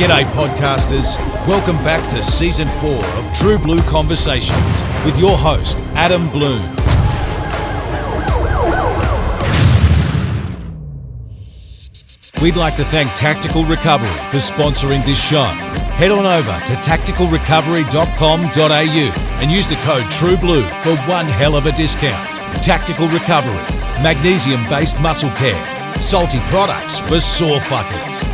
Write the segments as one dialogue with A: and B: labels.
A: G'day podcasters, welcome back to Season 4 of True Blue Conversations with your host, Adam Bloom. We'd like to thank Tactical Recovery for sponsoring this show. Head on over to tacticalrecovery.com.au and use the code TRUEBLUE for one hell of a discount. Tactical Recovery, magnesium-based muscle care, salty products for sore fuckers.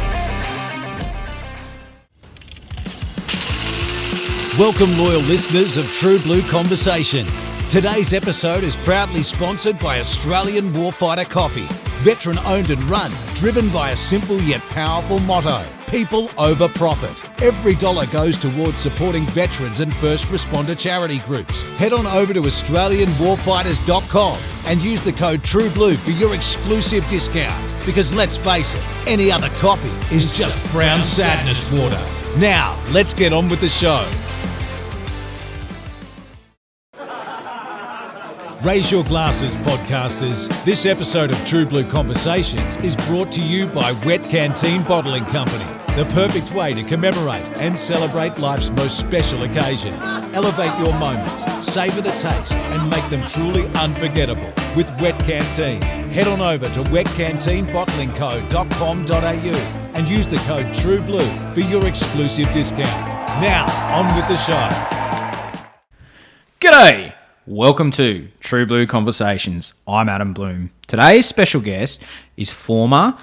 A: Welcome, loyal listeners of True Blue Conversations. Today's episode is proudly sponsored by Australian Warfighter Coffee. Veteran owned and run, driven by a simple yet powerful motto: people over profit. Every dollar goes towards supporting veterans and first responder charity groups. Head on over to AustralianWarfighters.com and use the code TRUEBLUE for your exclusive discount. Because let's face it, any other coffee is just brown sadness water. Now, let's get on with the show. Raise your glasses, podcasters. This episode of True Blue Conversations is brought to you by Wet Canteen Bottling Company, the perfect way to commemorate and celebrate life's most special occasions. Elevate your moments, savour the taste, and make them truly unforgettable with Wet Canteen. Head on over to wetcanteenbottlingco.com.au and use the code TRUEBLUE for your exclusive discount. Now, on with the show.
B: G'day! Welcome to True Blue Conversations. I'm Adam Bloom. Today's special guest is former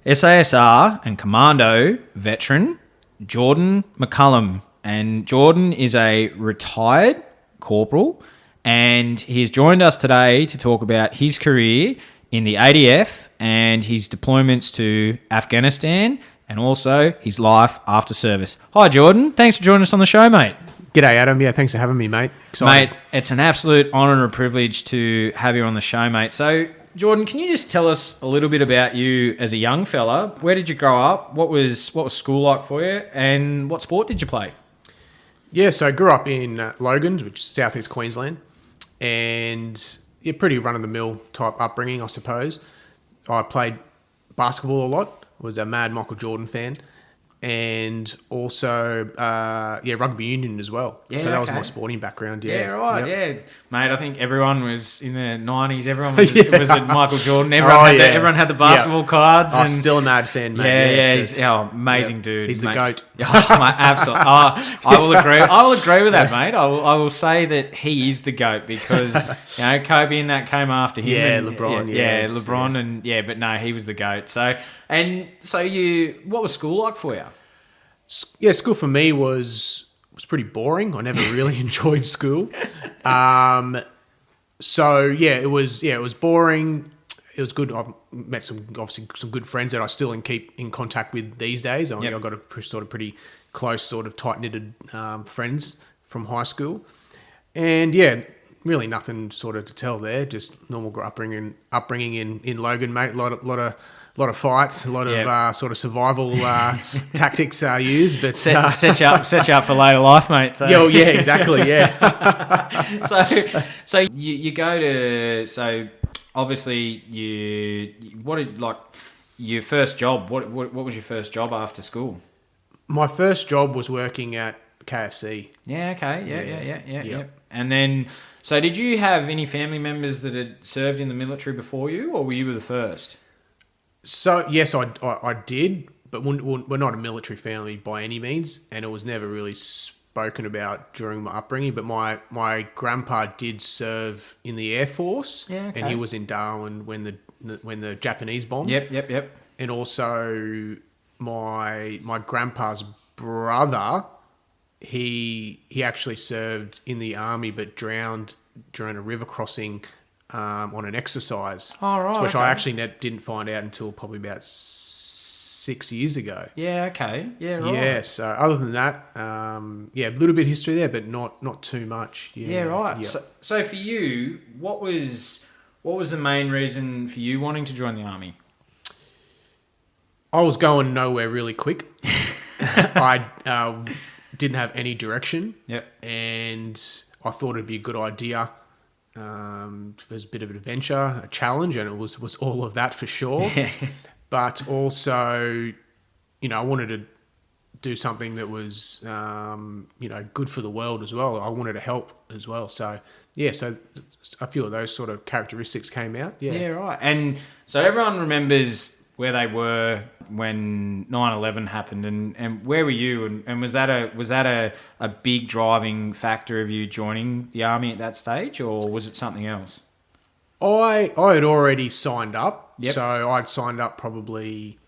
B: SASR and Commando veteran Jordan McCallum. And Jordan is a retired corporal, and he's joined us today to talk about his career in the ADF and his deployments to Afghanistan and also his life after service. Hi, Jordan. Thanks for joining us on the show, mate.
C: G'day, Adam. Yeah, thanks for having me, mate. Excited.
B: Mate, it's an absolute honour and a privilege to have you on the show, mate. So, Jordan, can you just tell us a little bit about you as a young fella? Where did you grow up? What was school like for you? And what sport did you play?
C: Yeah, so I grew up in Logans, which is southeast Queensland, and pretty run-of-the-mill type upbringing, I suppose. I played basketball a lot, was a mad Michael Jordan fan, and also rugby union as well.
B: Yeah,
C: so that was my sporting background.
B: Yeah, right. Yep. Yeah, mate. I think everyone was in the '90s. Everyone was a Michael Jordan. Everyone had the basketball cards.
C: I'm still a mad fan, mate.
B: Yeah. He's amazing dude.
C: He's
B: mate.
C: the GOAT.
B: Mate, absolutely. I will agree. I will agree with that, mate. I will say that he is the GOAT because Kobe and that came after him.
C: Yeah,
B: and,
C: LeBron.
B: LeBron, and but no, he was the GOAT. So what was school like for you?
C: Yeah, school for me was pretty boring. I never really enjoyed school. It was boring. It was good. I've met some good friends that I still keep in contact with these days. I've got a sort of pretty close, sort of tight-knitted friends from high school. And really nothing sort of to tell there. Just normal upbringing in Logan, mate. A lot of fights, a lot of sort of survival tactics used, but
B: set you up for later life, mate. So.
C: Yeah, exactly. Yeah.
B: so you go to obviously your first job? What was your first job after school?
C: My first job was working at KFC.
B: Yeah. Okay. Yeah. And then, so did you have any family members that had served in the military before you, or were you the first?
C: So, yes, I did, but we're not a military family by any means, and it was never really spoken about during my upbringing, but my grandpa did serve in the Air Force, and he was in Darwin when the Japanese bombed.
B: Yep.
C: And also, my grandpa's brother, he actually served in the army but drowned during a river crossing on an exercise, which I actually didn't find out until probably about 6 years ago.
B: Yeah, okay. Yeah, right.
C: Yeah, so other than that, a little bit of history there, but not too much.
B: Yeah, right. Yep. So for you, what was the main reason for you wanting to join the army?
C: I was going nowhere really quick. I didn't have any direction.
B: Yep.
C: And I thought it'd be a good idea. It was a bit of an adventure, a challenge, and it was all of that for sure. But also, I wanted to do something that was, good for the world as well. I wanted to help as well. So, so a few of those sort of characteristics came out. Yeah.
B: Yeah, right. And so everyone remembers where they were when 9/11 happened, and where were you? And was that a big driving factor of you joining the army at that stage, or was it something else?
C: I had already signed up.
B: Yep.
C: So I'd signed up probably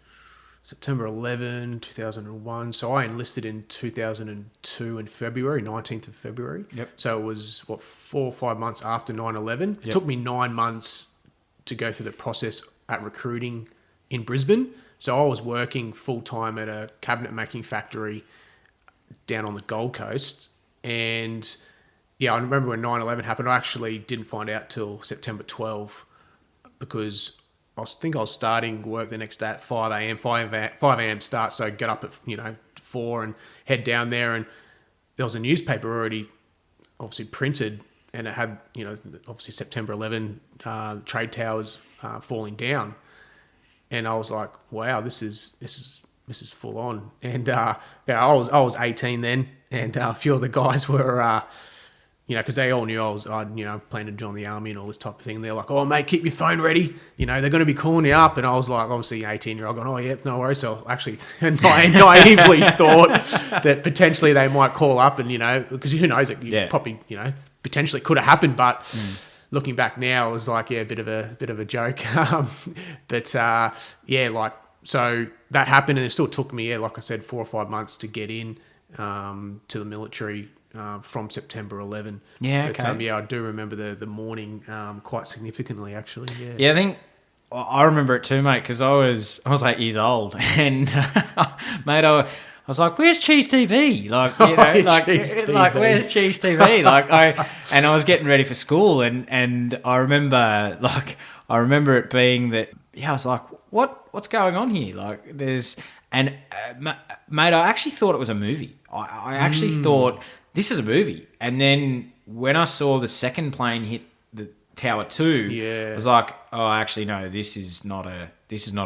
C: September 11, 2001. So I enlisted in 2002 in February, 19th of February.
B: Yep.
C: So it was, 4 or 5 months after 9/11.
B: Yep.
C: It took me 9 months to go through the process at recruiting in Brisbane. So I was working full-time at a cabinet making factory down on the Gold Coast. And I remember when 9/11 happened, I actually didn't find out till September 12 because I was starting work the next day at 5 a.m. 5 a.m. start, so I'd get up at 4 and head down there, and there was a newspaper already obviously printed, and it had obviously September 11 trade towers falling down, and I was like, wow, this is full on, and I was 18 then, and a few of the guys were. Because they all knew I planned to join the army and all this type of thing. They're like, oh, mate, keep your phone ready. They're going to be calling you up. And I was like, obviously, 18-year-old going, oh, yeah, no worries. So actually, naively thought that potentially they might call up and, because who knows, it probably, potentially could have happened. But looking back now, it was like, a bit of a joke. So that happened, and it still took me, like I said, 4 or 5 months to get in to the military. From September 11.
B: Yeah, okay.
C: But, I do remember the morning quite significantly, actually. Yeah.
B: Yeah, I think I remember it too, mate, because I was 8 years old, and mate, I was like, "Where's Cheese TV?" Like, where's Cheese TV? I was getting ready for school, and I remember it being that. Yeah, I was like, "What's going on here?" Like, there's mate, I actually thought it was a movie. I actually thought. This is a movie. And then when I saw the second plane hit the Tower 2, I was like, oh, actually, no, this is not a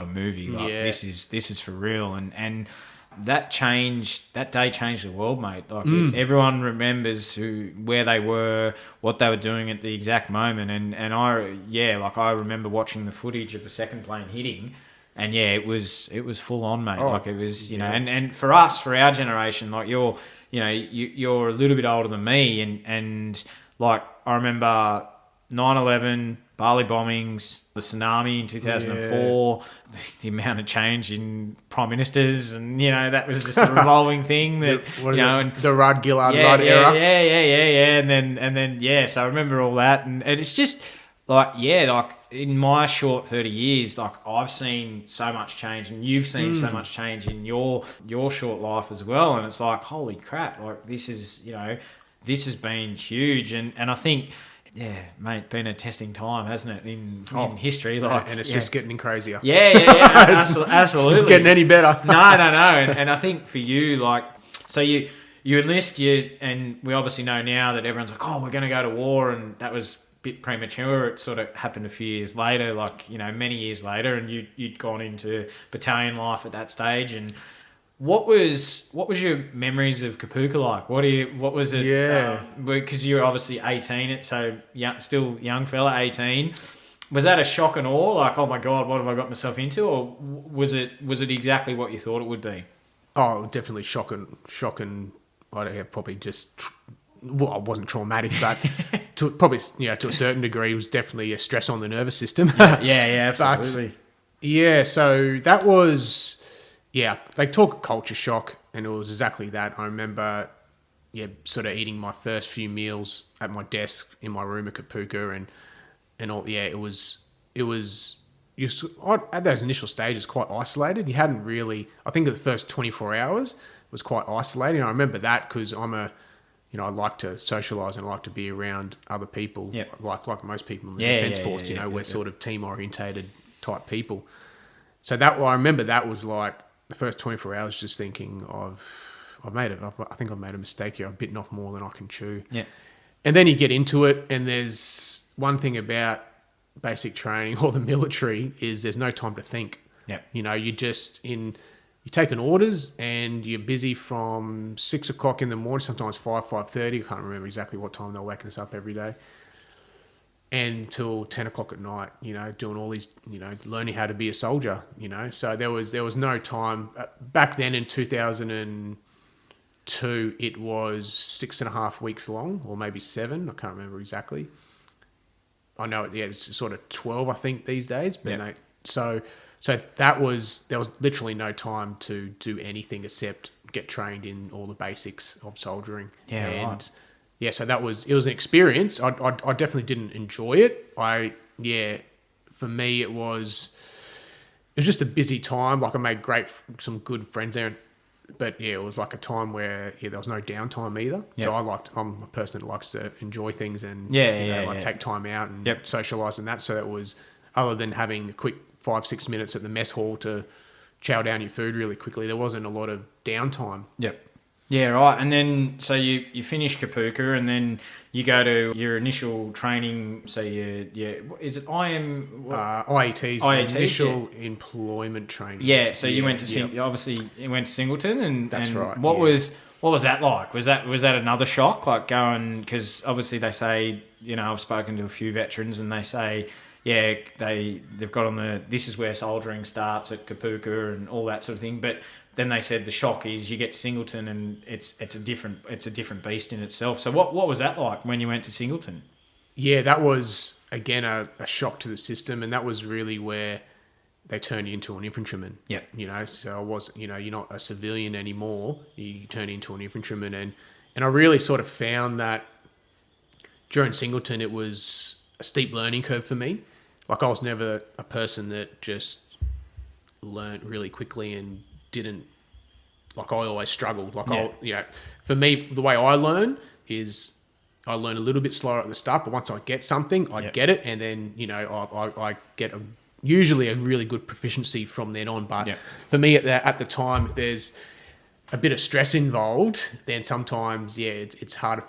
B: movie. Like, this is for real. And that day changed the world, mate. Like everyone remembers where they were, what they were doing at the exact moment. And I remember watching the footage of the second plane hitting. And it was full on, mate.
C: Oh,
B: like it was, and for us, for our generation, like you're a little bit older than me, and like I remember 9/11, Bali bombings, the tsunami in 2004, the amount of change in prime ministers, and that was just a revolving thing. That
C: the Rudd Gillard Rudd era.
B: Yeah, and then so I remember all that, and it's just like in my short 30 years, like I've seen so much change, and you've seen so much change in your short life as well, and it's like, holy crap, like this has been huge, and I think mate, been a testing time, hasn't it, in history, like,
C: and it's just getting crazier.
B: Absolutely,
C: it's not getting any better.
B: No, and I think for you, like, so you enlist, and we obviously know now that everyone's like, oh, we're going to go to war, and that was bit premature. It sort of happened a few years later, many years later, and you'd gone into battalion life at that stage. And what was your memories of Kapuka like? What was it?
C: Yeah,
B: because you were obviously 18, so young, still young fella, 18. Was that a shock and awe? Like, oh my god, what have I got myself into? Or was it exactly what you thought it would be?
C: Oh, definitely shock and I'd probably just. Well, it wasn't traumatic, but to a certain degree, it was definitely a stress on the nervous system.
B: Yeah, absolutely.
C: But, so that was, they talk culture shock, and it was exactly that. I remember, sort of eating my first few meals at my desk in my room at Kapuka, and all. Yeah, it was. At those initial stages, quite isolated. You hadn't really. I think the first 24 hours was quite isolating. I remember that because I like to socialise and I like to be around other people, like most people in the Defence Force. We're sort of team-orientated type people. So I remember that was like the first 24 hours just thinking I think I've made a mistake here. I've bitten off more than I can chew.
B: Yeah.
C: And then you get into it, and there's one thing about basic training or the military is there's no time to think.
B: Yeah.
C: You're just in taking orders and you're busy from 6 o'clock in the morning, sometimes 5:30. I can't remember exactly what time they're waking us up every day, and till 10 o'clock at night. Doing all these, learning how to be a soldier. So there was no time back then in 2002. It was 6.5 weeks long, or maybe 7. I can't remember exactly. I know it's sort of 12, I think, these days. But so there was literally no time to do anything except get trained in all the basics of soldiering.
B: Yeah,
C: and
B: right.
C: yeah, so it was an experience. I definitely didn't enjoy it. For me it was just a busy time. Like I made some good friends there. But yeah, it was like a time where there was no downtime either.
B: Yep.
C: So I'm a person that likes to enjoy things and take time out and socialise and that. So it was, other than having a quick 5-6 minutes at the mess hall to chow down your food really quickly, there wasn't a lot of downtime.
B: Yep. Yeah, right. And then, so you finish Kapooka, and then you go to your initial training. So is it
C: IET's initial employment training.
B: Yeah. So you went to obviously you went to Singleton, and
C: that's right.
B: What was that like? Was that another shock? Like going, because obviously they say, I've spoken to a few veterans, and they say, they've got on this is where soldiering starts at Kapooka and all that sort of thing, but then they said the shock is you get to Singleton and it's a different beast in itself. So what was that like when you went to Singleton?
C: Yeah, that was again a shock to the system, and that was really where they turned you into an infantryman.
B: Yeah.
C: So I was, you're not a civilian anymore. You turn into an infantryman, and I really sort of found that during Singleton it was a steep learning curve for me. Like I was never a person that just learned really quickly and didn't, like I always struggled. For me, the way I learn is I learn a little bit slower at the start, but once I get something, I get it, and then I get usually a really good proficiency from then on. But for me at the time, if there's a bit of stress involved, then sometimes it's harder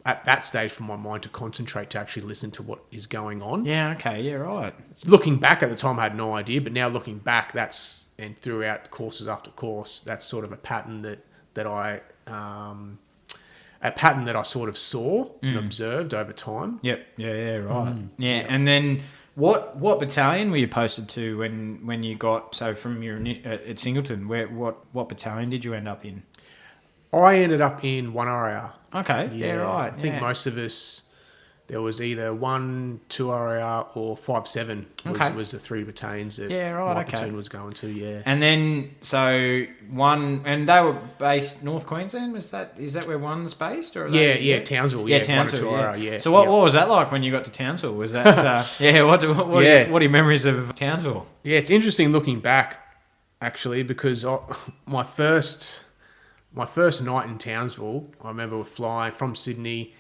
C: at that stage for my mind to concentrate to actually listen to what is going on.
B: Yeah. Okay. Yeah. Right.
C: Looking back at the time, I had no idea, but now looking back, and throughout courses after course, that's sort of a pattern that I sort of saw and observed over time.
B: Yep. Yeah. Right. Yeah. And then what battalion were you posted to when you got, so from your at Singleton? What battalion did you end up in?
C: I ended up in 1RAR.
B: Okay. Yeah. Right.
C: I think most of us, there was either 1, 2RAR or 5-7 was the 3 battalions that my platoon was going to. Yeah.
B: And then and they were based North Queensland. Is that where one's based? Or
C: Townsville.
B: Townsville.
C: 1 or 2RAR. Yeah.
B: So what was that like when you got to Townsville? Was that What are your memories of Townsville?
C: Yeah, it's interesting looking back, actually, because my first night in Townsville, I remember flying from Sydney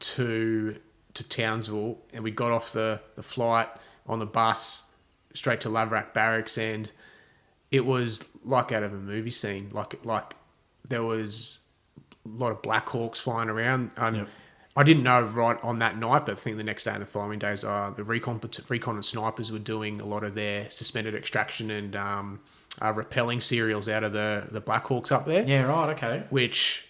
C: to Townsville, and we got off the flight on the bus straight to Laverack Barracks, and it was like out of a movie scene. Like there was a lot of Black Hawks flying around. I didn't know right on that night, but I think the next day and the following days, the recon and snipers were doing a lot of their suspended extraction and repelling serials out of the Black Hawks up there.
B: Yeah, right, okay.
C: Which,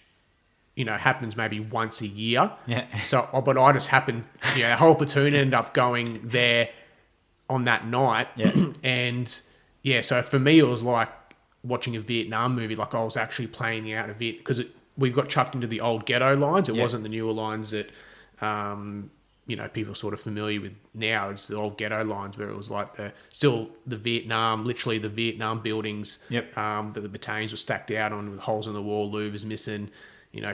C: happens maybe once a year.
B: Yeah.
C: So, but I just happened, the whole platoon ended up going there on that night.
B: Yeah.
C: And so for me, it was like watching a Vietnam movie. Like I was actually playing out of it, because we got chucked into the old ghetto lines. It wasn't the newer lines that, people are sort of familiar with now. It's the old ghetto lines where it was like literally the Vietnam buildings that the battalions were stacked out on, with holes in the wall, louvers missing,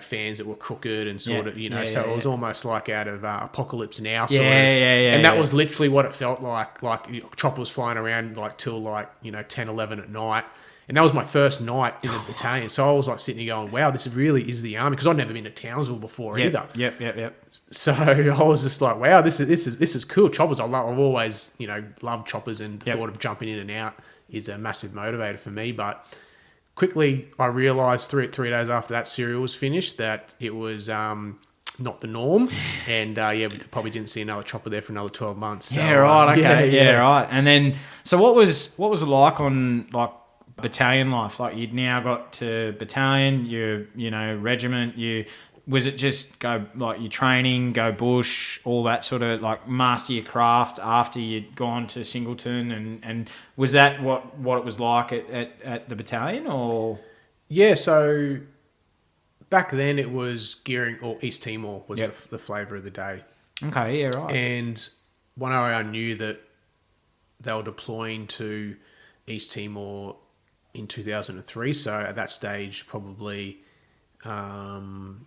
C: fans that were crooked and sort of, it was almost like out of Apocalypse Now sort of. And that was literally what it felt like choppers flying around till 10, 11 at night. And that was my first night in the battalion. So I was like sitting there going, wow, this really is the army. Because I'd never been to Townsville before either.
B: Yep.
C: So I was just like, wow, this is cool. Choppers, I've always, loved choppers, and thought of jumping in and out is a massive motivator for me. But quickly I realised 3 days after that serial was finished that it was not the norm. And we probably didn't see another chopper there for another 12 months. So,
B: right. Okay. Right. And then, so what was it like on battalion life? Like you'd now got to battalion, regiment, was it just go like your training, go bush, all that sort of like master your craft after you'd gone to singleton, and was that what it was like at the battalion or?
C: Yeah, so back then it was gearing, or East Timor was the flavour of the day.
B: Okay, yeah, right.
C: And one area I knew that they were deploying to East Timor in 2003. So at that stage, probably, probably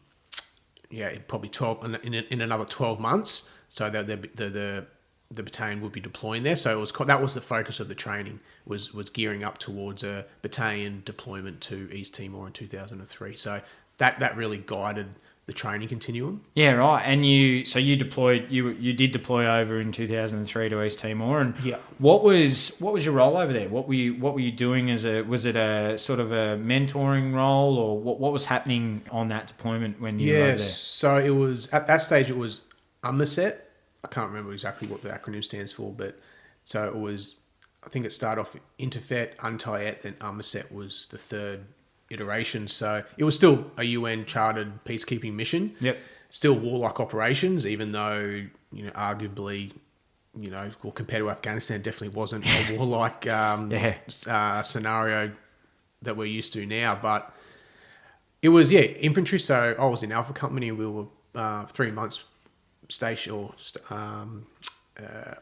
C: 12 in another 12 months. So that the battalion would be deploying there. So that was the focus of the training was gearing up towards a battalion deployment to East Timor in 2003. So that really guided the training continuum.
B: Yeah, right. And you deployed. You did deploy over in 2003 to East Timor, and what was your role over there? What were you doing was it a sort of a mentoring role, or what was happening on that deployment when you were over there?
C: So it was at that stage it was UMASET. I can't remember exactly what the acronym stands for, but so it was. I think it started off Interfet, UNTIET, then UMASET was the third iteration. So it was still a UN chartered peacekeeping mission.
B: Yep.
C: Still warlike operations, even though, arguably, or compared to Afghanistan, definitely wasn't a warlike scenario that we're used to now. But it was, infantry. So I was in Alpha Company. We were 3 months stationed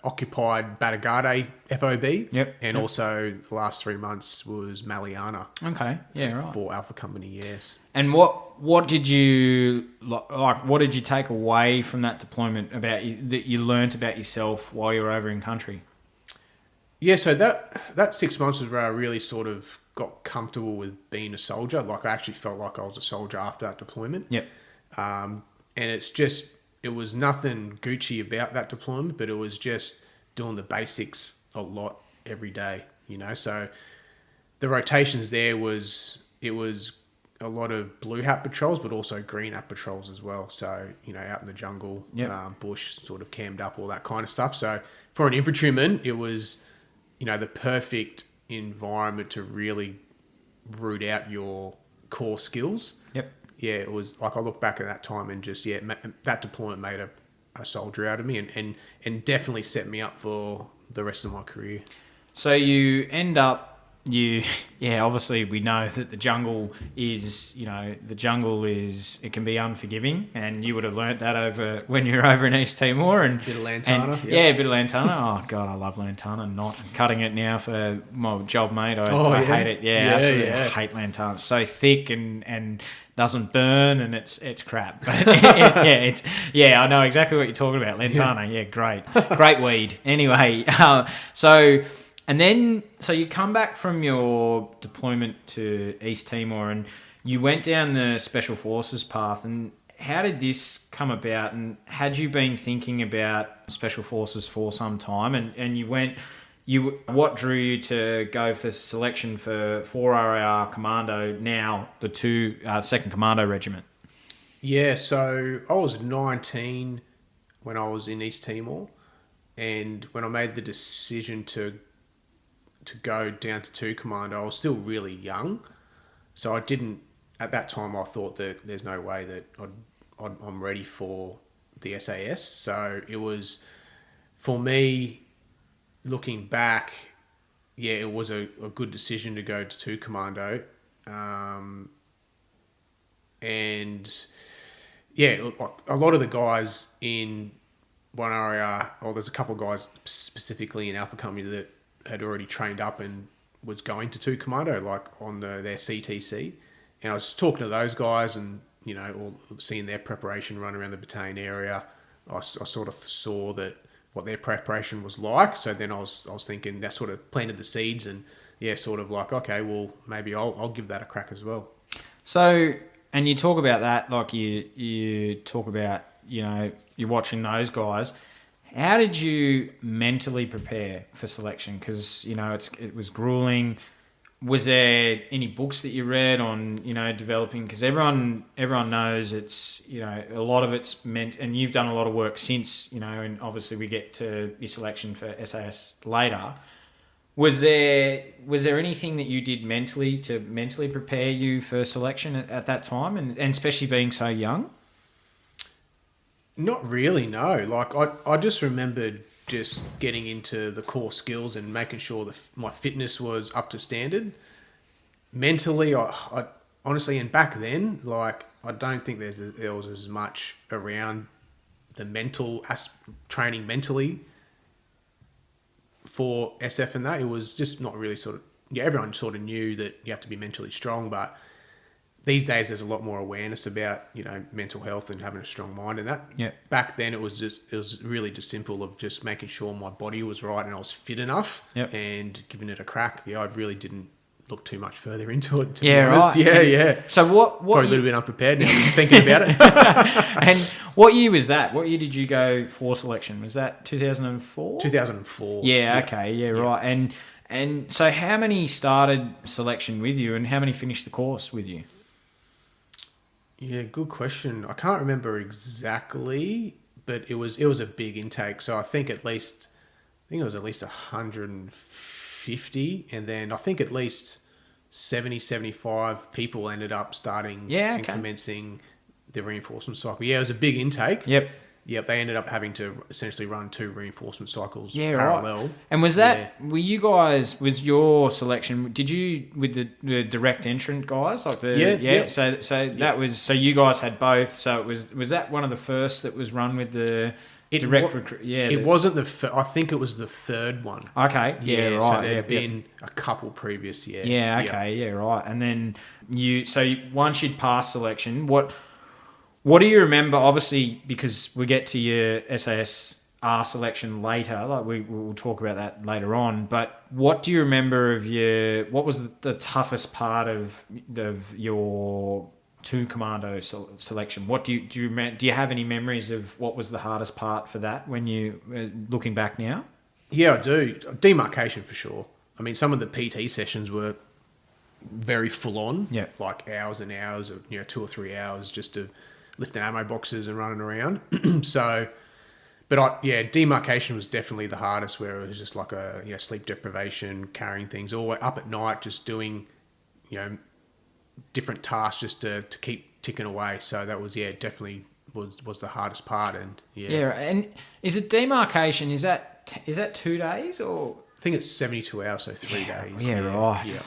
C: occupied Batagade FOB. And also the last 3 months was Maliana.
B: Okay, yeah, right.
C: For Alpha Company, yes.
B: And what did you like? What did you take away from that deployment that you learnt about yourself while you were over in country?
C: Yeah, so that 6 months was where I really sort of got comfortable with being a soldier. Like I actually felt like I was a soldier after that deployment.
B: Yep.
C: And it was nothing Gucci about that deployment, but it was just doing the basics a lot every day, So the rotations there was a lot of blue hat patrols, but also green hat patrols as well. So, out in the jungle, bush, sort of cammed up, all that kind of stuff. So for an infantryman, it was, the perfect environment to really root out your core skills.
B: Yep.
C: Yeah, it was like I look back at that time and just that deployment made a soldier out of me and definitely set me up for the rest of my career.
B: So you end up obviously we know that the jungle is it can be unforgiving, and you would have learnt that over when you were over in East Timor and
C: bit of Lantana.
B: A bit of Lantana. Oh god, I love Lantana. Not cutting it now for my job mate. I hate it. Absolutely. I hate Lantana. It's so thick and doesn't burn, and it's crap. I know exactly what you're talking about. Lantana, great weed. Anyway, so you come back from your deployment to East Timor, and you went down the Special Forces path. And how did this come about? And had you been thinking about Special Forces for some time? And what drew you to go for selection for 4RAR Commando, now the 2nd Commando Regiment?
C: Yeah, so I was 19 when I was in East Timor, and when I made the decision to go down to 2 Commando, I was still really young. So I didn't, at that time, I thought that there's no way that I'm ready for the SAS. So it was, for me, looking back, it was a good decision to go to 2 Commando. And a lot of the guys in 1RAR, there's a couple of guys specifically in Alpha Company that had already trained up and was going to 2 Commando, like on their CTC. And I was just talking to those guys and, or seeing their preparation run around the battalion area. I sort of saw that what their preparation was like. So then I was thinking that sort of planted the seeds and, sort of like, okay, well, maybe I'll give that a crack as well.
B: So, and you talk about that, like you talk about, you're watching those guys. How did you mentally prepare for selection? Because, it was grueling. Was there any books that you read on, developing? Because everyone knows it's, a lot of it's meant, and you've done a lot of work since, and obviously we get to your selection for SAS later. Was there anything that you did mentally to prepare you for selection at that time, and especially being so young?
C: Not really, no. Like I just remembered just getting into the core skills and making sure that my fitness was up to standard. Mentally, I honestly, and back then, like I don't think there was as much around the training mentally for SF and that. It was just not really everyone sort of knew that you have to be mentally strong, but these days there's a lot more awareness about, mental health and having a strong mind and that.
B: Yeah.
C: Back then it was really just simple of just making sure my body was right and I was fit enough and giving it a crack. Yeah, I really didn't look too much further into it, to be honest.
B: Right.
C: Yeah.
B: So what
C: Probably a little bit unprepared now thinking about it.
B: And what year was that? What year did you go for selection? Was that 2004?
C: 2004.
B: Yeah, okay. Yeah, right. And so how many started selection with you and how many finished the course with you?
C: Yeah, good question. I can't remember exactly, but it was a big intake. So I think it was at least 150, and then I think at least 70, 75 people ended up starting and commencing the reinforcement cycle. Yeah, it was a big intake.
B: Yep.
C: They ended up having to essentially run 2 reinforcement cycles
B: parallel.
C: Right.
B: And was that, were you guys, with your selection, did you, with the direct entrant guys? Like So that was, so you guys had both. So was that one of the first that was run with the direct recruit? Yeah.
C: It wasn't I think it was the third one.
B: Okay. Yeah, right.
C: So there'd been a couple previous,
B: Yeah, okay. Yeah, right. And then once you'd passed selection, what do you remember? Obviously, because we get to your SASR selection later, like we'll talk about that later on. But what do you remember of what was the toughest part of your 2 commando selection? What do you have any memories of what was the hardest part for that when you looking back now?
C: Yeah, I do. Demarcation for sure. I mean, some of the PT sessions were very full on.
B: Yeah,
C: like hours and hours of 2 or 3 hours just to lifting ammo boxes and running around. Demarcation was definitely the hardest, where it was just like a sleep deprivation, carrying things all the way up at night, just doing different tasks just to keep ticking away. So that was definitely was the hardest part. And
B: and is it demarcation? Is that 2 days or?
C: I think it's 72 hours, so 3 days.
B: Yeah, right. Yeah.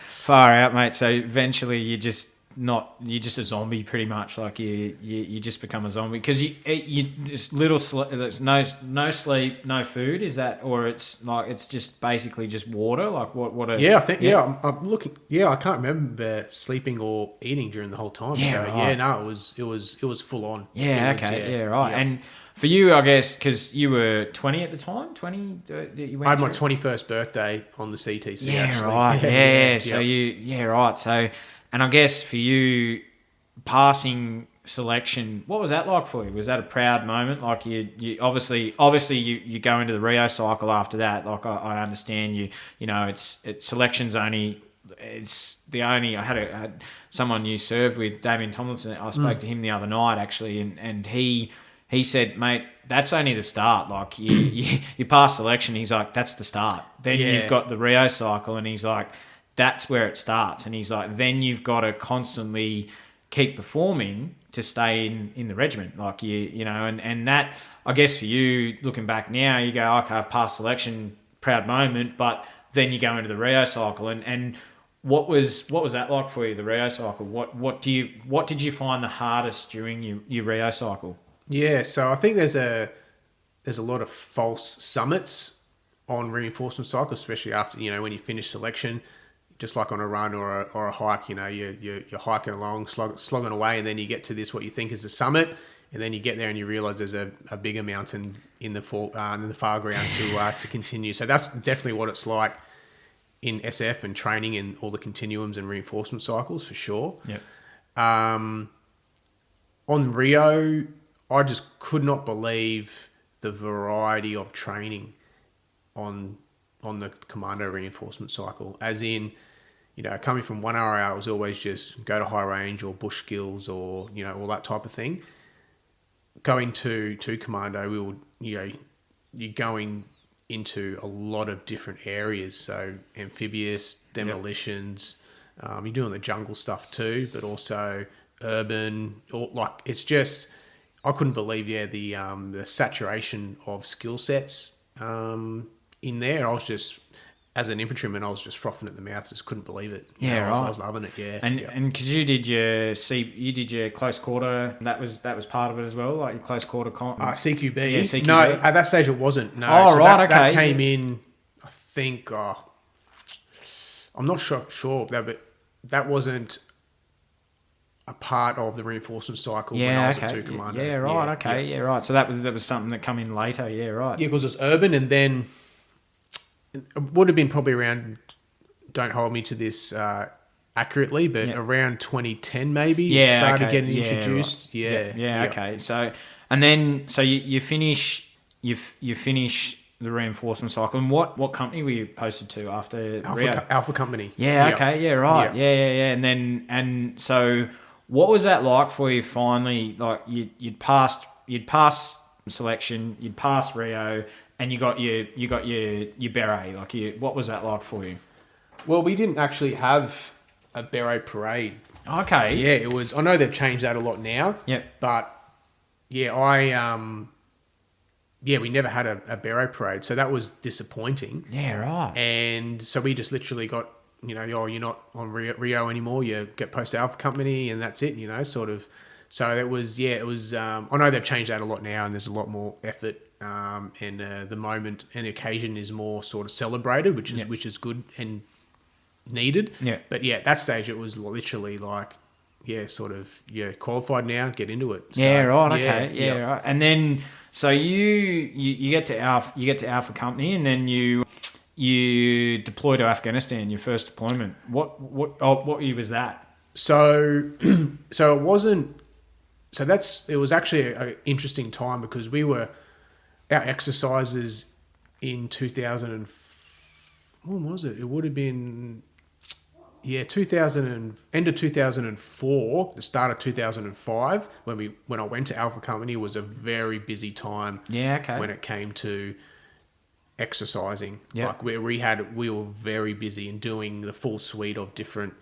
B: Far out, mate. So eventually you're just a zombie pretty much. Like you just become a zombie because you just there's no sleep, no food. Is that, or it's just basically just water? Like what?
C: I'm looking. Yeah, I can't remember sleeping or eating during the whole time.
B: Yeah,
C: so
B: right.
C: it was full on.
B: Yeah, right. Yeah. And for you, I guess, because you were 20 at the time, 20.
C: I had my 21st birthday on the CTC.
B: Yeah,
C: actually.
B: right. Yeah. So right. So. And I guess for you, passing selection, what was that like for you? Was that a proud moment? Like you obviously you go into the Rio cycle after that. Like I understand it's selection's only. It's the only. I had someone you served with, Damien Tomlinson. I spoke to him the other night actually, and he said, mate, that's only the start. Like you pass selection. He's like, that's the start. Then you've got the Rio cycle, and he's like, that's where it starts. And he's like, then you've got to constantly keep performing to stay in the regiment. Like and that, I guess for you, looking back now, you go, okay, I've passed selection, proud moment, but then you go into the Rio cycle. And what was that like for you, the Rio cycle? What did you find the hardest during your Rio cycle?
C: Yeah, so I think there's a lot of false summits on reinforcement cycle, especially after, when you finish selection. Just like on a run or a hike, you're hiking along, slogging away, and then you get to what you think is the summit, and then you get there and you realise there's a bigger mountain in the far ground to continue. So that's definitely what it's like in SF and training and all the continuums and reinforcement cycles for sure.
B: Yep.
C: On Rio, I just could not believe the variety of training on the Commando reinforcement cycle, as in, coming from 1RAR, it was always just go to high range or bush skills or, all that type of thing. Going to Commando, we would, you're going into a lot of different areas. So amphibious, demolitions, you're doing the jungle stuff too, but also urban, it's just, I couldn't believe, the saturation of skill sets in there. I was just, as an infantryman, I was just frothing at the mouth. Just couldn't believe it. I was loving it. Yeah,
B: and because you did your close quarter, that was part of it as well, like your close quarter
C: CQB.
B: Yeah, CQB.
C: No, at that stage it wasn't. No.
B: Oh, right, okay.
C: That came in. I think. I'm not sure but that wasn't a part of the reinforcement cycle when I was at 2 Commando.
B: Yeah, right. Okay, yeah, right. So that was something that come in later. Yeah, right.
C: Yeah, because it's urban, and then it would have been probably around. Don't hold me to this accurately, but around 2010 maybe. It started getting introduced.
B: Right. Yeah. Okay. So you finish the reinforcement cycle. And what company were you posted to after Rio?
C: Alpha Company.
B: Yeah. Okay. Yeah. Right. Yeah. And so what was that like for you? Finally, like you'd passed selection, you'd passed Rio, and you got your beret. Like what was that like for you?
C: Well, we didn't actually have a beret parade.
B: Okay.
C: Yeah, it was. I know they've changed that a lot now.
B: Yep.
C: But we never had a beret parade, so that was disappointing.
B: Yeah, right.
C: And so we just literally got, you're not on Rio anymore. You get posted Alpha Company, and that's it. Sort of. So it was. I know they've changed that a lot now, and there's a lot more effort. And the moment and the occasion is more sort of celebrated, which is good and needed.
B: Yeah.
C: But at that stage it was literally like, qualified now, get into it. So,
B: Okay. Right. And then so you get to Alpha Company, and then you deploy to Afghanistan, your first deployment. What year was that?
C: So it wasn't. So it was actually an interesting time because our exercises in 2000 when was it? It would have been 2000 end of 2004, the start of 2005 when I went to Alpha Company was a very busy time.
B: Yeah, okay.
C: When it came to exercising,
B: Yep.
C: like we were very busy in doing the full suite of different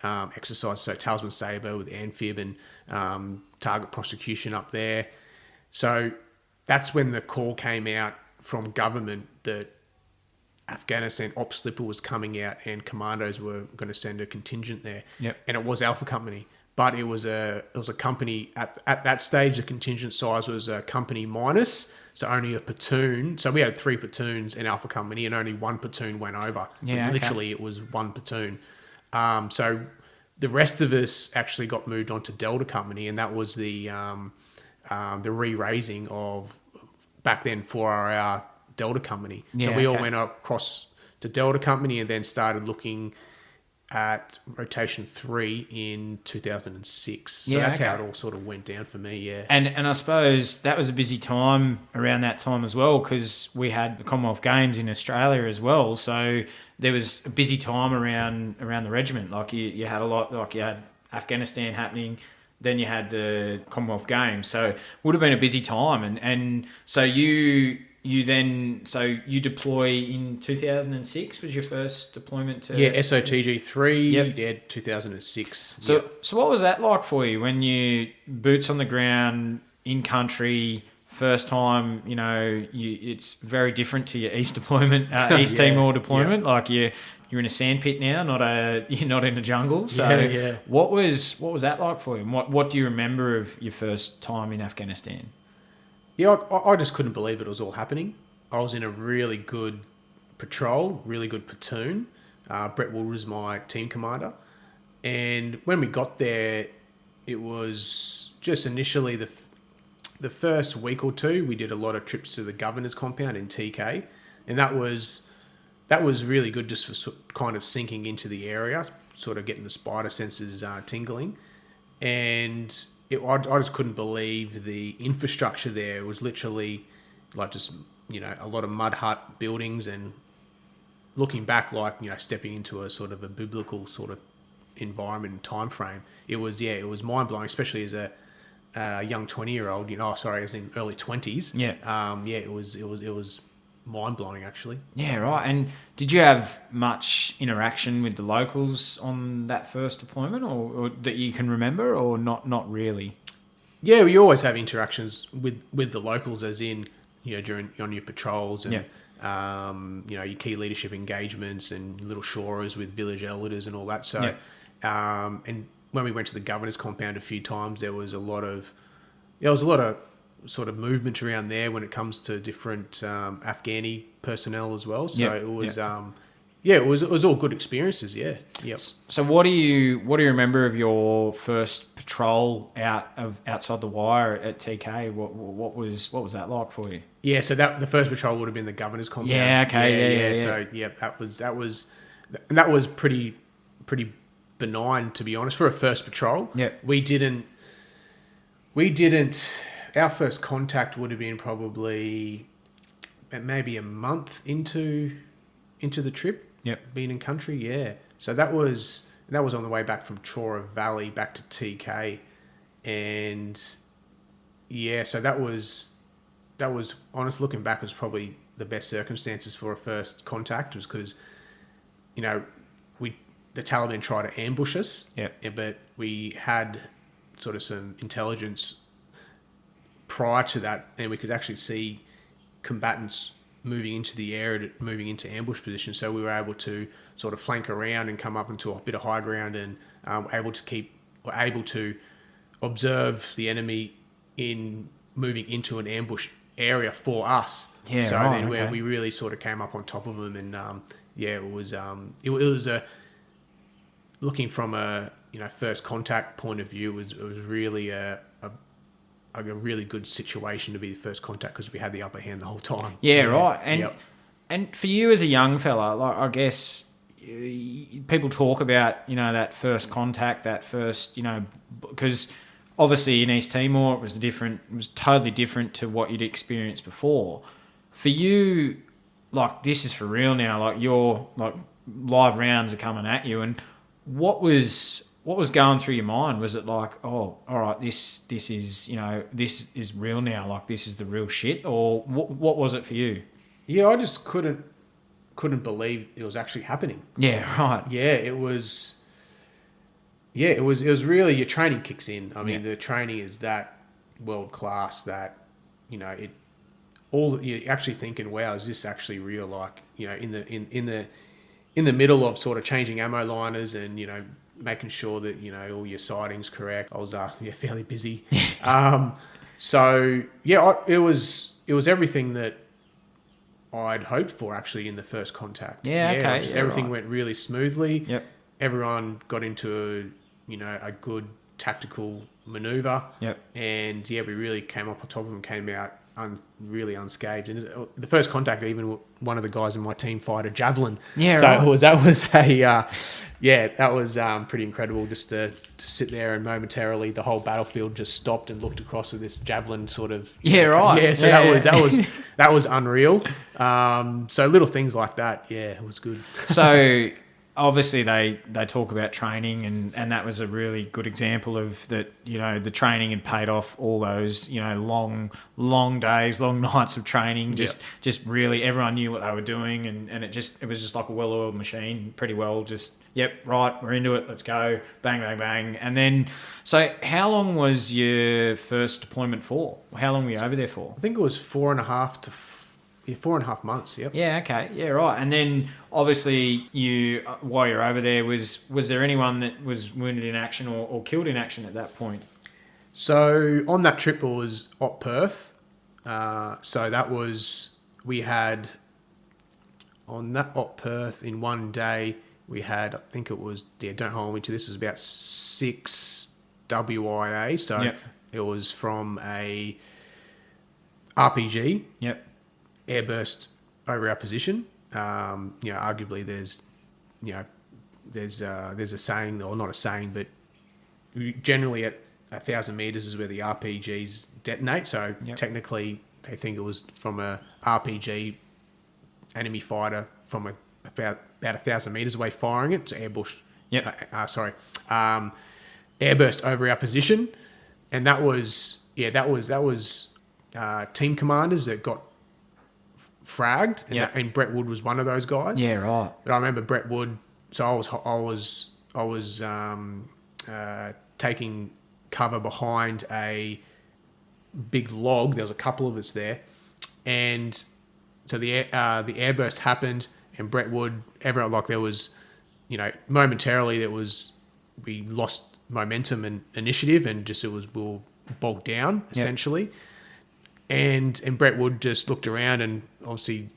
C: exercises. So Talisman Sabre with Amphib and target prosecution up there. So that's when the call came out from government that Afghanistan Ops Slipper was coming out and commandos were going to send a contingent there.
B: Yep.
C: And it was Alpha Company, but it was a company at that stage. The contingent size was a company minus, so only a platoon. So we had 3 platoons in Alpha Company, and only 1 platoon went over.
B: Yeah, okay.
C: Literally, it was 1 platoon. So the rest of us actually got moved on to Delta Company, and that was the re-raising of back then 4RAR Delta Company. So we all went across to Delta Company and then started looking at rotation 3 in 2006. So that's how it all sort of went down for me, yeah.
B: And I suppose that was a busy time around that time as well, because we had the Commonwealth Games in Australia as well. So there was a busy time around the regiment. Like you had a lot, like you had Afghanistan happening, then you had the Commonwealth Games. So it would have been a busy time. And so you deploy in 2006 was your first deployment to...
C: Yeah, SOTG 3,
B: Yep.
C: 2006.
B: So what was that like for you when you boots on the ground in country, first time, it's very different to your East deployment, East Timor deployment. Like you're in a sandpit now, you're not in a jungle. So what was that like for you? And what do you remember of your first time in Afghanistan?
C: Yeah, I just couldn't believe it was all happening. I was in a really good patrol, really good platoon. Brett Wood was my team commander. And when we got there, it was just initially the first week or two, we did a lot of trips to the governor's compound in TK. And that was really good just for kind of sinking into the area, sort of getting the spider senses tingling. And I just couldn't believe the infrastructure there. It was literally like just, a lot of mud hut buildings, and looking back, like, stepping into a sort of a biblical sort of environment and time frame. It was mind blowing, especially as a young 20-year-old, as in early 20s.
B: Yeah.
C: It was mind-blowing, actually.
B: Yeah, right. And did you have much interaction with the locals on that first deployment, or that you can remember, or not really?
C: Yeah, we always have interactions with the locals, as in, during on your patrols and your key leadership engagements and little shorers with village elders and all that. So, and when we went to the governor's compound a few times, there was a lot of sort of movement around there when it comes to different Afghani personnel as well. So it was. It was all good experiences. Yeah. Yep.
B: So what do you remember of your first patrol outside the wire at TK? What was that like for you?
C: Yeah. So the first patrol would have been the governor's compound.
B: Yeah. Okay. Yeah.
C: So that was pretty benign, to be honest, for a first patrol.
B: Yeah.
C: We didn't. Our first contact would have been probably maybe a month into the trip.
B: Yep.
C: Being in country, yeah. So that was on the way back from Chora Valley back to TK, and yeah, so that was honest. Looking back, was probably the best circumstances for a first contact, was because, the Taliban tried to ambush us.
B: Yep.
C: But we had sort of some intelligence prior to that, and we could actually see combatants moving into the area, moving into ambush position. So we were able to sort of flank around and come up into a bit of high ground, and able to observe the enemy in moving into an ambush area for us.
B: Yeah,
C: so
B: right,
C: then where
B: okay.
C: we really sort of came up on top of them, and it was a, looking from a first contact point of view, it was really a really good situation to be the first contact, because we had the upper hand the whole time.
B: Yeah, right. And for you as a young fella, like, I guess people talk about, that first contact, that first, because obviously in East Timor it was totally different to what you'd experienced before. For you, like, this is for real now, like, your like live rounds are coming at you, and what was going through your mind? Was it like, oh, all right, this is, this is real now, like, this is the real shit? Or what was it for you?
C: Yeah, I just couldn't believe it was actually happening.
B: Yeah, right.
C: Yeah, it was really, your training kicks in. I mean, the training is that world class that, you're actually thinking, wow, is this actually real? Like, in the middle of sort of changing ammo liners and, making sure that, all your sighting's correct. I was fairly busy. It was everything that I'd hoped for, actually, in the first contact. Everything went really smoothly.
B: Yep.
C: Everyone got into a good tactical maneuver.
B: Yep.
C: And we really came up on top of them, came out really unscathed. And the first contact, even one of the guys in my team fired a javelin.
B: Yeah,
C: so
B: right.
C: that was pretty incredible, just to sit there, and momentarily the whole battlefield just stopped and looked across with this javelin sort of.
B: Yeah, right.
C: Yeah, so that was unreal. So little things like that, it was good.
B: So obviously they talk about training, and that was a really good example of that. The training had paid off, all those long days, long nights of training. Just really everyone knew what they were doing, and it was just like a well-oiled machine, pretty well. Just right, we're into it, let's go, bang bang bang. And then, so how long was your first deployment for? How long were you over there for?
C: I think it was 4.5 months. Yep.
B: Yeah. Okay. Yeah. Right. And then obviously while you're over there, was there anyone that was wounded in action or killed in action at that point?
C: So on that trip, it was Op Perth. So that was, we had on that Op Perth in one day, we had, I think it was, don't hold me to this, it was about 6 WIA. So it was from a RPG.
B: Yep.
C: Airburst over our position. Arguably there's a saying, or not a saying, but generally at 1,000 meters is where the RPGs detonate. So technically they think it was from a RPG enemy fighter from about 1,000 meters away firing it to ambush. Airburst over our position, and that was team commanders that got fragged, and,
B: Yeah.
C: and Brett Wood was one of those guys.
B: Yeah, right.
C: But I remember Brett Wood. So I was taking cover behind a big log. There was a couple of us there, and so the airburst happened, and Brett Wood. Everyone, like, there was, momentarily we lost momentum and initiative, and just we were bogged down essentially. And Brett Wood just looked around and obviously,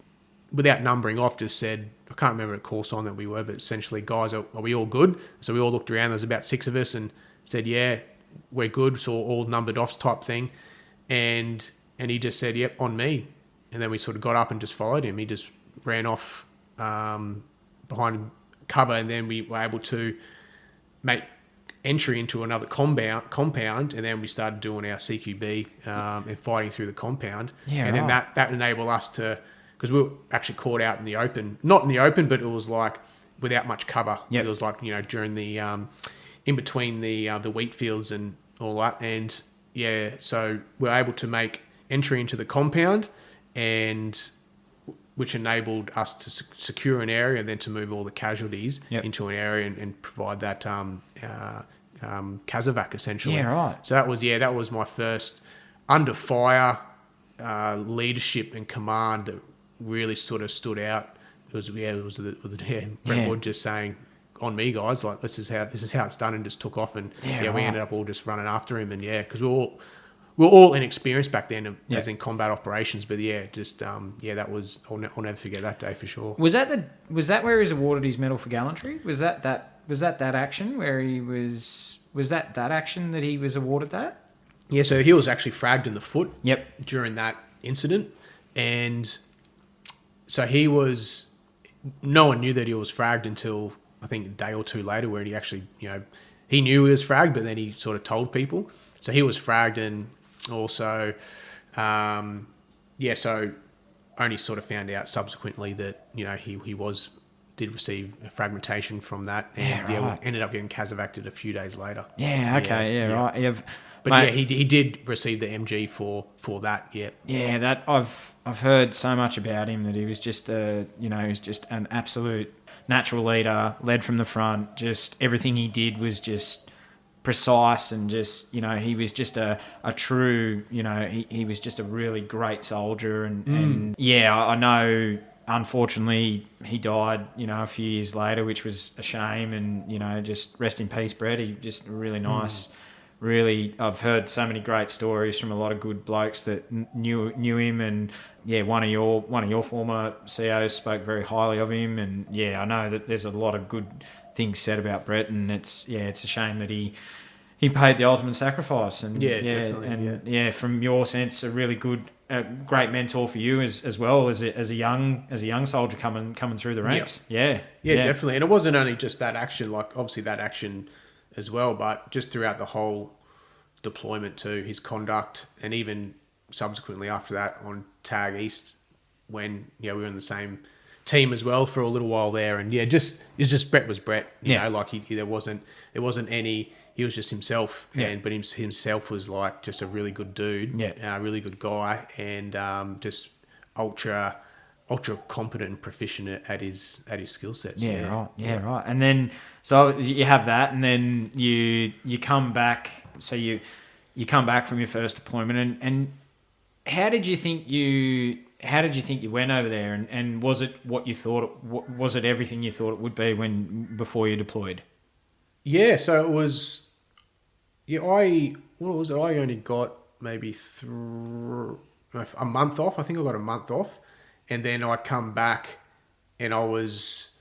C: without numbering off, just said, I can't remember the call sign that we were, but essentially, guys, are we all good? So we all looked around. There's about 6 of us, and said, yeah, we're good. So all numbered off type thing. And he just said, yep, on me. And then we sort of got up and just followed him. He just ran off behind cover, and then we were able to make entry into another compound, and then we started doing our CQB and fighting through the compound.
B: Yeah,
C: and then
B: right.
C: that enabled us to, because we were actually caught out in the open. Not in the open, but it was like without much cover.
B: Yep.
C: It was like, during the, in between the wheat fields and all that. And yeah, so we were able to make entry into the compound, and which enabled us to secure an area and then to move all the casualties into an area and provide that CASEVAC essentially.
B: Yeah, right.
C: So that was my first under fire leadership and command that really sort of stood out. It was Brett Wood just saying, on me, guys, like, this is how it's done, and just took off, and we ended up all just running after him, and because we were all inexperienced back then as in combat operations, but that was, I'll never forget that day for sure.
B: Was that where he was awarded his Medal for Gallantry? Was that action where he was that action that he was awarded that?
C: Yeah, so he was actually fragged in the foot.
B: Yep.
C: During that incident, and so no one knew that he was fragged until I think a day or two later, where he actually, he knew he was fragged, but then he sort of told people. So he was fragged, and also, so only sort of found out subsequently that, he did receive a fragmentation from that, and we ended up getting CASEVAC'd a few days later.
B: Yeah, okay, right. Yeah.
C: But mate, he did receive the MG for that. Yeah.
B: Yeah, that I've heard so much about him, that he was just just an absolute natural leader, led from the front. Just everything he did was just precise, and just, he was just a true, he was just a really great soldier, and I know, unfortunately he died, a few years later, which was a shame, and just rest in peace, Brett. He just really nice. Really, I've heard so many great stories from a lot of good blokes that knew him, and one of your former COs spoke very highly of him, and I know that there's a lot of good things said about Brett, and it's a shame that he paid the ultimate sacrifice, and definitely, from your sense, a really good, great mentor for you as well as a young soldier coming through the ranks. Yeah,
C: definitely. And it wasn't only just that action, like obviously that action as well, but just throughout the whole deployment too, his conduct, and even subsequently after that on TAG East, when we were in the same team as well for a little while there, and Brett was Brett, you know, like there wasn't any, he was just himself, but himself was like just a really good dude, a really good guy, and just ultra competent and proficient at his skill sets.
B: Right. And then so you have that, and then you come back. So you come back from your first deployment, and how did you think you went over there, and was it what you thought? Was it everything you thought it would be before you deployed?
C: Yeah. So it was. Yeah. I only got maybe a month off. I think I got a month off. And then I come back, and I was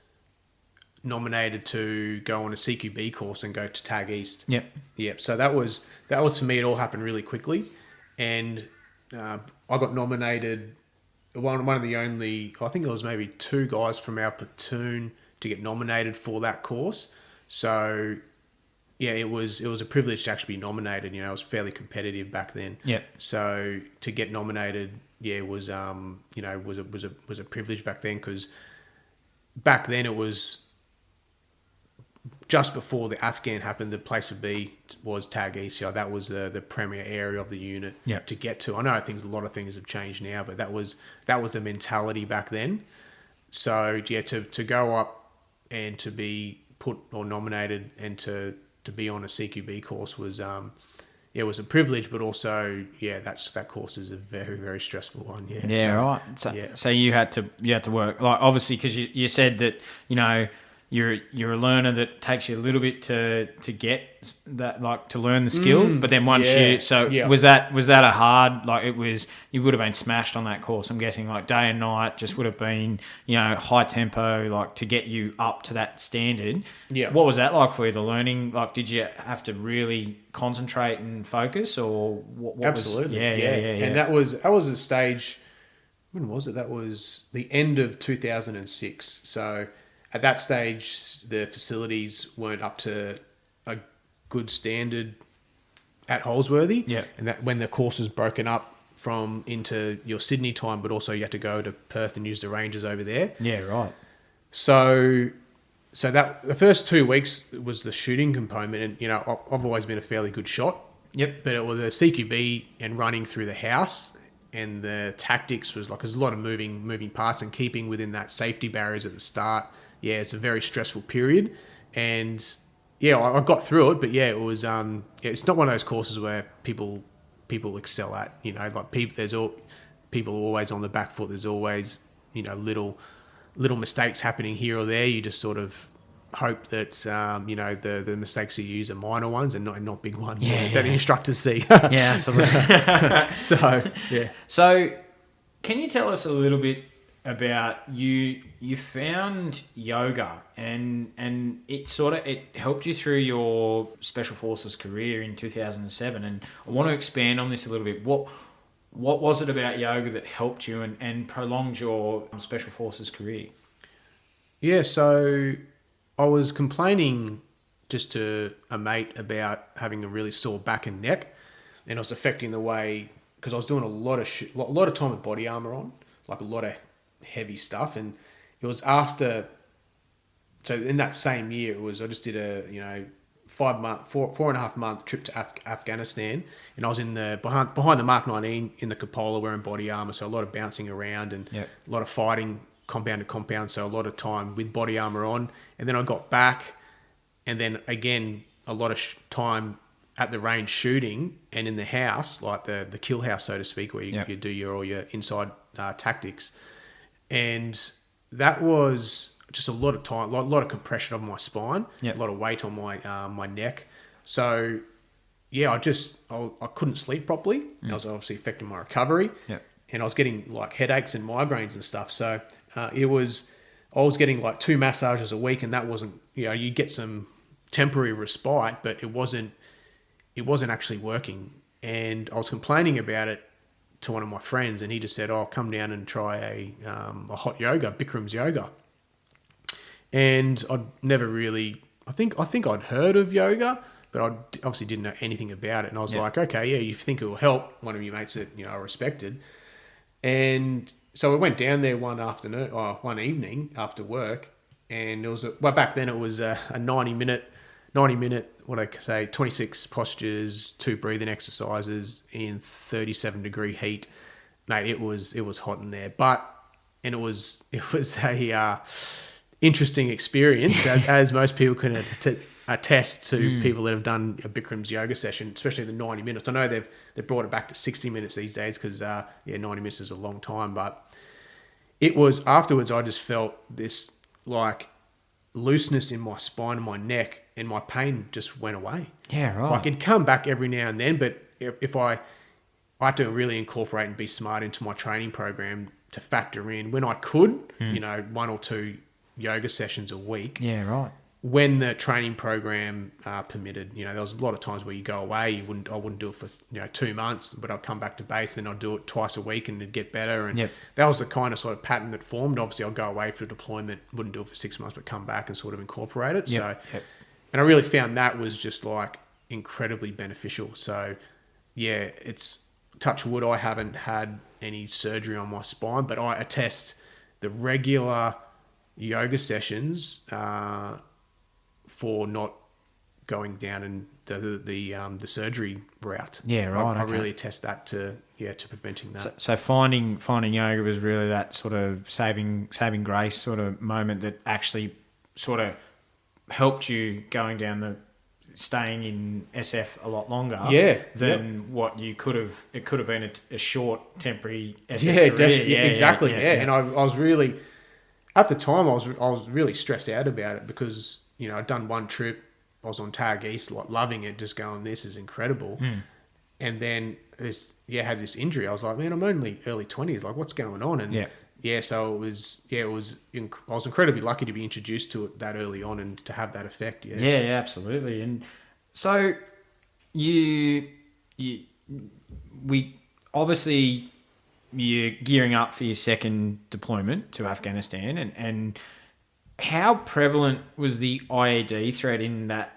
C: nominated to go on a CQB course and go to TAG East. Yep. So that was for me. It all happened really quickly, and I got nominated. One of the only, I think it was maybe 2 guys from our platoon to get nominated for that course. So yeah, it was a privilege to actually be nominated. It was fairly competitive back then.
B: Yeah.
C: So to get nominated, was a privilege back then, because back then it was just before the Afghan happened, the place was Tag East. That was the premier area of the unit to get to. I know a lot of things have changed now, but that was the mentality back then. So yeah, to go up and to be put or nominated and to be on a CQB course was it was a privilege, but also that course is a very, very stressful one.
B: Right. So you had to work, like, obviously, because you said that you're a learner that takes you a little bit to get that, like, to learn the skill, but then once was that a hard, like, you would have been smashed on that course, I'm guessing, like day and night, just would have been high tempo, like, to get you up to that standard. What was that like for you, the learning? Like, did you have to really concentrate and focus, or what?
C: Absolutely. And that was a stage. When was it? That was the end of 2006. So at that stage, the facilities weren't up to a good standard at Holsworthy. And that when the course was broken up from into your Sydney time, but also you had to go to Perth and use the ranges over there. So that the first 2 weeks was the shooting component, and I've always been a fairly good shot. But it was the CQB and running through the house, and the tactics was like, there's a lot of moving parts and keeping within that safety barriers at the start. It's a very stressful period, and I got through it. But it was it's not one of those courses where people excel at. Like people are always on the back foot. There's always little mistakes happening here or there. You just sort of hope that the mistakes you use are minor ones and not big ones that the instructors see.
B: Absolutely.
C: So
B: can you tell us a little bit about you found yoga and it helped you through your Special Forces career in 2007, and I want to expand on this a little bit. What was it about yoga that helped you and prolonged your Special Forces career?
C: So I was complaining just to a mate about having a really sore back and neck, and it was affecting the way, because I was doing a lot of time with body armor on, like a lot of heavy stuff. And it was after, so in that same year, I just did a 4.5 month trip to Afghanistan, and I was in the behind the Mark 19 in the cupola wearing body armor, so a lot of bouncing around and a lot of fighting compound to compound, so a lot of time with body armor on. And then I got back, and then again a lot of time at the range shooting and in the house, like the kill house, so to speak, where you do all your inside tactics. And that was just a lot of time, a lot of compression on my spine, a lot of weight on my neck. So I couldn't sleep properly. That was obviously affecting my recovery. And I was getting like headaches and migraines and stuff. So I was getting like 2 massages a week, and that wasn't, you get some temporary respite, but it wasn't actually working. And I was complaining about it to one of my friends, and he just said, come down and try a hot yoga, Bikram's yoga. And I'd never really, I think I'd heard of yoga, but I obviously didn't know anything about it. And I was like, okay, you think it will help, one of your mates that I respected. And so I went down there one evening after work, and it was back then it was a 90 minute, 26 postures, 2 breathing exercises in 37 degree heat. Mate, it was hot in there, and it was a interesting experience, as most people can attest to, people that have done a Bikram's yoga session, especially the 90 minutes. I know they've brought it back to 60 minutes these days, because 90 minutes is a long time, but it was, afterwards I just felt this like looseness in my spine and my neck, and my pain just went away. Like, it'd come back every now and then, but if I had to really incorporate and be smart into my training program to factor in when I could, 1 or 2 yoga sessions a week. When the training program permitted. There was a lot of times where you go away, I wouldn't do it for 2 months, but I'd come back to base, then I'd do it twice a week, and it'd get better. And that was the kind of sort of pattern that formed. Obviously, I'd go away for deployment, wouldn't do it for 6 months, but come back and sort of incorporate it. And I really found that was just like incredibly beneficial. So it's, touch wood, I haven't had any surgery on my spine, but I attest the regular yoga sessions for not going down and the surgery route.
B: Yeah, right.
C: I
B: okay.
C: really attest that to preventing that.
B: So finding yoga was really that sort of saving grace sort of moment that actually sort of helped you staying in SF a lot longer than what you could have. It could have been a short temporary SF career.
C: Definitely, exactly. And I was really, at the time, I was really stressed out about it because I'd done one trip. I was on Tag East, like loving it, just going, this is incredible. And then had this injury. I was like, man, I'm only early 20s. Like, what's going on? And so it was. I was incredibly lucky to be introduced to it that early on and to have that effect.
B: Yeah, absolutely. And so we obviously you're gearing up for your second deployment to Afghanistan, and how prevalent was the IED threat in that?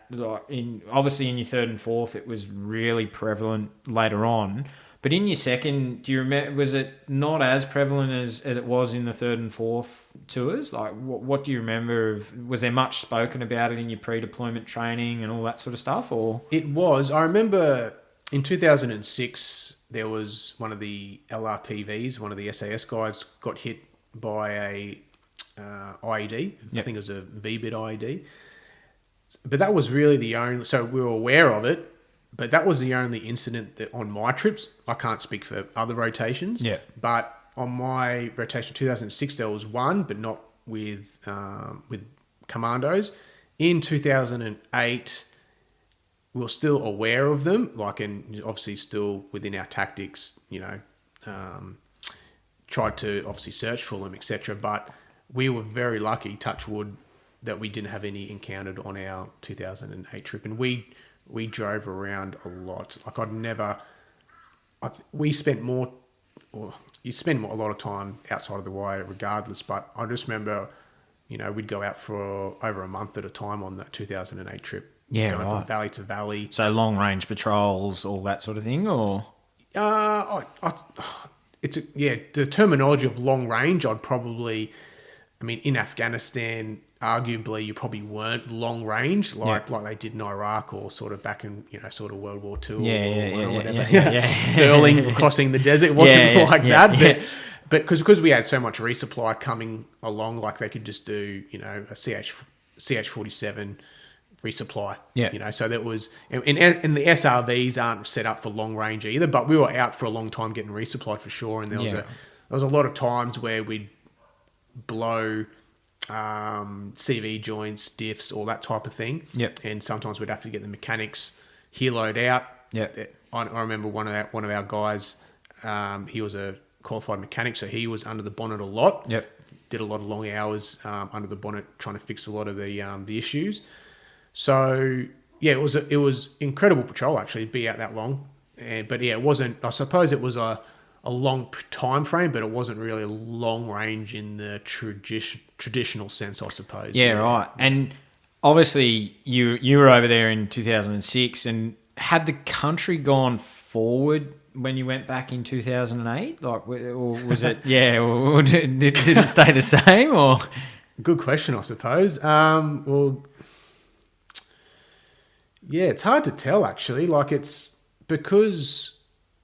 B: Obviously in your third and fourth, it was really prevalent later on. But in your second, do you remember? Was it not as prevalent as it was in the third and fourth tours? Like, what do you remember? Was there much spoken about it in your pre-deployment training and all that sort of stuff? Or
C: it was. I remember in 2006 there was one of the LRPVs, one of the SAS guys, got hit by a IED. I think it was a V-bit IED. But that was really the only... So we were aware of it, but that was the only incident that on my trips. I can't speak for other rotations.
B: Yeah.
C: But on my rotation 2006, there was one, but not with commandos. In 2008, we were still aware of them, and obviously still within our tactics, tried to obviously search for them, etc. But we were very lucky, touch wood, that we didn't have any encountered on our 2008 trip. And we drove around a lot. We spent more, or you spend a lot of time outside of the wire regardless. But I just remember, we'd go out for over a month at a time on that 2008 trip.
B: Yeah,
C: going
B: right.
C: from valley to valley.
B: So long range patrols, all that sort of thing, or?
C: The terminology of long range, in Afghanistan, arguably you probably weren't long range like they did in Iraq or sort of back in sort of World War II or whatever. Sterling crossing the desert, it wasn't that. But because we had so much resupply coming along, like they could just do a CH-47 resupply. So that was, and the SRVs aren't set up for long range either. But we were out for a long time getting resupplied for sure, and there was a lot of times where we'd blow CV joints, diffs, all that type of thing. And sometimes we'd have to get the mechanics heloed out. I remember one of our guys, he was a qualified mechanic, so he was under the bonnet a lot. Did a lot of long hours under the bonnet trying to fix a lot of the issues. So it was incredible patrol actually to be out that long. But it wasn't. I suppose it was a long time frame, but it wasn't really a long range in the traditional sense, I suppose.
B: Right. And obviously, you were over there in 2006, and had the country gone forward when you went back in 2008? Or was it? Or did it stay the same? Or
C: good question, I suppose. It's hard to tell actually. It's because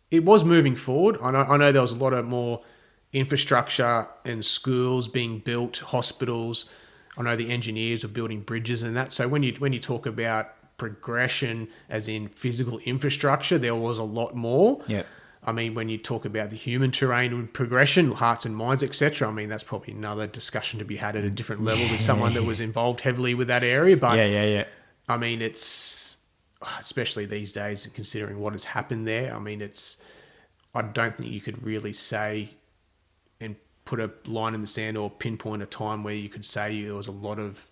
C: it was moving forward. I know there was a lot of more infrastructure and schools being built, hospitals. I know the engineers were building bridges and that. So when you talk about progression as in physical infrastructure, there was a lot more. When you talk about the human terrain and progression, hearts and minds, etc., that's probably another discussion to be had at a different level with someone that was involved heavily with that area. But it's, especially these days, and considering what has happened there, I don't think you could really say and put a line in the sand or pinpoint a time where you could say there was a lot of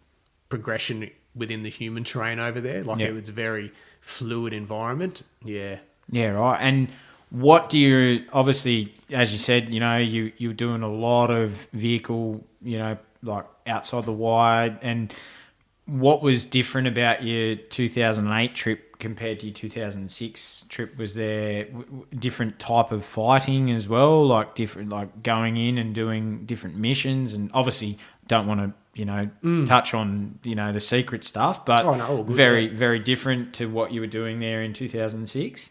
C: progression within the human terrain over there. It was a very fluid environment. Right.
B: And what do you, obviously, as you said, you're doing a lot of vehicle, outside the wire. And what was different about your 2008 trip compared to your 2006 trip? Was there different type of fighting as well, different, going in and doing different missions? And obviously don't want to touch on, the secret stuff, but
C: all good,
B: very, very different to what you were doing there in 2006.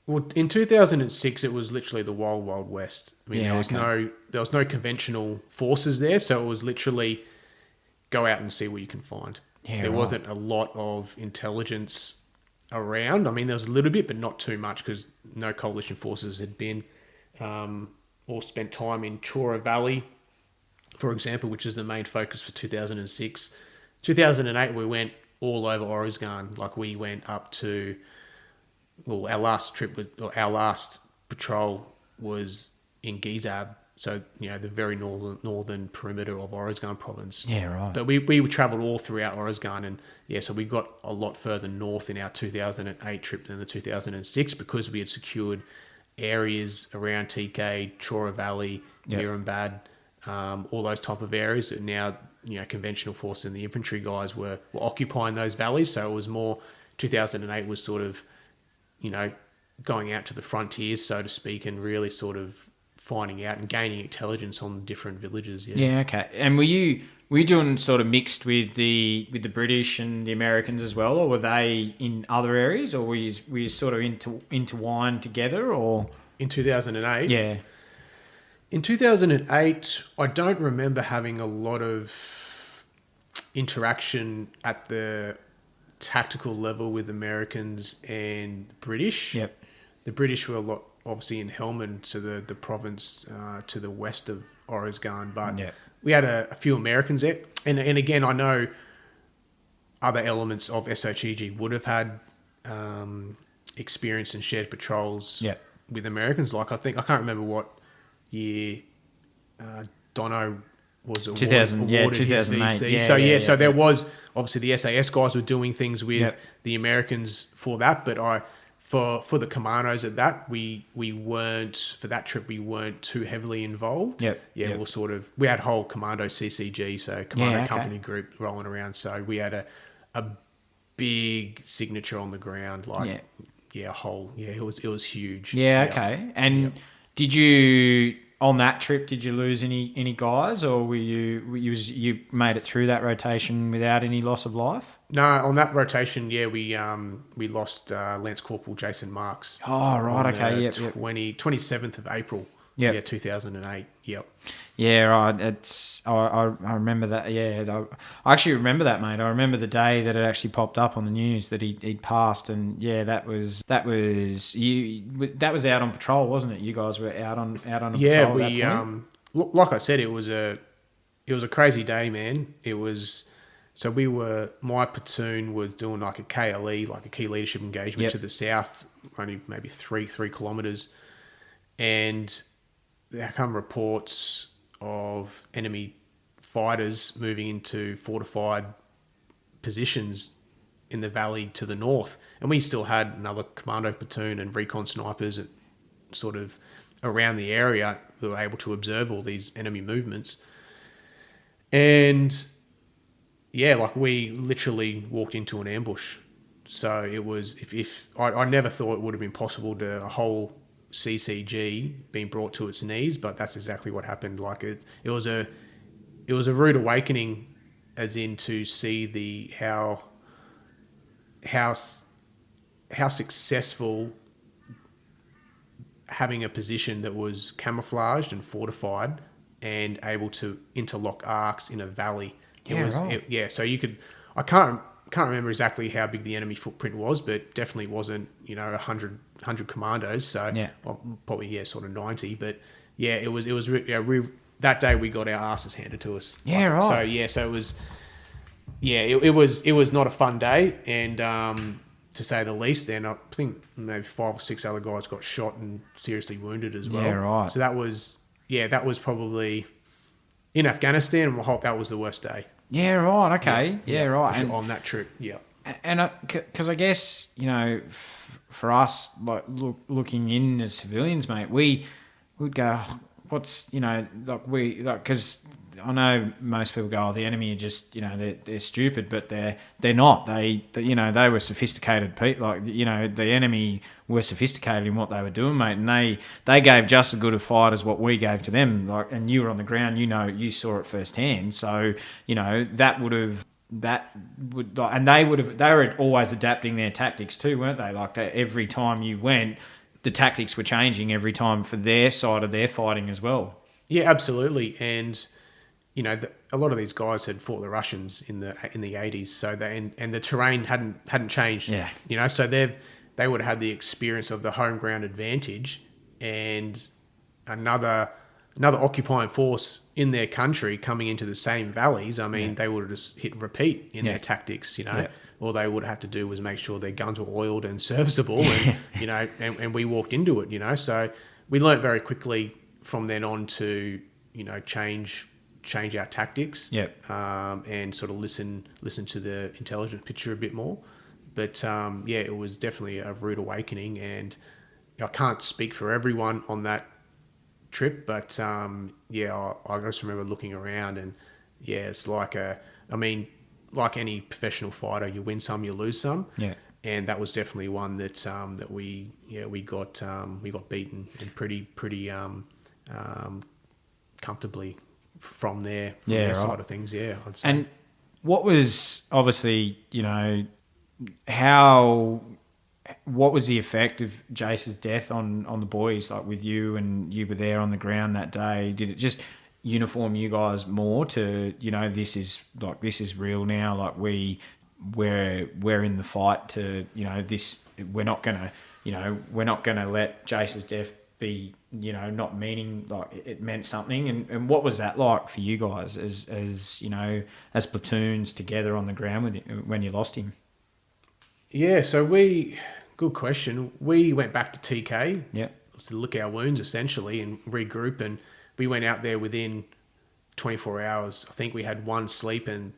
C: Well, in 2006, it was literally the wild, wild west. I mean,
B: Yeah,
C: there was no conventional forces there, so it was literally go out and see what you can find.
B: Yeah,
C: there
B: right.
C: wasn't a lot of intelligence around. I mean, there was a little bit, but not too much because no coalition forces had been or spent time in Chora Valley, for example, which is the main focus for 2006. 2008, we went all over Oruzgan. Like we went up to, well, our last patrol was in Gizab, so the very northern perimeter of Oruzgan province.
B: Yeah, right.
C: But we travelled all throughout Oruzgan, and so we got a lot further north in our 2008 trip than the 2006 because we had secured areas around TK, Chora Valley, Mirambad, all those type of areas that now conventional forces and the infantry guys were occupying those valleys. So it was more 2008 was sort of going out to the frontiers, so to speak, and really sort of finding out and gaining intelligence on different villages.
B: Yeah, okay. And were you doing sort of mixed with the British and the Americans as well, or were they in other areas, or were you sort of intertwined together, or
C: in 2008?
B: Yeah.
C: In 2008, I don't remember having a lot of interaction at the tactical level with Americans and British.
B: Yep.
C: The British were a lot, obviously, in Helmand, to the province to the west of Oruzgan, but we had a few Americans there. And again, I know other elements of SOTG would have had experience in shared patrols with Americans. Like I can't remember what year Dono was awarded
B: 2008.
C: his VC. So there was obviously the SAS guys were doing things with the Americans for that, but for the commandos at that, we weren't, for that trip, we weren't too heavily involved. We had whole Commando CCG, so Commando Company Group rolling around. So we had a big signature on the ground, it was huge.
B: Okay. And did you, on that trip, did you lose any guys, or were you made it through that rotation without any loss of life?
C: No, on that rotation, we lost Lance Corporal Jason Marks.
B: Oh, right, okay,
C: 27th of April. 2008. Yep.
B: Yeah, right. I remember that. Yeah, I actually remember that, mate. I remember the day that it actually popped up on the news that he'd passed, and that was you. That was out on patrol, wasn't it? You guys were out on a patrol.
C: Yeah, we like I said, it was a crazy day, man. It was. So my platoon was doing like a KLE, like a key leadership engagement to the south, only maybe 3 kilometres, and there come reports of enemy fighters moving into fortified positions in the valley to the north. And we still had another commando platoon and recon snipers sort of around the area that were able to observe all these enemy movements. And we literally walked into an ambush. So it was, if I never thought it would have been possible to a whole CCG being brought to its knees, but that's exactly what happened. Like it was a rude awakening, as in to see how successful having a position that was camouflaged and fortified and able to interlock arcs in a valley. So you could, I can't remember exactly how big the enemy footprint was, but definitely wasn't 100 commandos. So probably sort of 90. But it was that day we got our asses handed to us. So it was it was not a fun day, and to say the least. And I think maybe 5 or 6 other guys got shot and seriously wounded as well.
B: Yeah, right.
C: So that was probably in Afghanistan. That was the worst day.
B: Yeah, right. Okay. Yeah, right.
C: Sure, on that trip. Yeah.
B: And because I guess, for us, like looking in as civilians, mate, we would go, what's, because I know most people go, oh, the enemy are just, they're stupid, but they're not. They were sophisticated people. Like, the enemy were sophisticated in what they were doing, mate, and they gave just as good a fight as what we gave to them. Like, and you were on the ground, you saw it firsthand. So, and they were always adapting their tactics too, weren't they? Like, every time you went, the tactics were changing every time for their side of their fighting as well.
C: Yeah, absolutely. And a lot of these guys had fought the Russians in the 80s, so and the terrain hadn't changed.
B: Yeah.
C: So they would have had the experience of the home ground advantage, and another occupying force in their country coming into the same valleys. I mean, they would have just hit and repeat in their tactics.
B: Yeah.
C: All they would have to do was make sure their guns were oiled and serviceable, and and we walked into it. So we learnt very quickly from then on to change our tactics.
B: Yep.
C: And sort of listen to the intelligence picture a bit more. But it was definitely a rude awakening, and I can't speak for everyone on that trip, but I just remember looking around, and it's like like any professional fighter, you win some, you lose some.
B: Yeah.
C: And that was definitely one that we got beaten, and pretty comfortably from their side of things. Yeah, I'd say.
B: And what was obviously, what was the effect of Jace's death on the boys, like with you, and you were there on the ground that day? Did it just uniform you guys more to, this is real now, like we're in the fight to, this, we're not gonna let Jace's death be, not meaning, like it meant something. And what was that like for you guys as platoons together on the ground when you lost him?
C: Yeah, so good question. We went back to TK to look at our wounds essentially and regroup, and we went out there within 24 hours. I think we had one sleep, and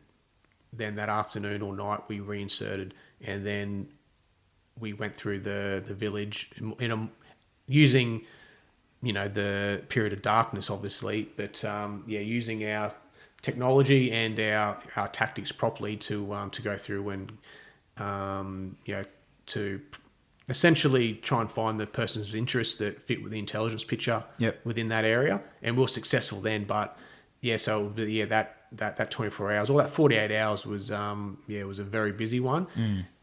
C: then that afternoon or night we reinserted, and then we went through the village using the period of darkness, obviously, but using our technology and our tactics properly to go through and to essentially try and find the person's interests that fit with the intelligence picture within that area. And we were successful then, but that 24 hours or that 48 hours was was a very busy one.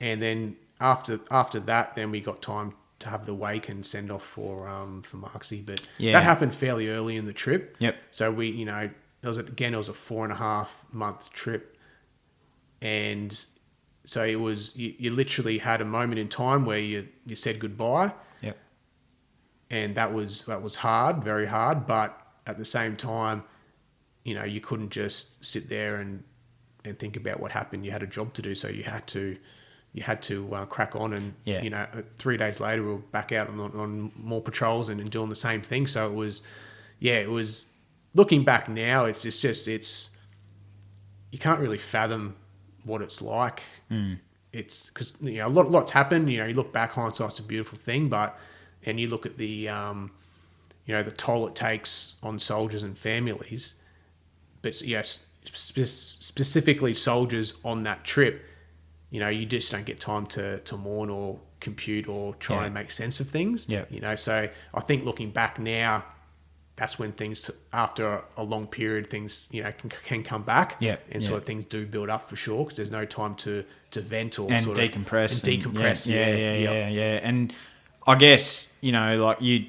C: And then after that, then we got time to have the wake and send off for Marksy, but that happened fairly early in the trip. So we, it was a 4.5 month trip, and so it was, you literally had a moment in time where you said goodbye. And that was hard, very hard, but at the same time, you couldn't just sit there and think about what happened. You had a job to do, so you had to crack on, and 3 days later we were back out on more patrols and doing the same thing. So it was looking back now, it's you can't really fathom what it's like. It's because lots happened. You look back, hindsight's a beautiful thing, and you look at the the toll it takes on soldiers and families, but specifically soldiers on that trip. You just don't get time to mourn or compute or try and make sense of things. So I think looking back now, that's when things, after a long period, things can come back. And sort of things do build up for sure, because there's no time to vent or
B: and
C: sort
B: decompress.
C: Of decompress.
B: Yeah. And I guess like you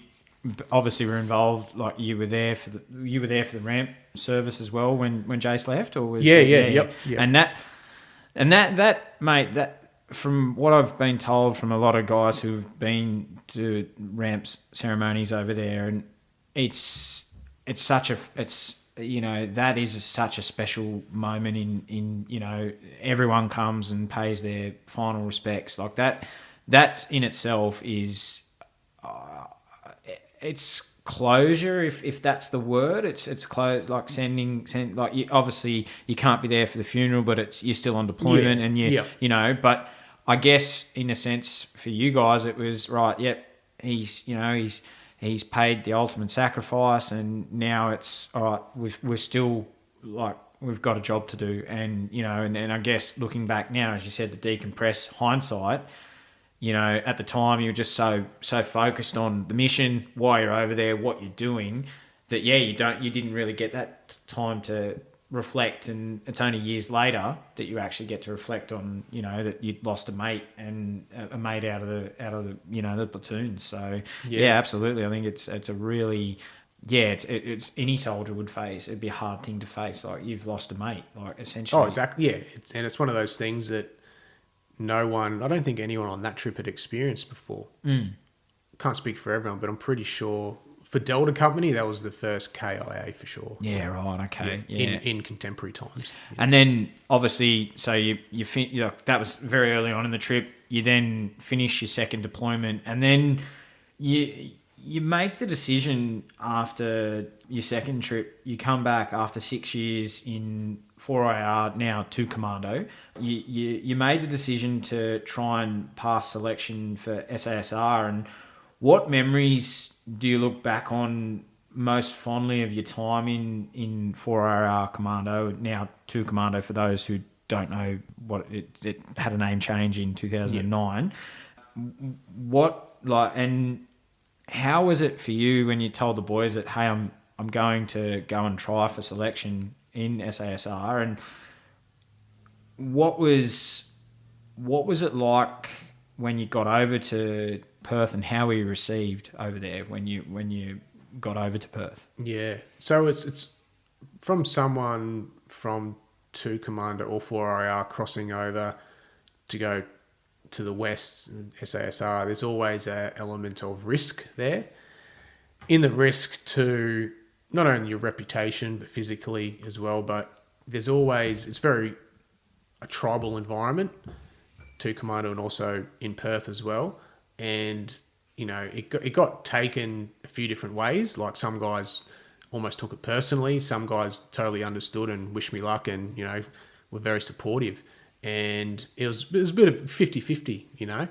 B: obviously were involved. Like you were there for the ramp service as well when Jace left, or was
C: Yep.
B: And that mate, that from what I've been told from a lot of guys who've been to ramps ceremonies over there, and it's such a special moment in everyone comes and pays their final respects. Like that's in itself is it's closure, if that's the word. It's close, like send like obviously you can't be there for the funeral, but you're still on deployment, and but I guess in a sense for you guys it was right. He's paid the ultimate sacrifice, and now it's all right. We're still like we've got a job to do, and and I guess looking back now, as you said, to decompress hindsight, at the time you were just so focused on the mission, why you're over there, what you're doing, that you didn't really get that time to reflect, and it's only years later that you actually get to reflect on that you'd lost a mate, and a mate out of the the platoon. So absolutely, I think it's a really it's any soldier would face. It'd be a hard thing to face, like you've lost a mate, like essentially.
C: Oh, exactly. Yeah, it's one of those things that I don't think anyone on that trip had experienced before. Can't speak for everyone, but I'm pretty sure for Delta Company, that was the first KIA for sure.
B: Yeah, right. Okay. Yeah.
C: In contemporary times.
B: And then obviously, so that was very early on in the trip. You then finish your second deployment, and then you make the decision after your second trip. You come back after 6 years in 4RAR, now to Commando. You made the decision to try and pass selection for SASR. And what memories do you look back on most fondly of your time in 4RAR Commando, now to Commando for those who don't know what it had a name change in 2009. And how was it for you when you told the boys that, hey, I'm going to go and try for selection in SASR, and what was it like when you got over to Perth, and how were you received over there when you got over to Perth? Yeah,
C: so it's from someone from 2 Commando or 4RAR crossing over to go to the west, SASR. There's always an element of risk there. In the risk to not only your reputation but physically as well. But it's very a tribal environment, 2 Commando, and also in Perth as well. And it got taken a few different ways. Like some guys almost took it personally. Some guys totally understood and wished me luck, and were very supportive. And it was a bit of 50-50. I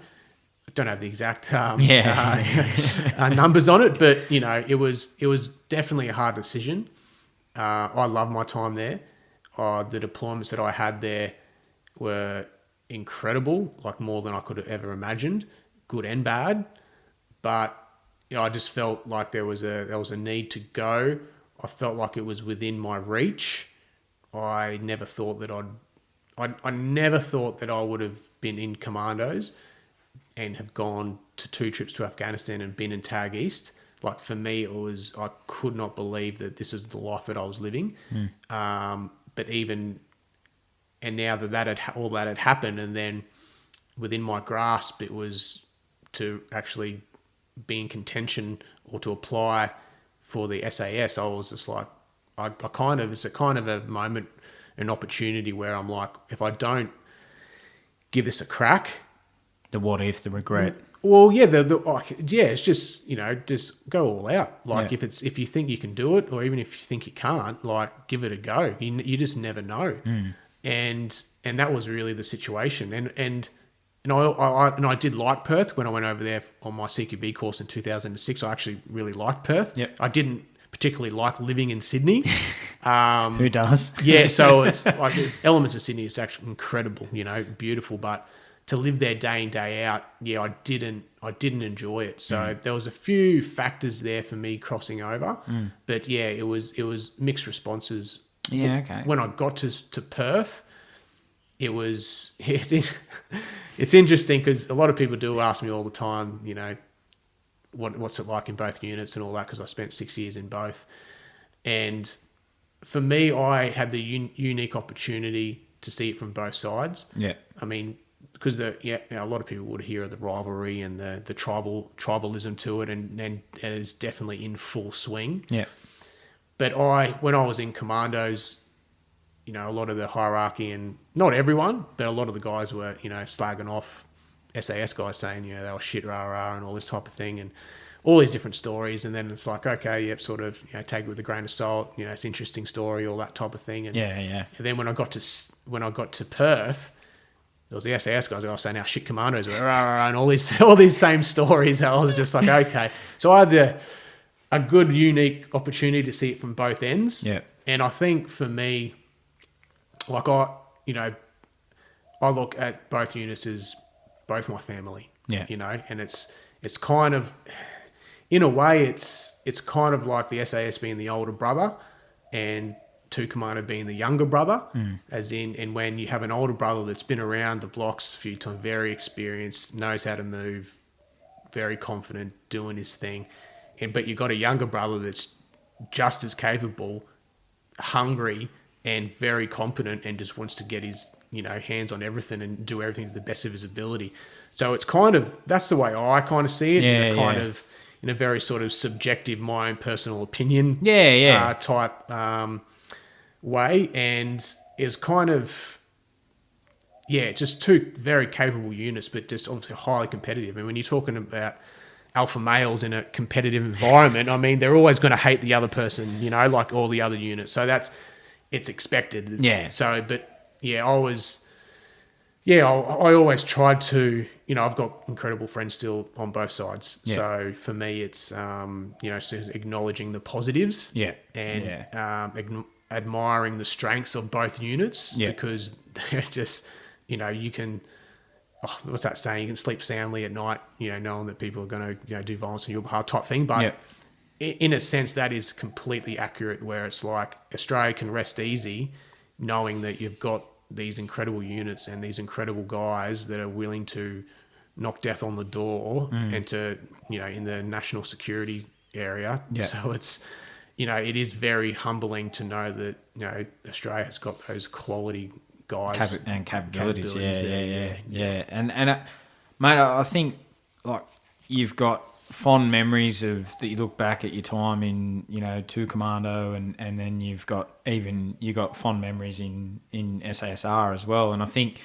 C: don't have the exact numbers on it, but it was definitely a hard decision. I love my time there. The deployments that I had there were incredible, like more than I could have ever imagined, good and bad. But I just felt like there was a need to go. I felt like it was within my reach. I never thought that I never thought that I would have been in Commandos and have gone to 2 trips to Afghanistan and been in Tag East. Like for me, I could not believe that this is the life that I was living. But now that all that had happened, and then within my grasp, it was to actually be in contention or to apply for the SAS. I was just like, it's a kind of a moment, an opportunity where I'm like, if I don't give this a crack,
B: the what if, the regret.
C: Well, yeah, it's just just go all out. Like if you think you can do it, or even if you think you can't, like give it a go. You just never know. And that was really the situation. And I did like Perth when I went over there on my CQB course in 2006. I actually really liked Perth.
B: Yep.
C: I didn't particularly like living in Sydney.
B: Who does?
C: Yeah, so it's like there's elements of Sydney. It's actually incredible, beautiful. But to live there day in, day out, I didn't enjoy it. So there was a few factors there for me crossing over. But it was mixed responses.
B: Yeah, okay.
C: When I got to Perth, it's interesting because a lot of people do ask me all the time, what's it like in both units and all that, because I spent 6 years in both. And for me, I had the unique opportunity to see it from both sides.
B: Yeah.
C: I mean, because a lot of people would hear of the rivalry and the tribalism to it, and it is definitely in full swing.
B: Yeah.
C: But when I was in Commandos, a lot of the hierarchy, and not everyone, but a lot of the guys were, slagging off SAS guys, saying, they were shit rah and all this type of thing, and all these different stories. And then it's like, okay, yep, sort of, take it with a grain of salt. It's an interesting story, all that type of thing. And
B: yeah.
C: And then when I got to Perth, there was the SAS guys. I was saying how shit Commandos were, and all these same stories. I was just like, okay. So I had a good, unique opportunity to see it from both ends.
B: Yeah.
C: And I think for me, like I look at both units as both my family.
B: Yeah.
C: And it's kind of, in a way, it's kind of like the SAS being the older brother and 2 Commando being the younger brother, as in, and when you have an older brother that's been around the blocks a few times, very experienced, knows how to move, very confident, doing his thing, but you've got a younger brother that's just as capable, hungry, and very competent, and just wants to get his hands on everything and do everything to the best of his ability. So it's kind of, that's the way I kind of see it, in a very sort of subjective, my own personal opinion, type way, and is kind of, just 2 very capable units, but just obviously highly competitive. And when you're talking about alpha males in a competitive environment, I mean, they're always going to hate the other person, like all the other units. So it's expected. So, but I always tried to, I've got incredible friends still on both sides. Yeah. So for me, it's, just acknowledging the positives and admiring the strengths of both units, because they're just, you can, what's that saying? You can sleep soundly at night, knowing that people are going to, do violence on your behalf type thing. But in a sense, that is completely accurate, where it's like Australia can rest easy knowing that you've got these incredible units and these incredible guys that are willing to knock death on the door and to, in the national security area. Yeah. So it's, it is very humbling to know that, Australia has got those quality guys
B: and capabilities. Yeah. And mate, I think like you've got fond memories of that. You look back at your time in 2 Commando, and then you got fond memories in SASR as well. And I think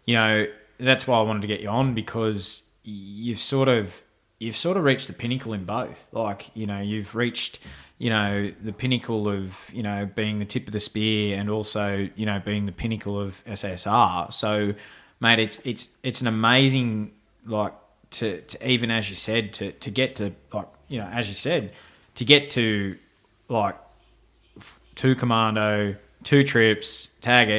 B: that's why I wanted to get you on, because you've sort of reached the pinnacle in both. Like you've reached the pinnacle of being the tip of the spear, and also being the pinnacle of SASR. So mate, it's an amazing, like, to even, as you said, to get to, like, as you said, to get to like 2 Commando, 2 trips, tag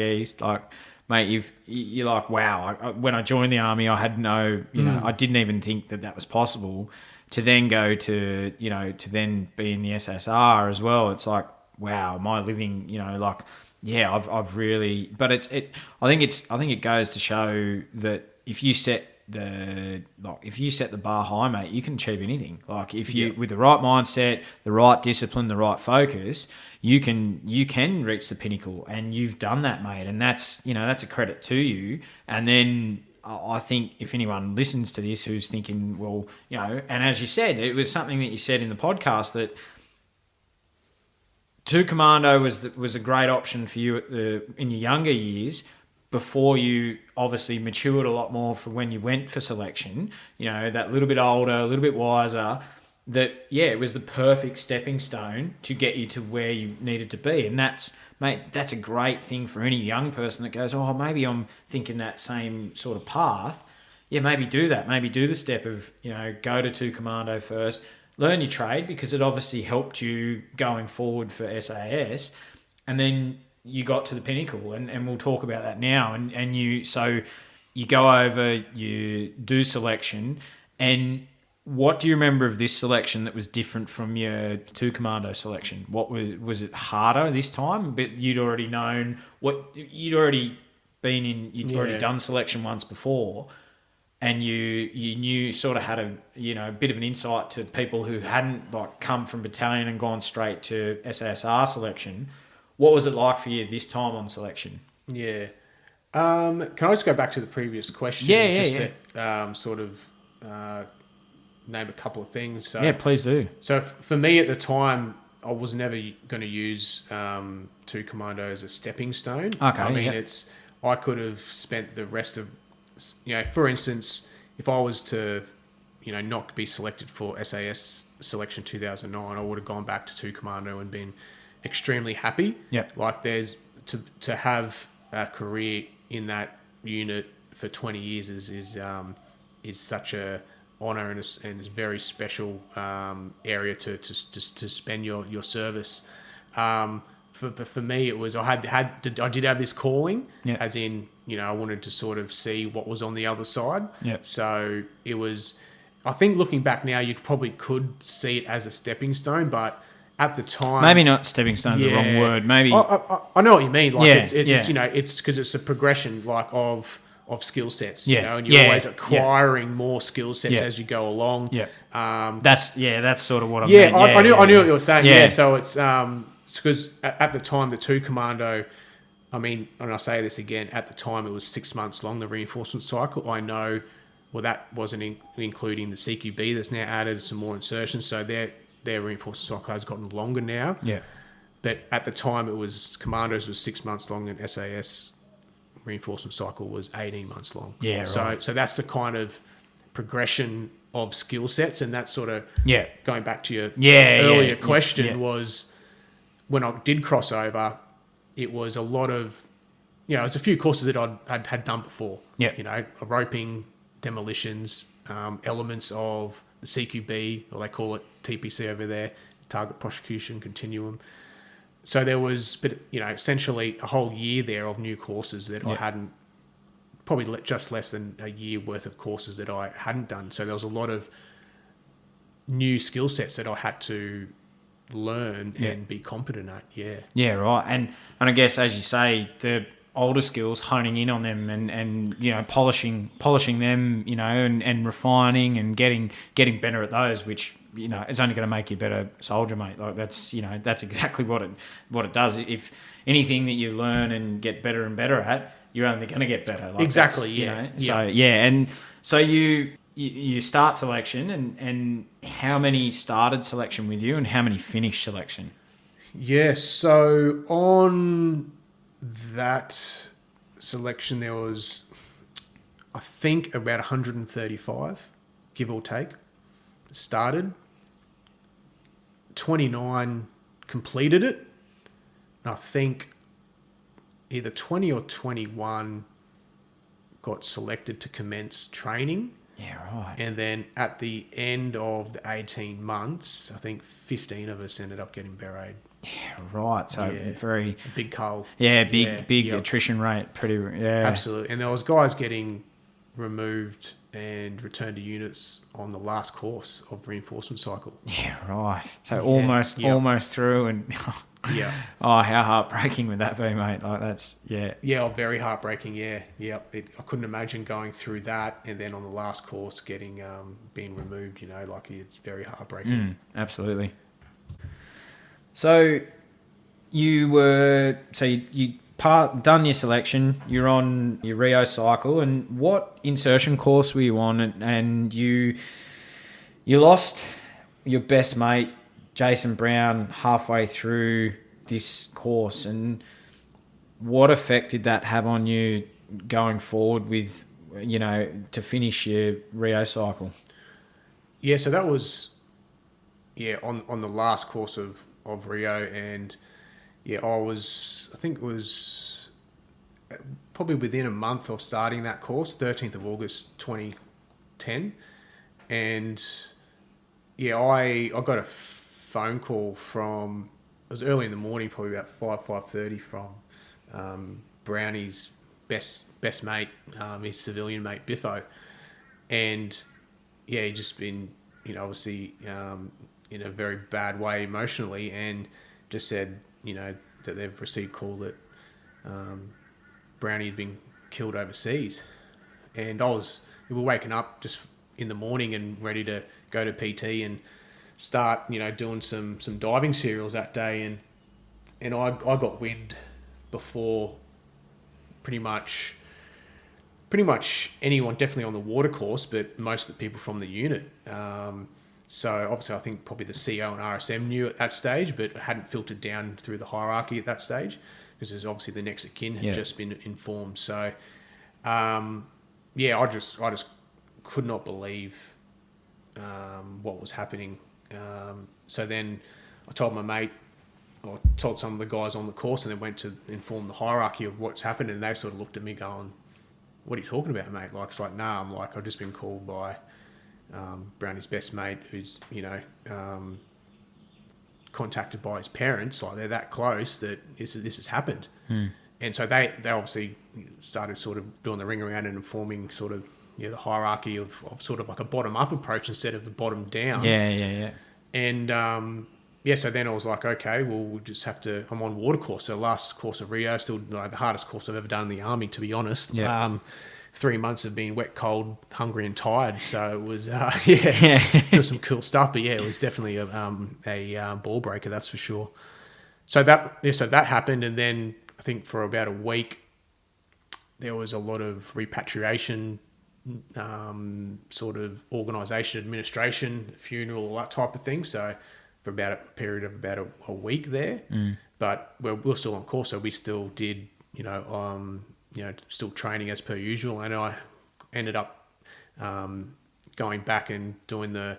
B: east, like, mate, you're like, wow. When I joined the army, I had no, I didn't even think that was possible. To then go to, to then be in the SSR as well. It's like, wow, am I living, like, I've really, but I think it goes to show that if you set the bar high, mate, you can achieve anything. Like if you, with the right mindset, the right discipline, the right focus, you can reach the pinnacle, and you've done that, mate. And that's a credit to you. And then I think if anyone listens to this who's thinking, well, and as you said, it was something that you said in the podcast, that 2 Commando was a great option for you in your younger years, before you obviously matured a lot more for when you went for selection, that little bit older, a little bit wiser, that, it was the perfect stepping stone to get you to where you needed to be. And that's a great thing for any young person that goes, oh, maybe I'm thinking that same sort of path. Yeah, maybe do that. Maybe do the step of, go to 2 Commando first, learn your trade, because it obviously helped you going forward for SAS. And then you got to the pinnacle, and we'll talk about that now. And you go over, you do selection, and what do you remember of this selection that was different from your 2 Commando selection? What was it harder this time? But you'd already known you'd already done selection once before, and you knew, sort of had a bit of an insight to people who hadn't like come from battalion and gone straight to SASR selection. What was it like for you this time on selection? Yeah.
C: Can I just go back to the previous question? To sort of name a couple of things. So,
B: please do.
C: So for me at the time, I was never going to use 2 Commando as a stepping stone.
B: Okay.
C: I mean, I could have spent the rest of, for instance, if I was to, not be selected for SAS selection 2009, I would have gone back to 2 Commando and been extremely happy.
B: Yeah.
C: Like there's to have a career in that unit for 20 years is such a honor, and it's very special area to spend your service. For me, it was I did have this calling,
B: Yeah.
C: as in, I wanted to sort of see what was on the other side.
B: Yeah.
C: So it was, I think looking back now, you probably could see it as a stepping stone, but at the time,
B: Maybe not stepping stone's the wrong word. Maybe
C: I know what you mean. Like
B: Yeah,
C: it's
B: yeah.
C: just, it's because it's a progression like of skill sets,
B: Yeah,
C: and you're
B: yeah,
C: always
B: yeah.
C: acquiring more skill sets
B: Yeah.
C: as you go along.
B: Yeah.
C: Um,
B: that's sort of what I
C: yeah,
B: meant.
C: I knew what you were saying.
B: Yeah.
C: Yeah, so it's because at the time the 2 Commando, I mean, and I say this again, at the time it was 6 months long, the reinforcement cycle. I know, well, that wasn't including the CQB that's now added some more insertions, so their reinforcement cycle has gotten longer now.
B: Yeah.
C: But at the time, it was Commandos was 6 months long, and SAS reinforcement cycle was 18 months long.
B: Yeah, right.
C: So that's the kind of progression of skill sets, and that's sort of going back to your earlier question was when I did cross over, it was a lot of, it was a few courses that I'd had done before.
B: Yeah.
C: Roping, demolitions, elements of the CQB, or they call it TPC over there, target prosecution continuum. So there was, but essentially a whole year there of new courses that I hadn't, probably just less than a year worth of courses that I hadn't done. So there was a lot of new skill sets that I had to learn and be competent at.
B: Yeah, right. And I guess, as you say, the older skills, honing in on them and polishing them, and refining and getting better at those, which is only going to make you a better soldier, mate. Like that's exactly what it does. If anything that you learn and get better and better at, you're only going to get better. Like
C: exactly. Yeah.
B: So and so you start selection, and how many started selection with you, and how many finished selection?
C: Yes. So on that selection, there was, I think, about 135, give or take, started. 29 completed it. And I think either 20 or 21 got selected to commence training.
B: Yeah, right.
C: And then at the end of the 18 months, I think 15 of us ended up getting beret.
B: Yeah, right. So very
C: big cull.
B: Big attrition rate.
C: Absolutely. And there was guys getting removed and returned to units on the last course of reinforcement cycle.
B: Yeah, right. So almost through, and
C: yeah.
B: Oh, how heartbreaking would that be, mate? Like that's
C: very heartbreaking. Yeah. I couldn't imagine going through that and then on the last course getting being removed. Like it's very heartbreaking.
B: Absolutely. So you done your selection. You're on your Rio cycle, and what insertion course were you on? And you lost your best mate, Jason Brown, halfway through this course. And what effect did that have on you going forward with, to finish your Rio cycle?
C: Yeah, so that was on the last course of Rio, and I think it was probably within a month of starting that course, 13th of August 2010, and I got a phone call from, it was early in the morning, probably about 5:30 from Brownie's best mate, his civilian mate Biffo, and he'd just been obviously in a very bad way emotionally, and just said, that they've received call that Brownie had been killed overseas. And we were waking up just in the morning and ready to go to PT and start, doing some diving serials that day. And I got wind before pretty much anyone, definitely on the water course, but most of the people from the unit. So obviously I think probably the CO and RSM knew at that stage, but hadn't filtered down through the hierarchy at that stage, because there's obviously the next of kin had just been informed. So, I just could not believe what was happening. So then I told my mate, or told some of the guys on the course, and then went to inform the hierarchy of what's happened, and they sort of looked at me going, "What are you talking about, mate?" Like, it's like, nah, I'm like, I've just been called by Brownie's best mate, who's, contacted by his parents, like they're that close that this has happened. And so they obviously started sort of doing the ring around and informing sort of the hierarchy of sort of like a bottom up approach instead of the bottom down.
B: Yeah.
C: And so then I was like, okay, well, we'll just have to. I'm on water course, so last course of Rio, still like the hardest course I've ever done in the army, to be honest.
B: Yeah.
C: 3 months of being wet, cold, hungry, and tired. So it was, it was some cool stuff. But yeah, it was definitely a ball breaker, that's for sure. So that happened, and then I think for about a week, there was a lot of repatriation, sort of organisation, administration, funeral, all that type of thing. So for about a period of about a week there, but we're still on course, so we still did, still training as per usual, and I ended up going back and doing the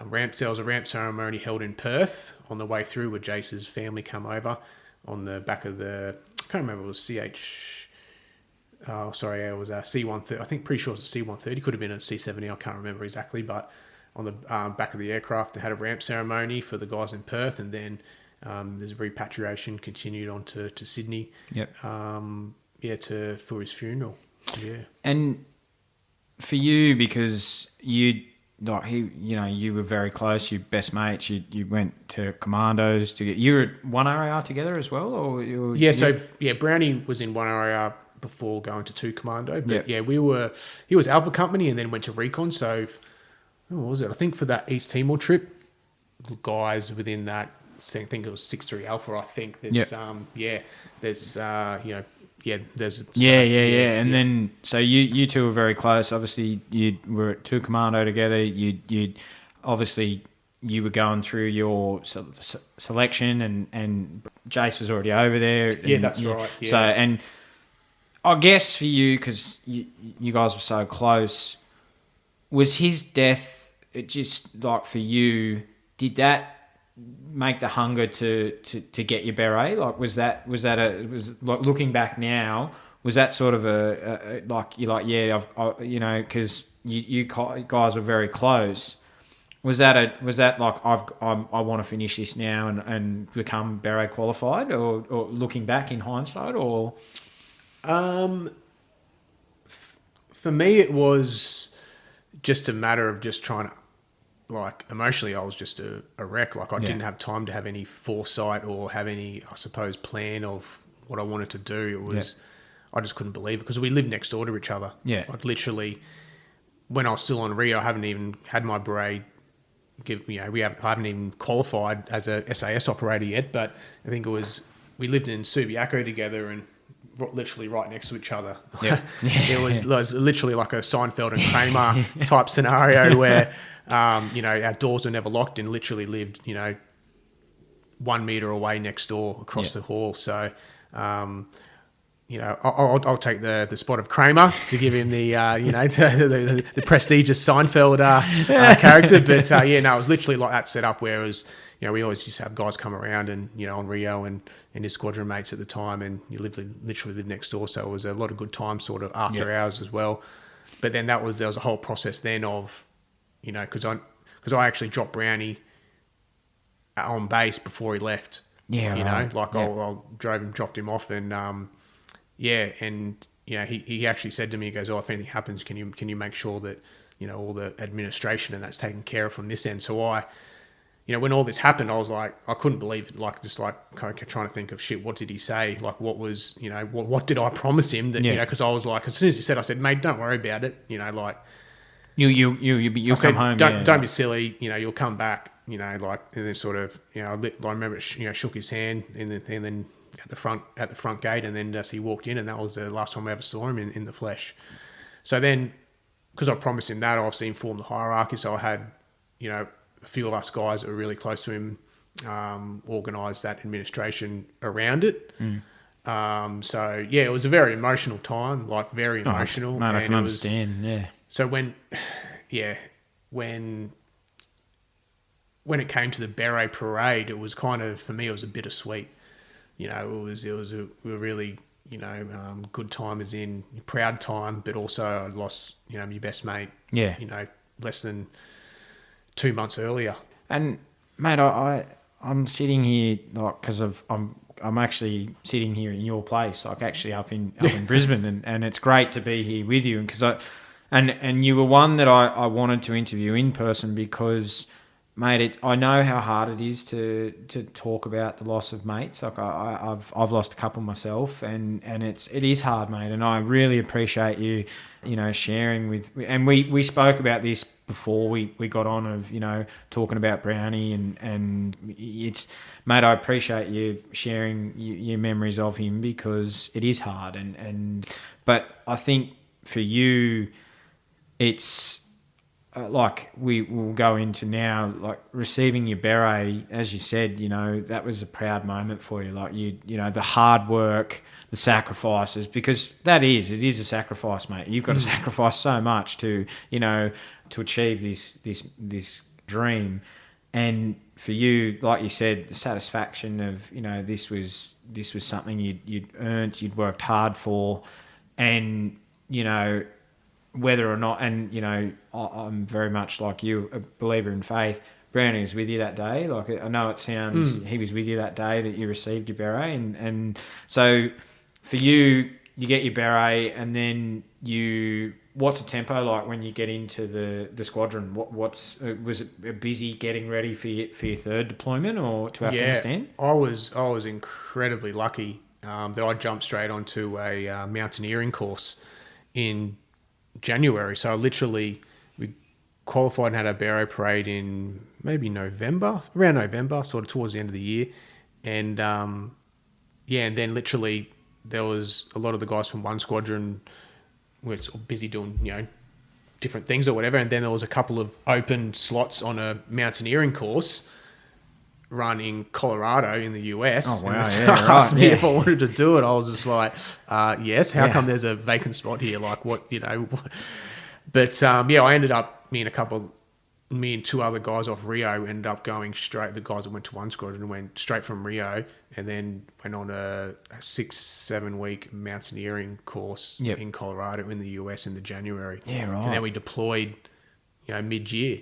C: ramp ceremony held in Perth on the way through, where Jace's family come over on the back of the, I can't remember, it was it was a C-130. I think pretty sure it was a C-130. Could have been a C-70. I can't remember exactly, but on the back of the aircraft, they had a ramp ceremony for the guys in Perth, and then there's repatriation continued on to Sydney.
B: Yep.
C: For his funeral. Yeah.
B: And for you, because you were very close, you best mates, you went to Commandos together. You were at 1RAR together as well, or
C: Brownie was in 1RAR before going to 2 Commando. But he was Alpha Company and then went to Recon. So what was it? I think for that East Timor trip, the guys within that, I think it was 6-3 Alpha. I think there's
B: And then so you two were very close. Obviously, you were at 2 Commando together. You obviously you were going through your selection, and Jace was already over there.
C: Yeah, that's right. Yeah.
B: So, and I guess for you, because you guys were so close, was his death, it just like for you, did that make the hunger to get your beret? Like, was that like, looking back now, was that sort of a like, you're like, yeah, because you guys were very close. Was that like, I want to finish this now and become beret qualified, or looking back in hindsight, or?
C: For me, it was just a matter of just trying to, like, emotionally, I was just a wreck. Like, I didn't have time to have any foresight or have any, I suppose, plan of what I wanted to do. It was, I just couldn't believe it, because we lived next door to each other.
B: Yeah.
C: Like, literally, when I was still on Rio, I haven't even had my beret. I haven't even qualified as a SAS operator yet, but I think it was, we lived in Subiaco together and literally right next to each other.
B: Yeah.
C: It was literally like a Seinfeld and Kramer type scenario where, our doors were never locked and literally lived, 1 meter away next door across the hall. So, I'll take the spot of Kramer to give him the, the prestigious Seinfeld character. But it was literally like that setup where it was, we always used to have guys come around and, on Rio and his squadron mates at the time, and you literally lived next door. So it was a lot of good time sort of after hours as well. But then there was a whole process then of, because I actually dropped Brownie on base before he left.
B: Yeah,
C: I dropped him off, and he actually said to me, he goes, "Oh, if anything happens, can you make sure that all the administration and that's taken care of from this end?" So I, when all this happened, I was like, I couldn't believe it. Like, just like kind of trying to think of shit. What did he say? Like, what was, what did I promise him that, because I was like, as soon as he said, I said, "Mate, don't worry about it." Like, you'll
B: come home.
C: Don't be silly. You'll come back. And then sort of, I remember, shook his hand and then at the front gate, and then as he walked in, and that was the last time I ever saw him in the flesh. So then, because I promised him that, I obviously informed the hierarchy. So I had, a few of us guys that were really close to him, organised that administration around it. It was a very emotional time, like very emotional.
B: Man, I can understand. Yeah.
C: So when it came to the beret parade, it was kind of, for me, it was a bittersweet. It was a really, good time, as in proud time, but also I lost, my best mate. Yeah. Less than 2 months earlier.
B: And mate, I I'm sitting here like because I'm actually sitting here in your place, like actually up in Brisbane, and it's great to be here with you, and because and you were one that I wanted to interview in person because, mate, I know how hard it is to talk about the loss of mates. Like I've lost a couple myself, and it is hard, mate. And I really appreciate you sharing with. And we spoke about this before we got on of talking about Brownie, and it's, mate, I appreciate you sharing your memories of him because it is hard, but I think for you, it's. Like we will go into now, like receiving your beret, as you said, that was a proud moment for you. Like the hard work, the sacrifices, because it is a sacrifice, mate. You've got to sacrifice so much to achieve this dream. And for you, like you said, the satisfaction of, this was something you'd earned, you'd worked hard for, and, whether or not, and I'm very much like you, a believer in faith. Brownie was with you that day. Like, I know it sounds, he was with you that day that you received your beret, and so for you, you get your beret, and then what's the tempo like when you get into the squadron? Was it busy getting ready for your third deployment or to Afghanistan?
C: I was incredibly lucky that I jumped straight onto a mountaineering course in January. So we qualified and had our beret parade in maybe around November, sort of towards the end of the year. And and then literally there was a lot of the guys from one squadron were sort of busy doing, different things or whatever. And then there was a couple of open slots on a mountaineering course run in Colorado in the US.
B: Oh, wow.
C: And
B: Yeah, right.
C: asked me if I wanted to do it. I was just like, yes. How come there's a vacant spot here? Like what, But I ended up, me and two other guys off Rio ended up going straight. The guys that went to one squadron went straight from Rio and then went on a 6-7 week mountaineering course in Colorado in the US in the January.
B: Yeah, right.
C: And then we deployed, mid-year.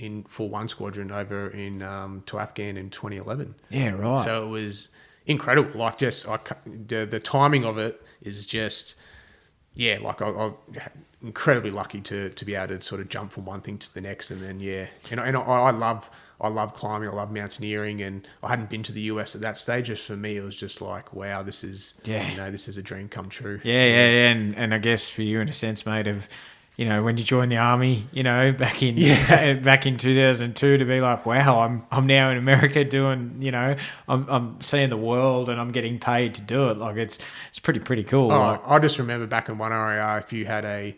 C: In for one squadron over in to Afghan in 2011.
B: Yeah, right.
C: So it was incredible. Like the timing of it is just, like I'm incredibly lucky to be able to sort of jump from one thing to the next, and then I love climbing, I love mountaineering, and I hadn't been to the US at that stage. Just for me, it was just like, wow, this is this is a dream come true.
B: Yeah. And I guess for you, in a sense, mate, of when you joined the army, back in 2002, to be like, wow, I'm now in America doing, I'm seeing the world and I'm getting paid to do it. Like it's pretty cool.
C: I just remember back in 1RAR, if you had a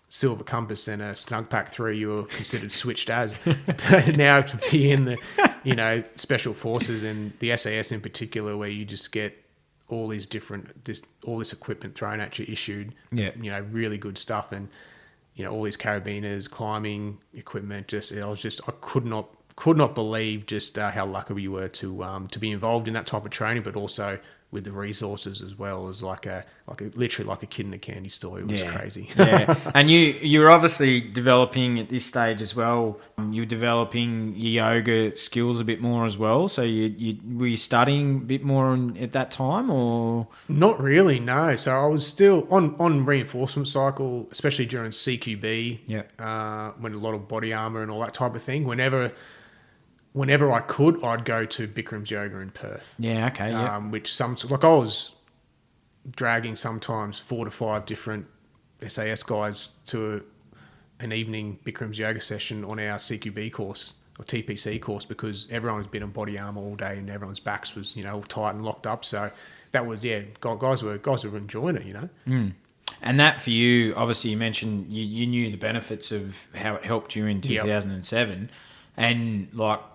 C: silver compass and a snug pack 3, you were considered switched as. But now to be in the, special forces and the SAS in particular, where you just get all these all this equipment thrown at you, issued, really good stuff, and all these carabiners, climbing equipment. I could not believe just how lucky we were to be involved in that type of training, but also with the resources as well as literally like a kid in a candy store. It was crazy.
B: Yeah, and you're obviously developing at this stage as well. You're developing your yoga skills a bit more as well. So were you studying a bit more at that time, or
C: not really? No. So I was still on reinforcement cycle, especially during CQB. Yeah. When a lot of body armor and all that type of thing. Whenever I could, I'd go to Bikram's Yoga in Perth.
B: Yeah, okay, yeah.
C: Which I was dragging sometimes 4 to 5 different SAS guys to an evening Bikram's Yoga session on our CQB course or TPC course, because everyone was been on body armor all day and everyone's backs was, all tight and locked up. So that was, guys were enjoying it,
B: Mm. And that for you, obviously you mentioned you knew the benefits of how it helped you in 2007. Yep. And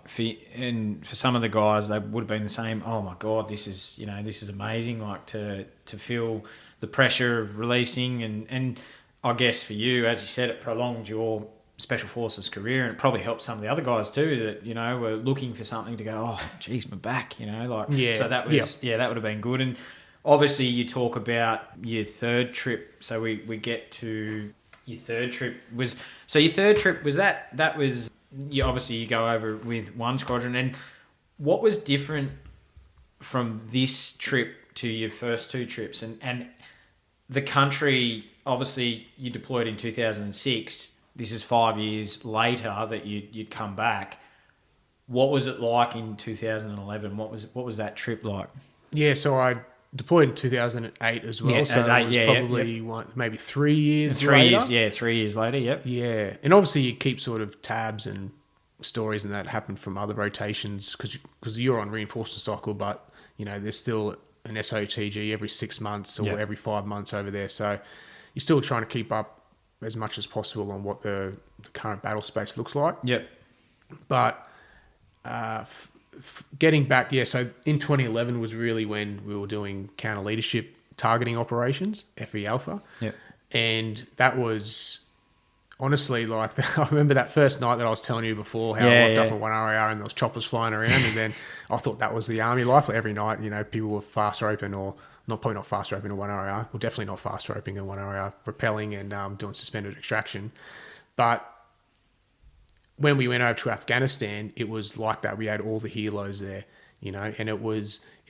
B: for some of the guys, they would have been the same. Oh my God, this is amazing. Like to feel the pressure of releasing, and I guess for you, as you said, it prolonged your Special Forces career, and it probably helped some of the other guys too that were looking for something to go. Oh, geez, my back. So that was that would have been good. And obviously, you talk about your third trip. So we get to your third trip was that was you go over with one squadron. And what was different from this trip to your first two trips? And the country, obviously, you deployed in 2006. This is 5 years later that you'd come back. What was it like in 2011? What was that trip like?
C: Yeah, so I deployed in 2008 as well.
B: Yeah,
C: so it was probably maybe 3 years later.
B: 3 years later, yep.
C: Yeah, and obviously you keep sort of tabs and stories and that happen from other rotations because you're on reinforcement cycle, but there's still an SOTG every 6 months or every 5 months over there. So you're still trying to keep up as much as possible on what the current battle space looks like.
B: Yep.
C: But getting back, so in 2011 was really when we were doing counter leadership targeting operations, FE Alpha.
B: Yep.
C: And that was honestly like, I remember that first night that I was telling you before how I locked up in 1RAR and there was choppers flying around. And then I thought that was the army life. Like every night, people were fast roping or probably not fast roping in 1RAR. Well, definitely not fast roping in 1RAR, rappelling and doing suspended extraction. But when we went over to Afghanistan, it was like that. We had all the helos there, and it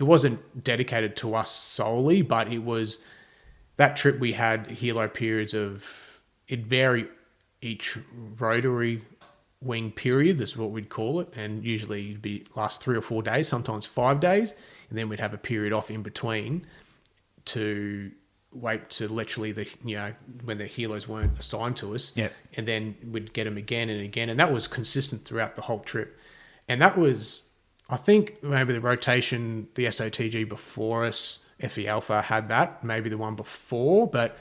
C: wasn't dedicated to us solely, but it was that trip we had helo periods of, it varied each rotary wing period. That's what we'd call it. And usually it'd be last 3 or 4 days, sometimes 5 days. And then we'd have a period off in between to wait to literally when the helos weren't assigned to us.
B: Yep.
C: And then we'd get them again and again. And that was consistent throughout the whole trip. And that was, I think maybe the rotation, the SOTG before us, FE Alpha had that, maybe the one before, but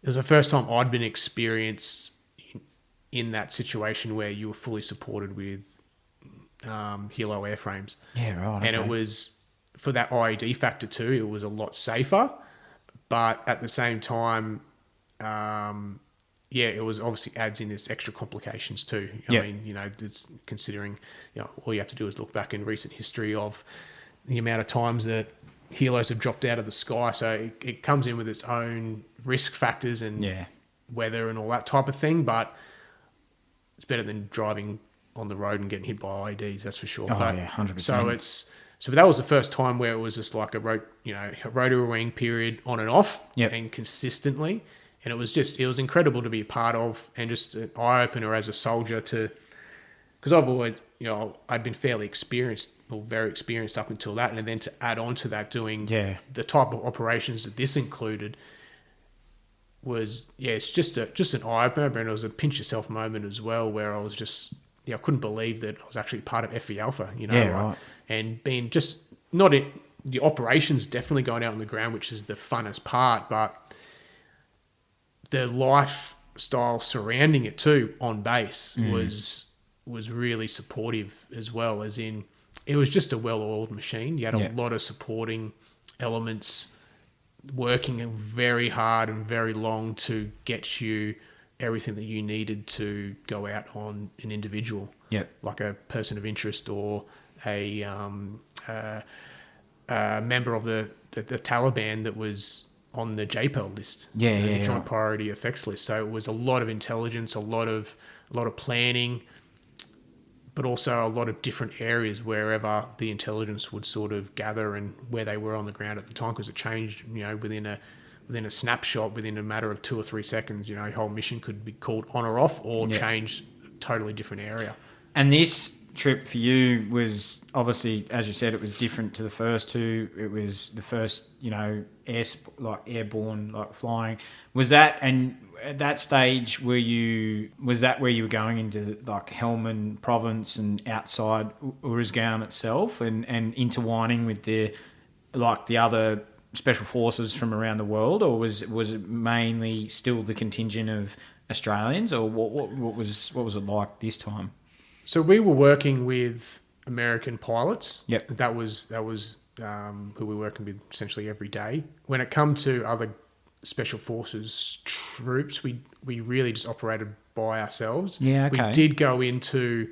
C: it was the first time I'd been experienced in that situation where you were fully supported with helo airframes.
B: Yeah, right. Okay.
C: And it was, for that IED factor too, it was a lot safer. But at the same time, it was obviously adds in this extra complications too. I mean, it's considering, all you have to do is look back in recent history of the amount of times that helos have dropped out of the sky. So it comes in with its own risk factors and weather and all that type of thing. But it's better than driving on the road and getting hit by IEDs, that's for sure.
B: Oh,
C: but,
B: yeah, 100%.
C: So that was the first time where it was just like a rotary wing period on and off and consistently. And it was incredible to be a part of and just an eye-opener as a soldier because I've always, I'd been fairly experienced or very experienced up until that. And then to add on to that, doing the type of operations that this included was, it's just an eye-opener. And it was a pinch yourself moment as well where I was just, I couldn't believe that I was actually part of FE Alpha,
B: right.
C: And being just not in the operations, definitely going out on the ground, which is the funnest part, but the lifestyle surrounding it too on base was really supportive as well, as in it was just a well-oiled machine. You had a lot of supporting elements working very hard and very long to get you everything that you needed to go out on an individual, like a person of interest or a member of the Taliban that was on the JPEL list, the Joint Priority Effects list. So it was a lot of intelligence, a lot of planning, but also a lot of different areas wherever the intelligence would sort of gather and where they were on the ground at the time, because it changed, within a snapshot, within a matter of 2 or 3 seconds. Your whole mission could be called on or off or change a totally different area.
B: And this trip for you was obviously, as you said, it was different to the first two. It was the first, airborne, flying. Was that, and at that stage, was that where you were going into Helmand province and outside Uruzgan itself and intertwining with the other special forces from around the world, or was it mainly still the contingent of Australians, or what was it like this time?
C: So we were working with American pilots.
B: Yep.
C: That was who we were working with essentially every day. When it come to other special forces troops, we really just operated by ourselves.
B: Yeah, okay.
C: We did go into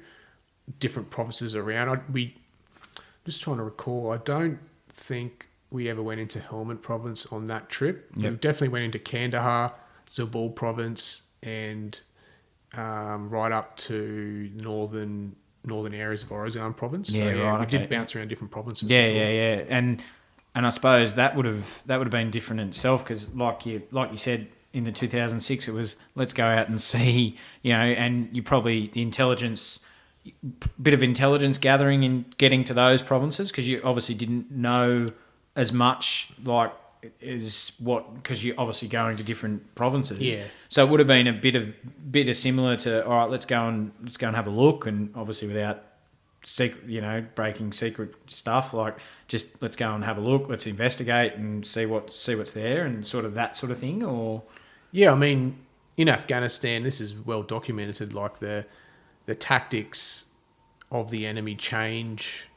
C: different provinces around. Just trying to recall. I don't think we ever went into Helmand province on that trip.
B: Yep.
C: We definitely went into Kandahar, Zabul province, and right up to northern areas of Oruzgan province.
B: Yeah,
C: So,
B: right.
C: we
B: Okay.
C: did bounce around different provinces.
B: Yeah,
C: for sure.
B: yeah. And I suppose that would have been different in itself because, like you said, in the 2006, it was let's go out and see, and you probably the bit of intelligence gathering in getting to those provinces because you obviously didn't know as much because you're obviously going to different provinces.
C: Yeah.
B: So it would have been a bit of similar to all right, let's go and have a look, and obviously without secret, breaking secret stuff, like just let's go and have a look, let's investigate and see what's there, and sort of that sort of thing. Or
C: Yeah, I mean, in Afghanistan, this is well documented. Like the tactics of the enemy change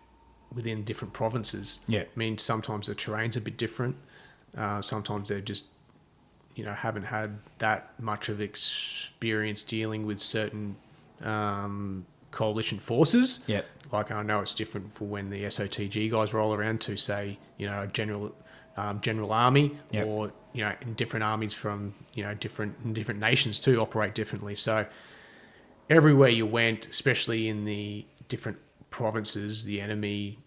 C: within different provinces.
B: Yeah.
C: I mean, sometimes the terrain's a bit different. Sometimes they just, haven't had that much of experience dealing with certain coalition forces.
B: yeah,
C: Like I know it's different for when the SOTG guys roll around to say, a general army,
B: Yep.
C: or in different armies from different nations too operate differently. So everywhere you went, especially in the different provinces, the enemy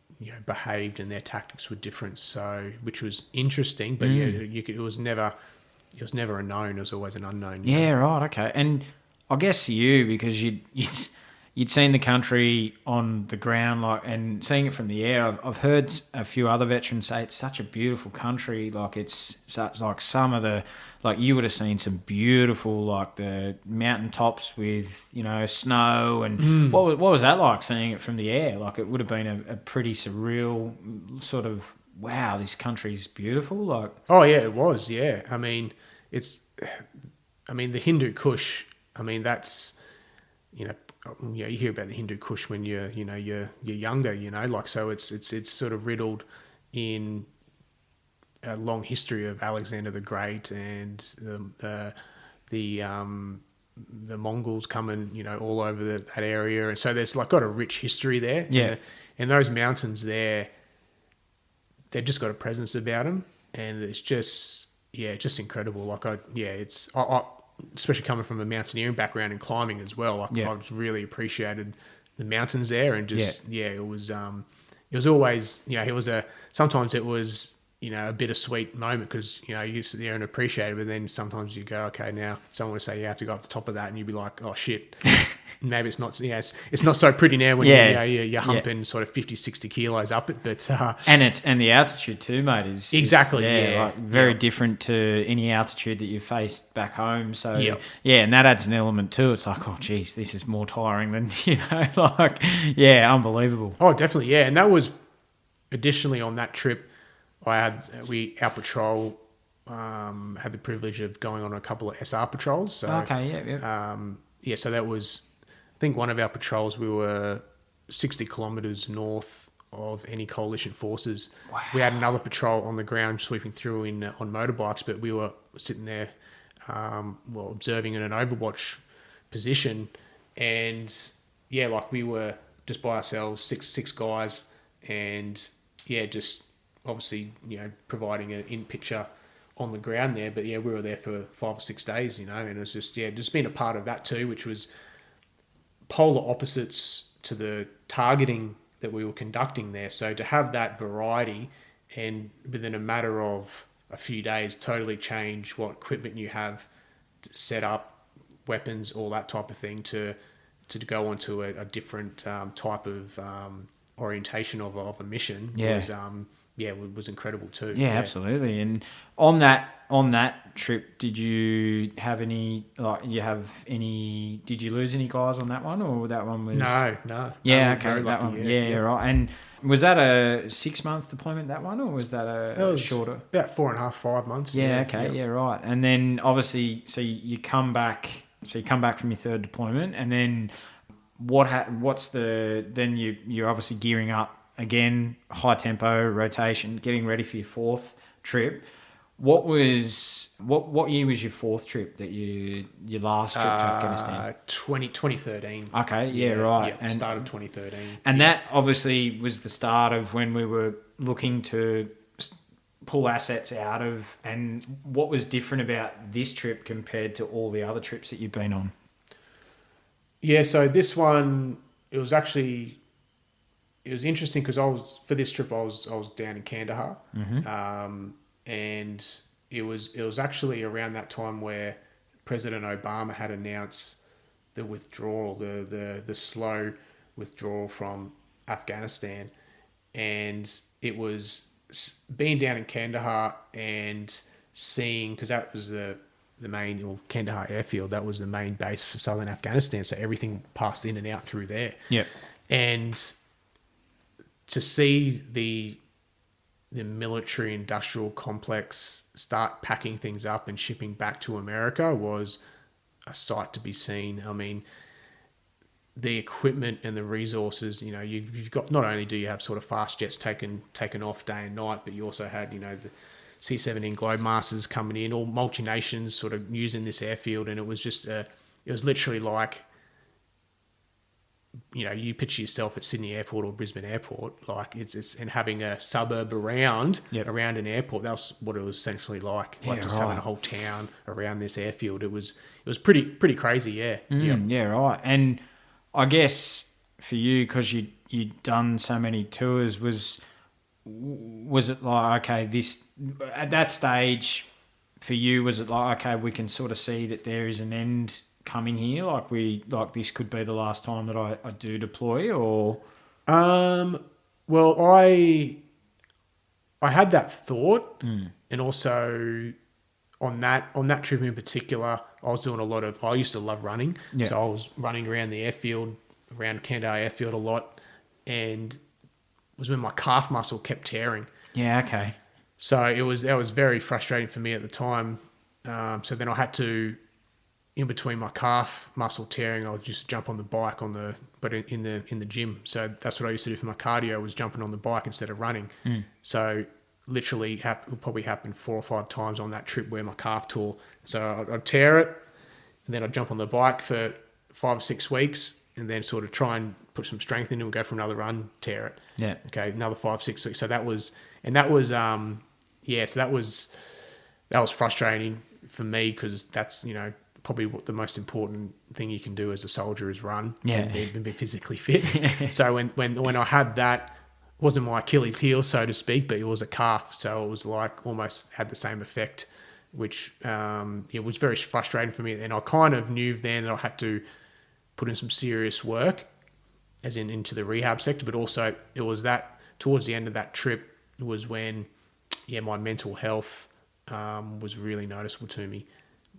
C: behaved and their tactics were different. So which was interesting, but it was never a known. It was always an unknown.
B: yeah, right, okay. And I guess for you, because you'd seen the country on the ground, and seeing it from the air. I've heard a few other veterans say it's such a beautiful country. Like it's such some of the you would have seen some beautiful the mountaintops with snow and what was that like seeing it from the air? Like it would have been a pretty surreal sort of wow, this country's beautiful.
C: Oh yeah, it was. Yeah, I mean the Hindu Kush. I mean that's you hear about the Hindu Kush when you're younger, so it's sort of riddled in a long history of Alexander the Great and the Mongols coming all over that area, and so there's got a rich history there.
B: Yeah.
C: And those mountains there, they've just got a presence about them, and it's just incredible. I especially coming from a mountaineering background and climbing as well. I just really appreciated the mountains there, and it was always sometimes it was a bittersweet moment because you sit there and appreciate it, but then sometimes you go, okay, now someone would say you have to go up the top of that, and you'd be like, oh shit. Maybe it's not, it's not so pretty now when you're humping sort of 50, 60 kilos up it, but
B: and the altitude too, mate, is
C: exactly
B: very different to any altitude that you've faced back home. So and that adds an element too. It's like, oh geez, this is more tiring than unbelievable.
C: Oh, definitely, yeah. And that was additionally on that trip, our patrol had the privilege of going on a couple of SR patrols. So so that was. I think one of our patrols, we were 60 kilometres north of any coalition forces. Wow. We had another patrol on the ground sweeping through on motorbikes, but we were sitting there, observing in an overwatch position, and we were just by ourselves, six guys, and just obviously providing an in picture on the ground there. But we were there for 5 or 6 days, and it's just being a part of that too, which was polar opposites to the targeting that we were conducting there. So to have that variety and within a matter of a few days totally change what equipment you have to set up, weapons, all that type of thing to go onto a different type of orientation of a mission was incredible too.
B: Yeah, absolutely. And on that trip, did you have any? Did you lose any guys on that one, or that one was?
C: No.
B: Yeah, okay, that one. Yeah, right. And was that a 6-month deployment? That one, or was that a shorter?
C: About 4.5, 5 months.
B: Yeah. Okay. Yeah. Right. And then obviously, so you come back. So you come back from your third deployment, and then then you're obviously gearing up again, high tempo rotation, getting ready for your fourth trip. What year was your fourth trip your last trip to Afghanistan?
C: 2013.
B: Okay, yeah, right.
C: Yeah, and start of 2013.
B: And that obviously was the start of when we were looking to pull assets out of. And what was different about this trip compared to all the other trips that you've been on?
C: Yeah, so this one, it was interesting because for this trip I was down in Kandahar, and it was actually around that time where President Obama had announced the withdrawal, the slow withdrawal from Afghanistan, and it was being down in Kandahar and seeing, because that was the main, or Kandahar airfield, that was the main base for southern Afghanistan, so everything passed in and out through there.
B: Yep.
C: And to see the military industrial complex start packing things up and shipping back to America was a sight to be seen. I mean, the equipment and the resources, you've got, not only do you have sort of fast jets taken off day and night, but you also had, the C-17 Globemasters coming in, all multinations sort of using this airfield. And it was just, it was literally like, you picture yourself at Sydney Airport or Brisbane Airport, like it's and having a suburb around an airport. That was what it was essentially like having a whole town around this airfield. It was pretty crazy, yeah.
B: Yeah, right. And I guess for you, because you'd done so many tours, was it like, okay, this at that stage for you, was it like, okay, we can sort of see that there is an end coming here, like this could be the last time that I do deploy? Or
C: well, I had that thought, and also on that trip in particular, I was doing I used to love running, so I was running around the airfield, around Kandahar airfield a lot, and it was when my calf muscle kept tearing.
B: Yeah, okay.
C: So that was very frustrating for me at the time. So then I had to, in between my calf muscle tearing, I'll just jump on the bike but in the gym. So that's what I used to do for my cardio, was jumping on the bike instead of running. So literally it probably happened 4 or 5 times on that trip where my calf tore. So I'd tear it, and then I'd jump on the bike for 5 or 6 weeks, and then sort of try and put some strength in it and go for another run, tear it.
B: Yeah.
C: Okay, another 5, 6 weeks. So that was frustrating for me, because that's, probably what the most important thing you can do as a soldier is run and be physically fit. So when I had that, it wasn't my Achilles heel, so to speak, but it was a calf. So it was like almost had the same effect, which it was very frustrating for me. And I kind of knew then that I had to put in some serious work, as into the rehab sector, but also it was that towards the end of that trip was when, my mental health was really noticeable to me.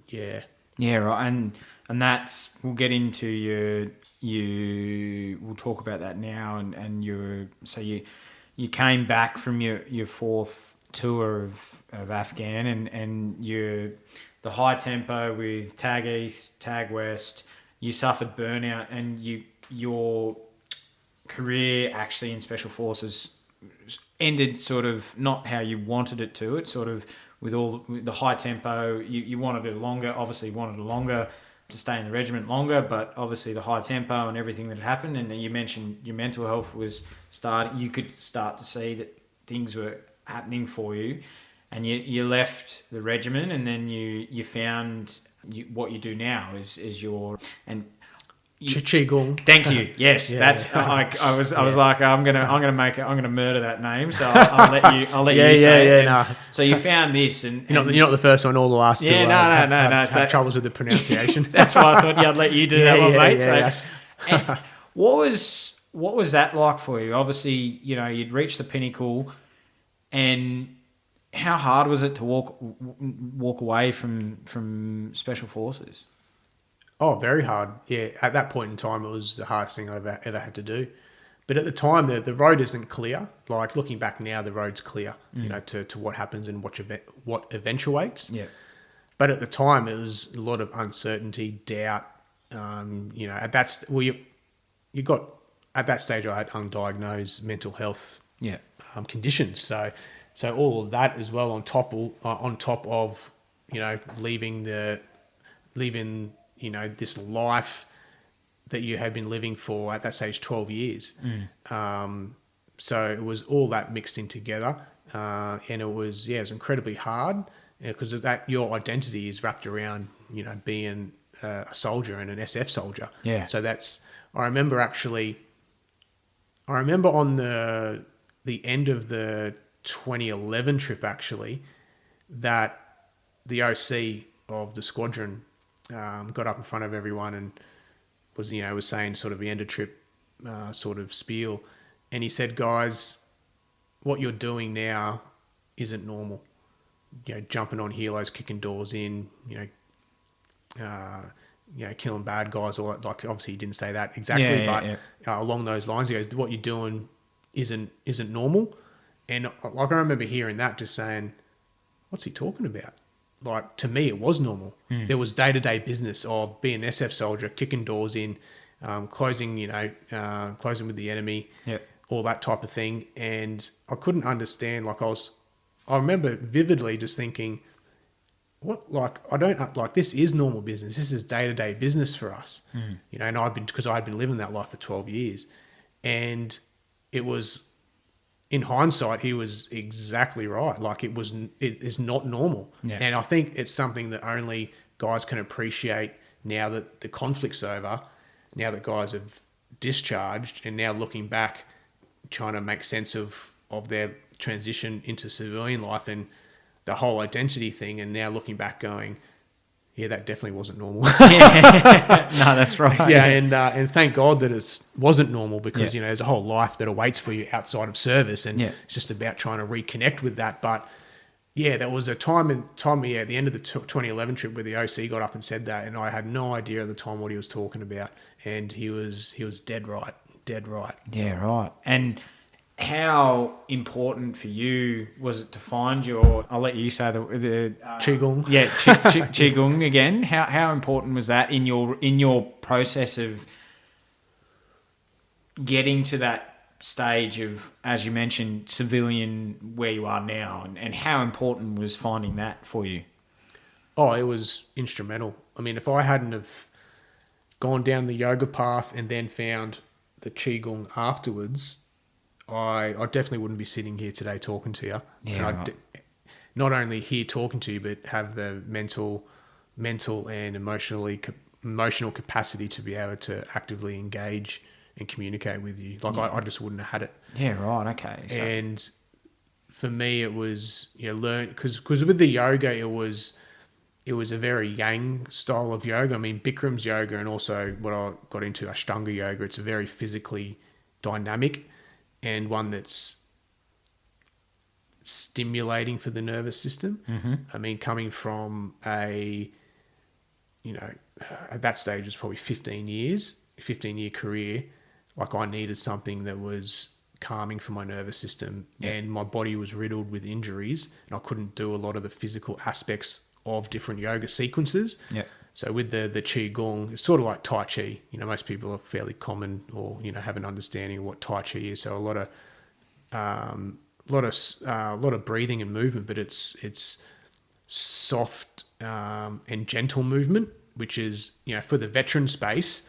C: Yeah.
B: Yeah, right. And that's, we'll get into we'll talk about that now. And you came back from your 4th tour of Afghan, and the high tempo with Tag East, Tag West, you suffered burnout, and your career actually in Special Forces ended sort of not how you wanted it to. It sort of, with the high tempo, you wanted it longer, obviously wanted it longer to stay in the regiment longer, but obviously the high tempo and everything that happened, and you mentioned your mental health was you could start to see that things were happening for you, and you left the regiment, and then you found what you do now is your... and
C: Qigong.
B: Thank you. Yes, that's. I was like, I'm gonna murder that name. So I'll let you say it. No. So you found this, and
C: you're not the first one or the last.
B: Yeah,
C: to,
B: no.
C: Have troubles with the pronunciation.
B: That's why I thought I'd let you do that one, mate. And what was that like for you? Obviously, you'd reached the pinnacle, and how hard was it to walk away from Special Forces?
C: Oh, very hard. Yeah, at that point in time, it was the hardest thing I've ever had to do. But at the time, the road isn't clear. Like, looking back now, the road's clear, to what happens and what eventuates. Yeah. But at the time, it was a lot of uncertainty, doubt. At that stage, I had undiagnosed mental health conditions. So all of that as well on top of leaving this life that you had been living for, at that stage, 12 years. So it was all that mixed in together. And it was incredibly hard, because that your identity is wrapped around, being a soldier and an SF soldier.
B: Yeah.
C: So I remember on the end of the 2011 trip actually, that the OC of the squadron got up in front of everyone and was saying sort of the end of trip sort of spiel, and he said, "Guys, what you're doing now isn't normal. Jumping on helos, kicking doors in, killing bad guys, or like obviously he didn't say that exactly, along those lines, he goes, what you're doing isn't normal." And like I remember hearing that, just saying, "What's he talking about?" Like, to me, it was normal. There was day-to-day business of being an SF soldier, kicking doors in, closing with the enemy, all that type of thing. And I couldn't understand. Like, I remember vividly just thinking, what? Like, I don't like this is normal business. This is day-to-day business for us, And because I'd been living that life for 12 years, and it was. In hindsight, he was exactly right. Like, it is not normal.
B: Yeah.
C: And I think it's something that only guys can appreciate now that the conflict's over, now that guys have discharged, and now looking back, trying to make sense of their transition into civilian life and the whole identity thing, and now looking back going, yeah, that definitely wasn't normal.
B: No, that's right.
C: Yeah, and thank God that it wasn't normal, because there's a whole life that awaits for you outside of service, and it's just about trying to reconnect with that. But yeah, there was a time at the end of the 2011 trip where the OC got up and said that, and I had no idea at the time what he was talking about, and he was dead right.
B: Yeah, right. And how important for you was it to find your? I'll let you say the
C: Qigong.
B: Yeah, Qigong again. How important was that in your process of getting to that stage of, as you mentioned, civilian where you are now, and how important was finding that for you?
C: Oh, it was instrumental. I mean, if I hadn't have gone down the yoga path and then found the Qigong afterwards, I definitely wouldn't be sitting here today talking to you.
B: Yeah,
C: and not only here talking to you, but have the mental and emotional capacity to be able to actively engage and communicate with you. Like, I just wouldn't have had it.
B: Yeah, right. Okay. So.
C: And for me, it was learn, because with the yoga, it was a very yang style of yoga. I mean, Bikram's yoga, and also what I got into, Ashtanga yoga. It's a very physically dynamic, and one that's stimulating for the nervous system.
B: Mm-hmm.
C: I mean, coming from at that stage, it was probably 15-year career. Like, I needed something that was calming for my nervous system, and my body was riddled with injuries, and I couldn't do a lot of the physical aspects of different yoga sequences.
B: Yeah.
C: So with the Qigong, it's sort of like Tai Chi. Most people are fairly common, or have an understanding of what Tai Chi is. So a lot of breathing and movement, but it's soft and gentle movement, which is for the veteran space,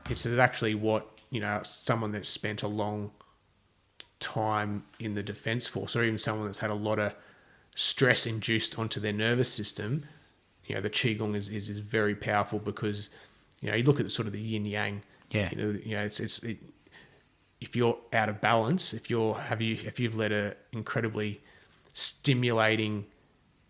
C: it's actually what someone that's spent a long time in the Defence Force, or even someone that's had a lot of stress induced onto their nervous system. The Qigong is very powerful, because you look at the sort of the yin yang.
B: Yeah.
C: If you're out of balance, if you've led a incredibly stimulating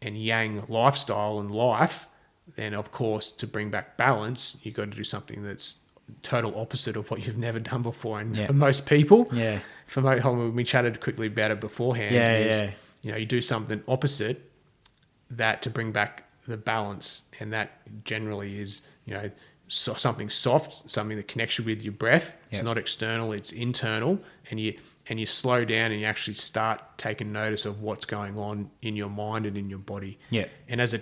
C: and yang lifestyle and life, then of course, to bring back balance, you've got to do something that's total opposite of what you've never done before. And for most people, we chatted quickly about it beforehand. You do something opposite that to bring back the balance, and that generally is something soft, something that connects you with your breath. It's not external, it's internal, and you slow down and you actually start taking notice of what's going on in your mind and in your body. And as a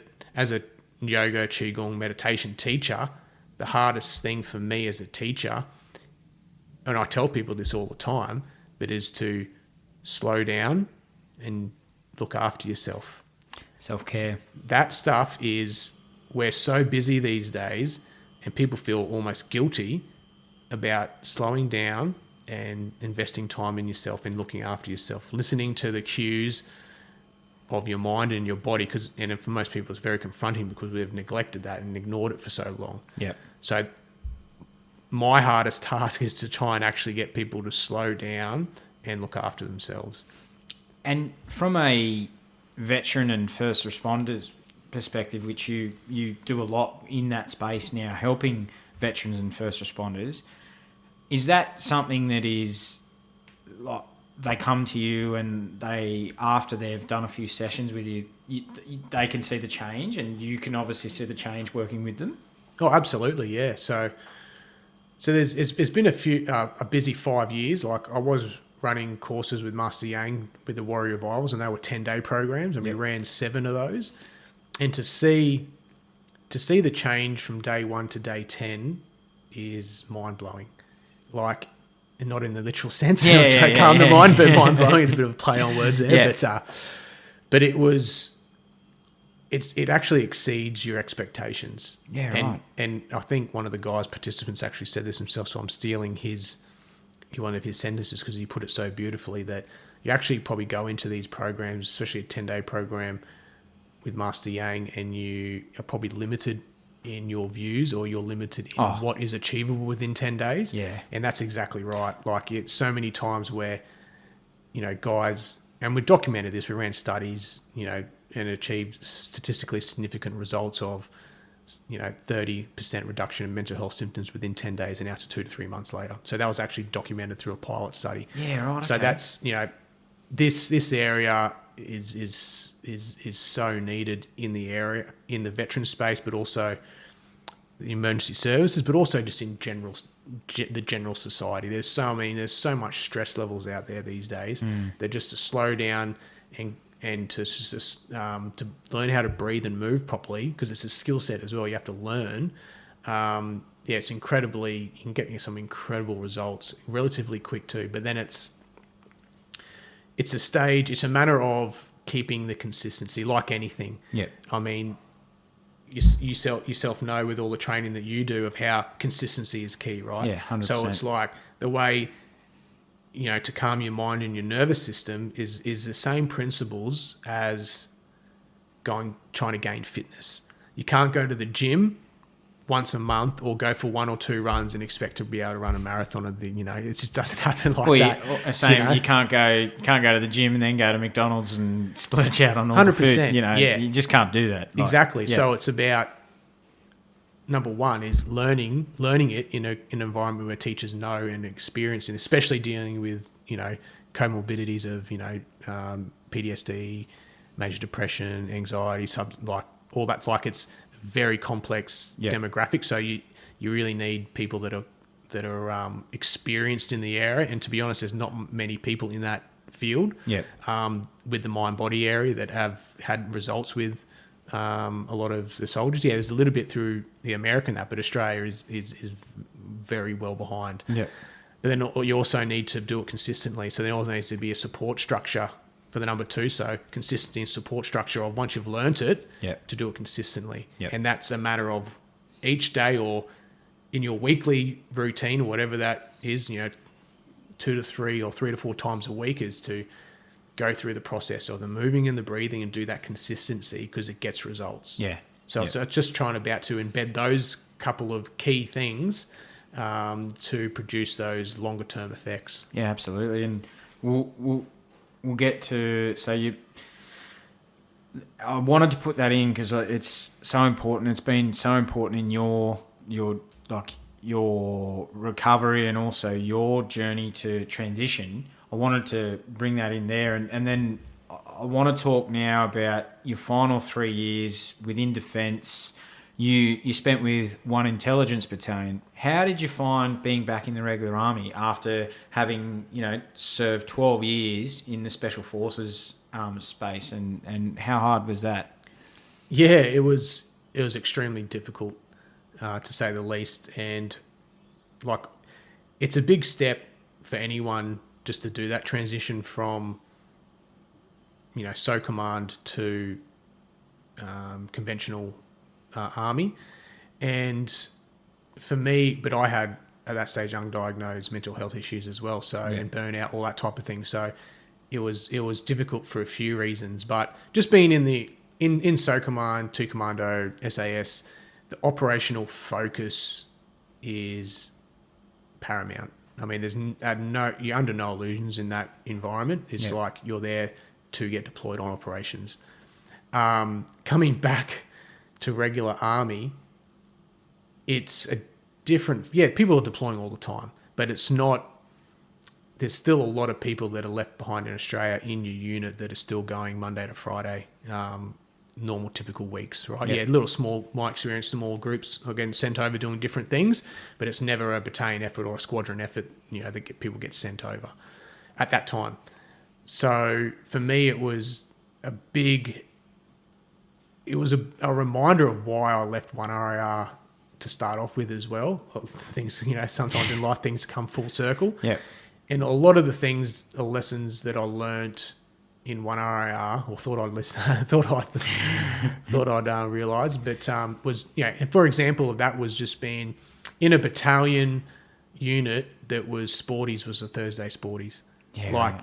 C: yoga, Qigong, meditation teacher, the hardest thing for me as a teacher, and I tell people this all the time, but is to slow down and look after yourself.
B: Self-care.
C: That stuff is, we're so busy these days, and people feel almost guilty about slowing down and investing time in yourself and looking after yourself, listening to the cues of your mind and your body, and for most people it's very confronting because we've neglected that and ignored it for so long.
B: Yeah.
C: So my hardest task is to try and actually get people to slow down and look after themselves.
B: And from a veteran and first responders perspective, which you do a lot in that space now, helping veterans and first responders, is that something that is like they come to you and they, after they've done a few sessions with you, they can see the change, and you can obviously see the change working with them?
C: Oh, absolutely, yeah. So it's been a busy 5 years. Like, I was running courses with Master Yang with the Warrior Rivals, and they were 10-day programs, and we ran 7 of those. And to see the change from day 1 to day 10 is mind blowing. Like, and not in the literal sense of calm the mind, but mind blowing is a bit of a play on words there. Yeah. But it actually exceeds your expectations.
B: Yeah, right.
C: And I think one of the participants actually said this himself, so I'm stealing one of his sentences because he put it so beautifully, that you actually probably go into these programs, especially a 10-day program with Master Yang, and you are probably limited in your views, or you're limited in what is achievable within 10 days.
B: Yeah.
C: And that's exactly right. Like, it's so many times where, guys, and we documented this, we ran studies, and achieved statistically significant results of, 30% reduction in mental health symptoms within 10 days and out to 2 to 3 months later. So that was actually documented through a pilot study.
B: Yeah, right.
C: So
B: okay.
C: that's, this area is so needed in the veteran space, but also the emergency services, but also just in the general society. There's so much stress levels out there these days that just to slow down and to learn how to breathe and move properly, because it's a skill set as well. You have to learn. It's incredibly, you can get some incredible results relatively quick too. But then it's a matter of keeping the consistency, like anything. Yeah. I mean, you yourself know with all the training that you do of how consistency is key, right?
B: Yeah, 100%.
C: So it's like the way, to calm your mind and your nervous system is the same principles as trying to gain fitness. You can't go to the gym once a month or go for 1 or 2 runs and expect to be able to run a marathon. It just doesn't happen like that.
B: Same, you can't go to the gym and then go to McDonald's and splurge out on all the food. You just can't do that.
C: Exactly. So it's about, number one is learning it in an environment where teachers know and experience, and especially dealing with, comorbidities of, PTSD, major depression, anxiety, all that. Like, it's very complex demographic. So you really need people that are experienced in the area. And to be honest, there's not many people in that field with the mind-body area that have had results with a lot of the soldiers. Yeah, there's a little bit through the American but Australia is very well behind. Yeah. But then you also need to do it consistently. So there also needs to be a support structure for the number 2. So consistency and support structure of, once you've learnt it, to do it consistently. Yep. And that's a matter of each day, or in your weekly routine, or whatever that is, 2 to 3 or 3 to 4 times a week, is to go through the process of the moving and the breathing and do that consistency, because it gets results. Yeah. So it's just trying to embed those couple of key things to produce those longer term effects.
B: Yeah, absolutely. And we'll get to, I wanted to put that in because it's so important. It's been so important in your recovery and also your journey to transition. I wanted to bring that in there. And then I want to talk now about your final 3 years within Defence. You spent with 1 intelligence battalion. How did you find being back in the regular army after having, served 12 years in the Special Forces space, and how hard was that?
C: Yeah, it was extremely difficult, to say the least. And it's a big step for anyone just to do that transition from, SO command to conventional army. And for me, but I had at that stage undiagnosed mental health issues as well, and burnout, all that type of thing. So it was difficult for a few reasons, but just being in SO Command, 2 Commando, SAS, the operational focus is paramount. I mean, you're under no illusions in that environment. It's like you're there to get deployed on operations. Coming back to regular army, it's a different. Yeah, people are deploying all the time, but it's not. There's still a lot of people that are left behind in Australia in your unit that are still going Monday to Friday, normal typical weeks, right?
B: Yeah.
C: My experience, small groups are getting sent over doing different things, but it's never a battalion effort or a squadron effort, people get sent over at that time. So for me, it was a reminder of why I left 1RAR to start off with as well. Things, sometimes in life things come full circle.
B: Yeah.
C: And a lot of the lessons that I learnt in 1RAR, or thought I'd realise, but was, and for example of that was just being in a battalion unit that was Sporties, was the Thursday Sporties.
B: Yeah,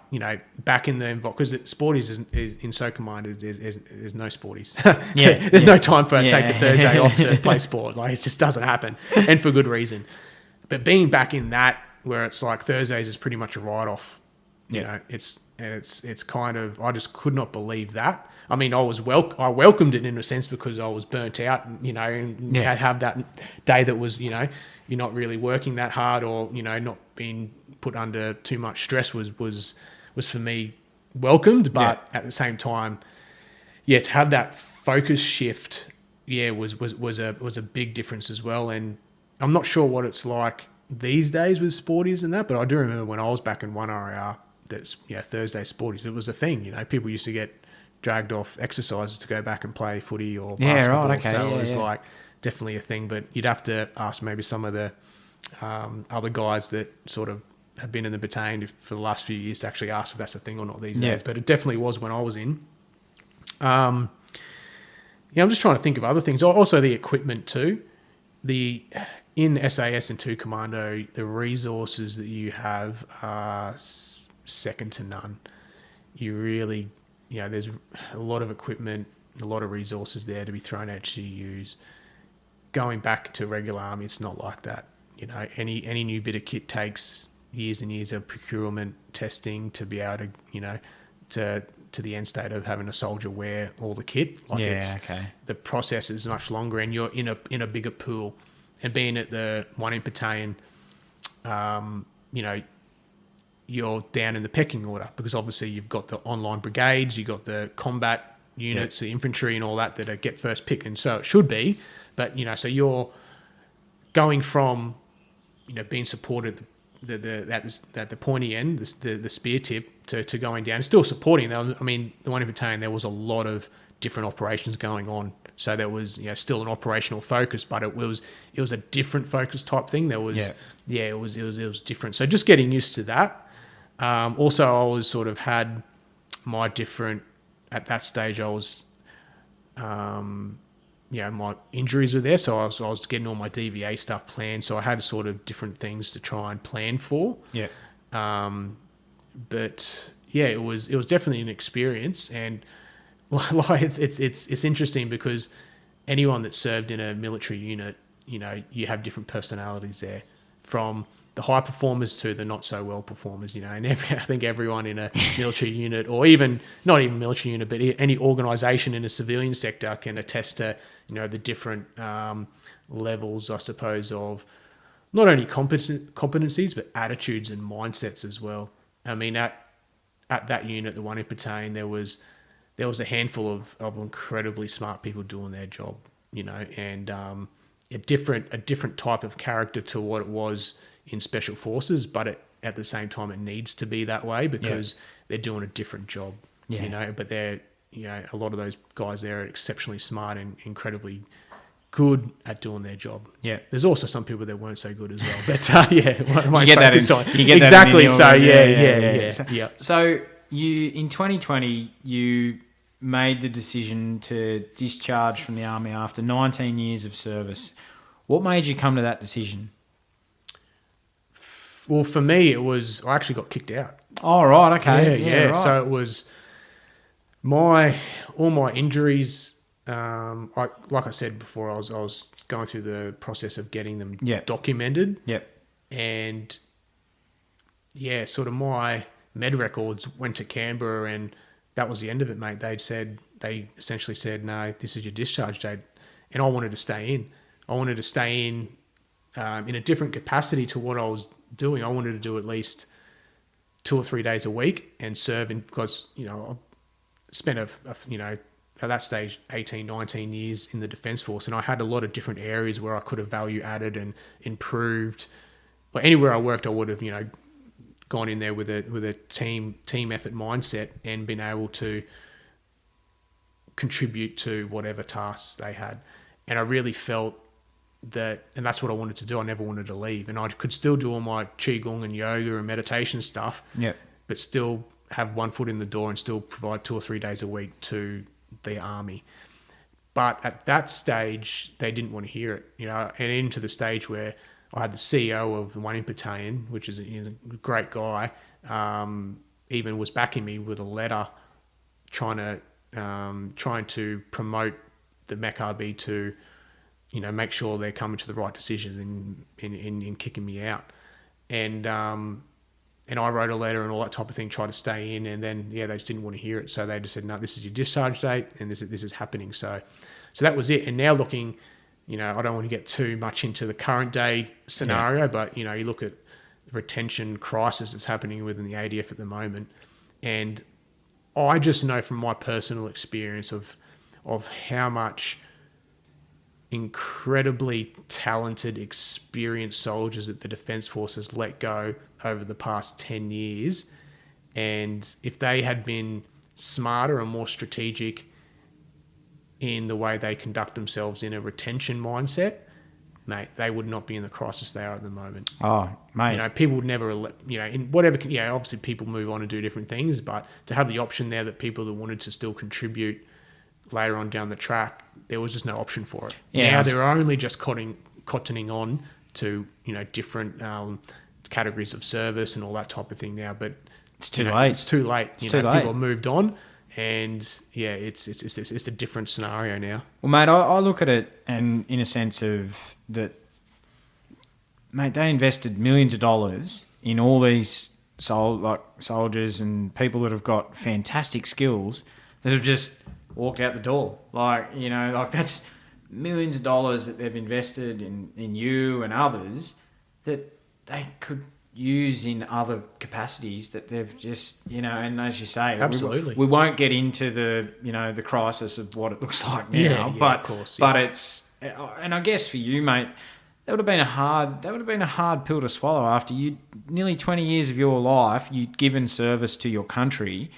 C: Back in the, because Sporties is in SO Command, there's no Sporties.
B: Yeah,
C: there's no time for take a
B: Yeah.
C: Thursday off to play sport. Like, it just doesn't happen, and for good reason. But being back in that, where it's like Thursdays is pretty much a write-off, it's kind of, I just could not believe that. I mean, I welcomed it in a sense because I was burnt out, and have that day that was, you're not really working that hard, or not being put under too much stress was for me welcomed. But at the same time, to have that focus shift, was a big difference as well. And I'm not sure what it's like these days with Sporties and that, but I do remember when I was back in 1RAR, that's Thursday Sporties, it was a thing. People used to get dragged off exercises to go back and play footy or basketball.
B: Right, okay,
C: so it was like definitely a thing. But you'd have to ask maybe some of the other guys that sort of have been in the battalion for the last few years to actually ask if that's a thing or not these days. But it definitely was when I was in. I'm just trying to think of other things. Also the equipment too. In SAS and 2 Commando, the resources that you have are second to none. You really, there's a lot of equipment, a lot of resources there to be thrown at you to use. Going back to regular army, it's not like that. Any new bit of kit takes years and years of procurement, testing to be able to, to the end state of having a soldier wear all the kit. The process is much longer, and you're in a bigger pool. And being at the 1 battalion, you're down in the pecking order, because obviously you've got the online brigades, you've got the combat units, the infantry and all that are get first pick, and so it should be. But so you're going from being supported at the pointy end, the spear tip, to going down, still supporting them. I mean, the 1 battalion, there was a lot of different operations going on. So there was, still an operational focus, but it was a different focus type thing. There was, it was different. So just getting used to that. Also, I was sort of had my different, at that stage, I was, my injuries were there. So I was getting all my DVA stuff planned. So I had sort of different things to try and plan for.
B: Yeah.
C: But it was definitely an experience. And like it's interesting, because anyone that served in a military unit, you have different personalities there, from the high performers to the not so well performers, and I think everyone in a military unit, or even not even military unit, but any organisation in a civilian sector can attest to, the different levels, I suppose, of not only competencies, but attitudes and mindsets as well. I mean, at that unit, the 1 battalion, there was a handful of incredibly smart people doing their job, and a different type of character to what it was in Special Forces, but at the same time, it needs to be that way, because they're doing a different job, but they're, a lot of those guys there are exceptionally smart and incredibly good at doing their job. Yeah. There's also some people that weren't so good as well, but you get that exactly. So yeah.
B: So you, in 2020, you made the decision to discharge from the army after 19 years of service. What made you come to that decision?
C: Well, for me, it was, I actually got kicked out.
B: Oh, right. Okay.
C: Yeah.
B: Right.
C: So it was all my injuries. Like I said before, I was going through the process of getting them
B: Yep.
C: documented,
B: Yep.
C: and yeah, sort of my med records went to Canberra, and that was the end of it, mate. They essentially said, no, this is your discharge date, and I wanted to stay in. I wanted to stay in a different capacity to what I was doing. I wanted to do at least 2 or 3 days a week and serve in, because, you know, I spent at that stage 18, 19 years in the Defence Force, and I had a lot of different areas where I could have value added and improved. But anywhere I worked, I would have, you know, gone in there with a team effort mindset and been able to contribute to whatever tasks they had. And I really felt that, and that's what I wanted to do. I never wanted to leave, and I could still do all my qigong and yoga and meditation stuff,
B: Yep.
C: but still have one foot in the door and still provide 2 or 3 days a week to the army. But at that stage, they didn't want to hear it, you know, and into the stage where I had the CEO of the 1 Battalion, which is a great guy, even was backing me with a letter trying to promote the MECRB to, you know, make sure they're coming to the right decisions in kicking me out. And I wrote a letter and all that type of thing, tried to stay in, and then, yeah, they just didn't want to hear it. So they just said, no, this is your discharge date, and this is happening. So that was it. And now looking, you know, I don't want to get too much into the current day scenario, but, you know, you look at the retention crisis that's happening within the ADF at the moment, and I just know from my personal experience of how much incredibly talented, experienced soldiers that the Defence Force has let go over the past 10 years. And if they had been smarter and more strategic in the way they conduct themselves in a retention mindset, mate, they would not be in the crisis they are at the moment.
B: Oh, mate.
C: You know, people would never, you know, in whatever, yeah, obviously people move on and do different things, but to have the option there that people that wanted to still contribute later on down the track, there was just no option for it.
B: Yeah,
C: now they're only just cottoning on to, you know, different categories of service and all that type of thing now, but
B: it's too late.
C: It's too late.
B: It's too late.
C: People have moved on, and yeah, it's a different scenario now.
B: Well, mate, I look at it, and in a sense of that, mate, they invested millions of dollars in all these soldiers and people that have got fantastic skills that have just walked out the door. Like, you know, like that's millions of dollars that they've invested in you and others that they could use in other capacities that they've just, you know, and as you say,
C: absolutely,
B: we won't get into the, you know, the crisis of what it looks like now,
C: but of course, yeah.
B: But it's, and I guess for you, mate, that would have been a hard pill to swallow after you nearly 20 years of your life you'd given service to your country,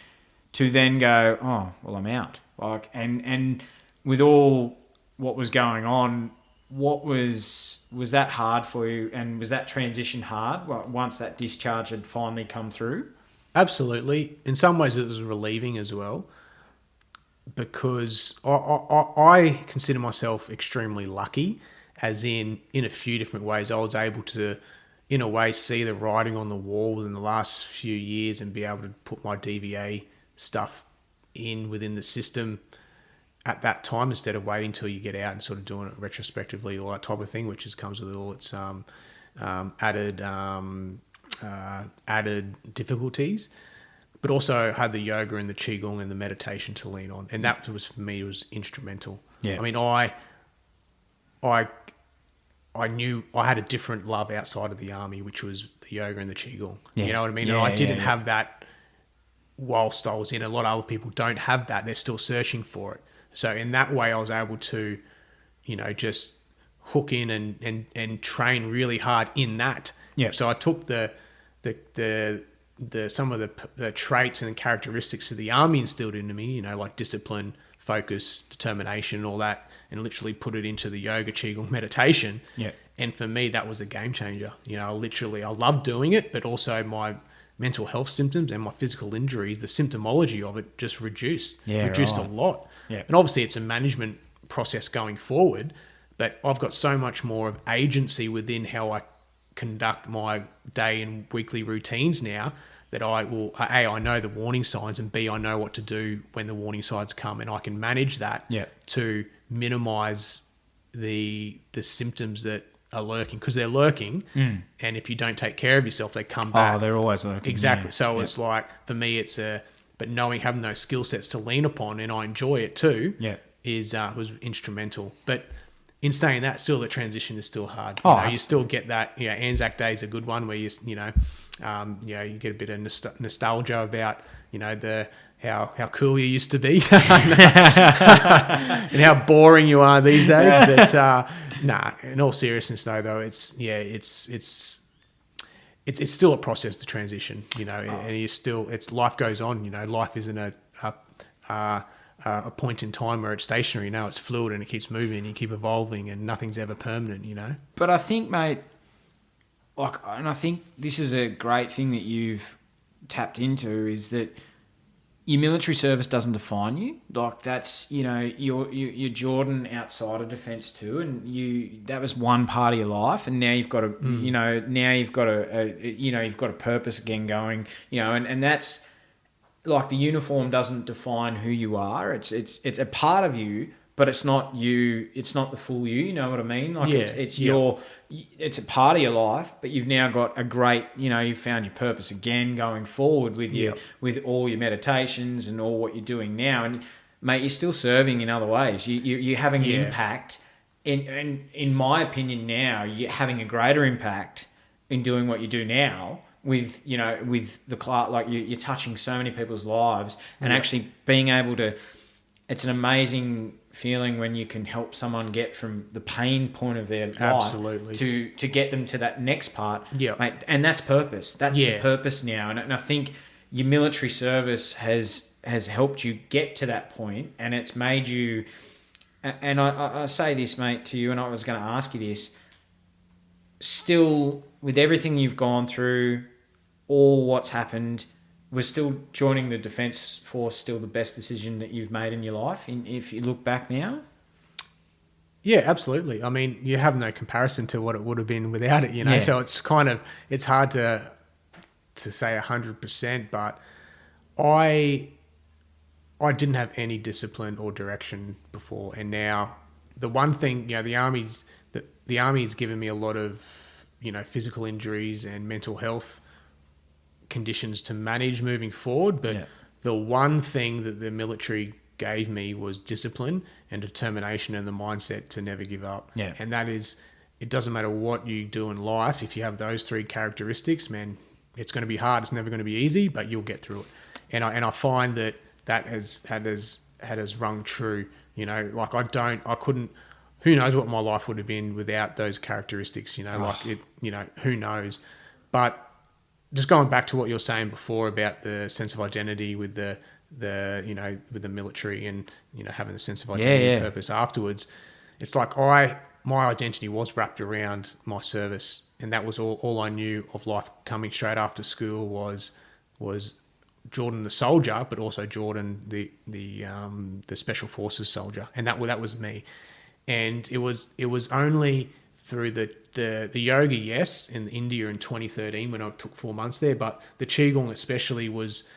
B: to then go, oh, well, I'm out. Like, and with all what was going on, what was that hard for you, and was that transition hard once that discharge had finally come through?
C: Absolutely. In some ways it was relieving as well, because I consider myself extremely lucky, as in a few different ways. I was able to, in a way, see the writing on the wall within the last few years and be able to put my DVA stuff in within the system at that time, instead of waiting till you get out and sort of doing it retrospectively, all that type of thing, which comes with all its added difficulties. But also had the yoga and the qigong and the meditation to lean on, and that was, for me, was instrumental.
B: Yeah.
C: I mean, I knew I had a different love outside of the army, which was the yoga and the qigong.
B: Yeah.
C: You know what I mean?
B: Yeah,
C: and I didn't
B: yeah.
C: have that whilst I was in. A lot of other people don't have that. They're still searching for it. So in that way, I was able to, you know, just hook in and train really hard in that.
B: Yeah.
C: So I took the some of the traits and characteristics of the army instilled into me, you know, like discipline, focus, determination, all that, and literally put it into the yoga, qigong, meditation.
B: Yeah.
C: And for me, that was a game changer. You know, I loved doing it, but also my mental health symptoms and my physical injuries, the symptomology of it just reduced a lot.
B: Yeah.
C: And obviously it's a management process going forward, but I've got so much more of agency within how I conduct my day and weekly routines now, that I will, A, I know the warning signs, and B, I know what to do when the warning signs come, and I can manage that to minimise the symptoms that are lurking, because they're lurking, and if you don't take care of yourself, they come back.
B: Oh, they're always lurking.
C: Exactly.
B: Yeah.
C: So it's like, for me, but having those skill sets to lean upon, and I enjoy it too, was instrumental. But in saying that, still the transition is still hard. You still get that. Anzac Day is a good one where you get a bit of nostalgia about how cool you used to be and how boring you are these days. But in all seriousness though, it's still a process to transition. And you still, life goes on. Life isn't a point in time where it's stationary. Now it's fluid and it keeps moving and you keep evolving, and nothing's ever permanent,
B: But I think, mate, and I think this is a great thing that you've tapped into, is that your military service doesn't define you. Like, that's, you're Jordan outside of defence too, and that was one part of your life, and now you've got you've got a purpose again going, and that's, like, the uniform doesn't define who you are. It's a part of you, but it's not you. It's not the full you. You know what I mean? Like, it's a part of your life, but you've now got a great, you've found your purpose again going forward with with all your meditations and all what you're doing now. And mate, you're still serving in other ways. You're having an impact. In my opinion, now you're having a greater impact in doing what you do now. With the class, like you're touching so many people's lives, and actually being able to, it's an amazing feeling when you can help someone get from the pain point of their life to get them to that next part, mate. And that's purpose. That's the purpose now. And I think your military service has helped you get to that point, and it's made you. And I say this, mate, to you, and I was going to ask you this. Still, with everything you've gone through, all what's happened, was still joining the Defence Force still the best decision that you've made in your life, if you look back now?
C: Yeah, absolutely. I mean, you have no comparison to what it would have been without it, So it's it's hard to say 100%, but I didn't have any discipline or direction before, and now the one thing, the Army's given me a lot of, physical injuries and mental health conditions to manage moving forward. But the one thing that the military gave me was discipline and determination and the mindset to never give up. Yeah. And that is, it doesn't matter what you do in life. If you have those three characteristics, man, it's going to be hard. It's never going to be easy, but you'll get through it. And I find that has rung true. I couldn't. Who knows what my life would have been without those characteristics? Who knows? But just going back to what you were saying before about the sense of identity with the military and having the sense of identity and purpose afterwards, it's like my identity was wrapped around my service, and that was all I knew of life. Coming straight after school was Jordan the soldier, but also Jordan the special forces soldier, and that was me. And it was only through the yoga, in India in 2013 when I took 4 months there, but the Qigong especially was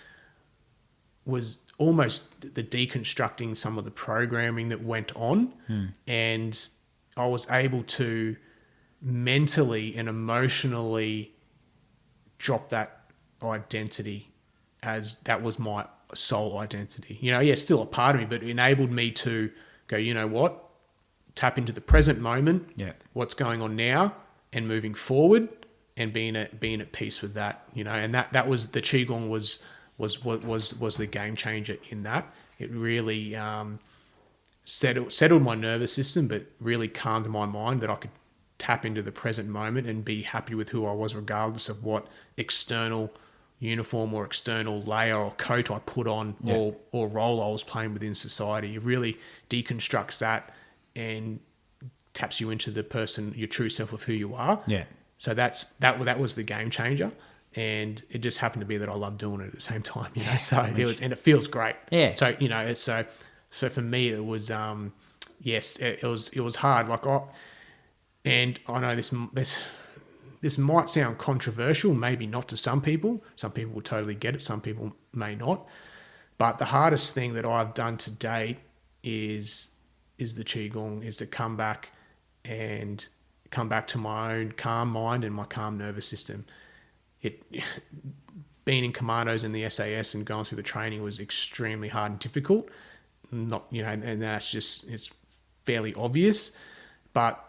C: almost the deconstructing some of the programming that went on, and I was able to mentally and emotionally drop that identity, as that was my sole identity. Still a part of me, but it enabled me to go, you know what? Tap into the present moment, what's going on now, and moving forward, and being at peace with that, and that was the Qigong was the game changer in that. It really settled my nervous system, but really calmed my mind, that I could tap into the present moment and be happy with who I was, regardless of what external uniform or external layer or coat I put on, or role I was playing within society. It really deconstructs that and taps you into the person, your true self of who you are. Yeah. So that was the game changer, and it just happened to be that I love doing it at the same time. So it feels great. Yeah. So so for me it was it was hard. And I know this this might sound controversial, maybe not to some people. Some people will totally get it. Some people may not. But the hardest thing that I've done to date is the Qigong, is to come back to my own calm mind and my calm nervous system. Being in commandos in the SAS and going through the training was extremely hard and difficult. And that's just, it's fairly obvious. But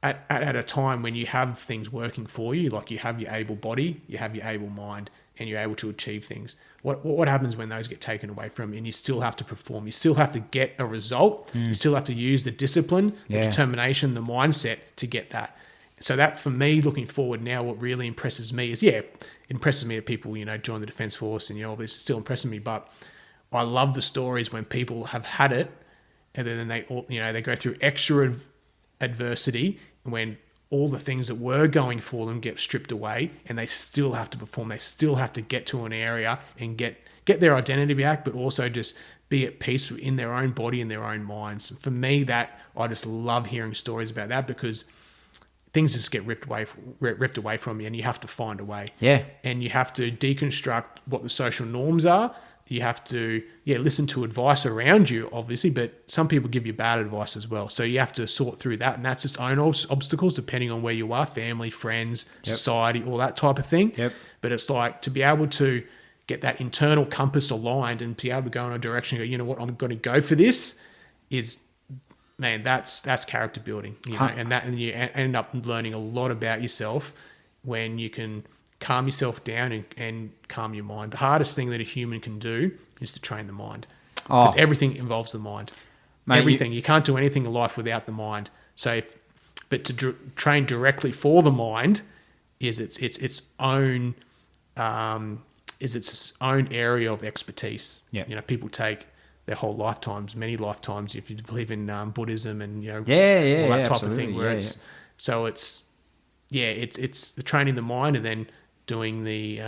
C: at a time when you have things working for you, like you have your able body, you have your able mind, and you're able to achieve things, what happens when those get taken away from you and you still have to perform? You still have to get a result. You still have to use the discipline, the determination, the mindset to get that. So that, for me, looking forward now, what really impresses me is, it impresses me that people, join the Defence Force and, all this still impresses me. But I love the stories when people have had it and then they go through extra adversity, when all the things that were going for them get stripped away and they still have to perform. They still have to get to an area and get their identity back, but also just be at peace in their own body and their own minds. For me, that I just love hearing stories about that, because things just get ripped away from you, and you have to find a way.
B: Yeah.
C: And you have to deconstruct what the social norms are. You have to, listen to advice around you, obviously, but some people give you bad advice as well. So you have to sort through that, and that's its own obstacles depending on where you are, family, friends, society, all that type of thing.
B: Yep.
C: But it's like, to be able to get that internal compass aligned and be able to go in a direction and go, you know what, I'm going to go for this, is, man, that's character building, and you end up learning a lot about yourself when you can calm yourself down and calm your mind. The hardest thing that a human can do is to train the mind, because everything involves the mind. Mate, everything. You can't do anything in life without the mind. But to train directly for the mind is its own area of expertise. Yeah. People take their whole lifetimes, many lifetimes, if you believe in Buddhism and all that type of thing. It's the training the mind, and then doing the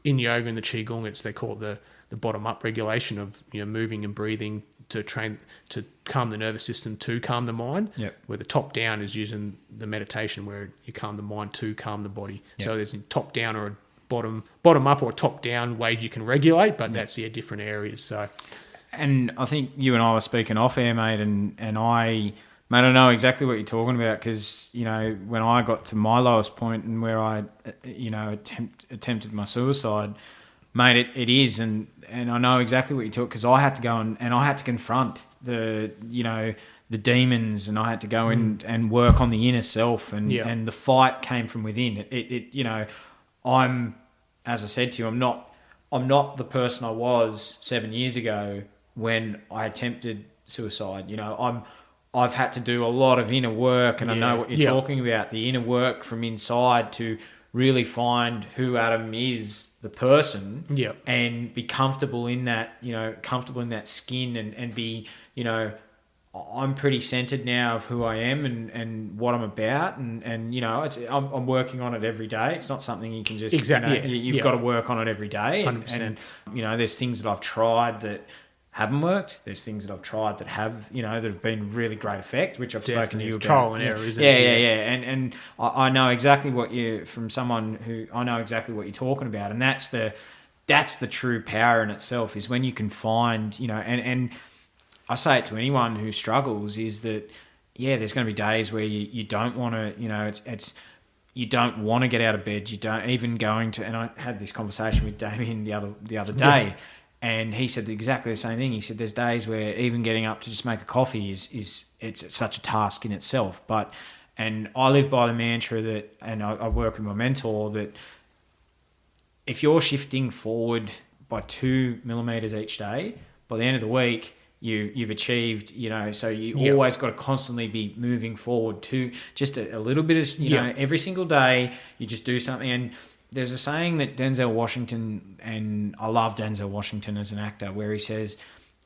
C: in yoga and the qigong, they call it the bottom up regulation of moving and breathing to train to calm the nervous system, to calm the mind. Where the top down is using the meditation, where you calm the mind to calm the body. So there's a top down or a bottom up or top down ways you can regulate, but that's different areas. So,
B: and I think you and I were speaking off air, mate, and I know exactly what you're talking about, because when I got to my lowest point and where I attempted my suicide, mate, it is, and I know exactly what you talk, because I had to go and I had to confront the demons, and I had to go in and work on the inner self, and the fight came from within. I'm, as I said to you, I'm not the person I was 7 years ago when I attempted suicide. I've had to do a lot of inner work, and I know what you're talking about, the inner work from inside to really find who Adam is, the person, and be comfortable in that, skin, and be, I'm pretty centered now of who I am and what I'm about, and I'm working on it every day. It's not something you can just you've got to work on it every day.
C: 100%.
B: And there's things that I've tried that haven't worked. There's things that I've tried that have that have been really great effect, which I've spoken to you about.
C: Trial and error, isn't it?
B: And I know exactly from someone who I know exactly what you're talking about, and that's the true power in itself, is when you can find and I say it to anyone who struggles, is that there's going to be days where you don't want to, you don't want to get out of bed. You don't even going to, and I had this conversation with Damien the other day, and he said exactly the same thing. He said there's days where even getting up to just make a coffee is such a task in itself. And I live by the mantra that, and I work with my mentor, that if you're shifting forward by 2 millimeters each day, by the end of the week, you've achieved, so you always got to constantly be moving forward to just a little bit of, every single day you just do something. And there's a saying that Denzel Washington, and I love Denzel Washington as an actor, where he says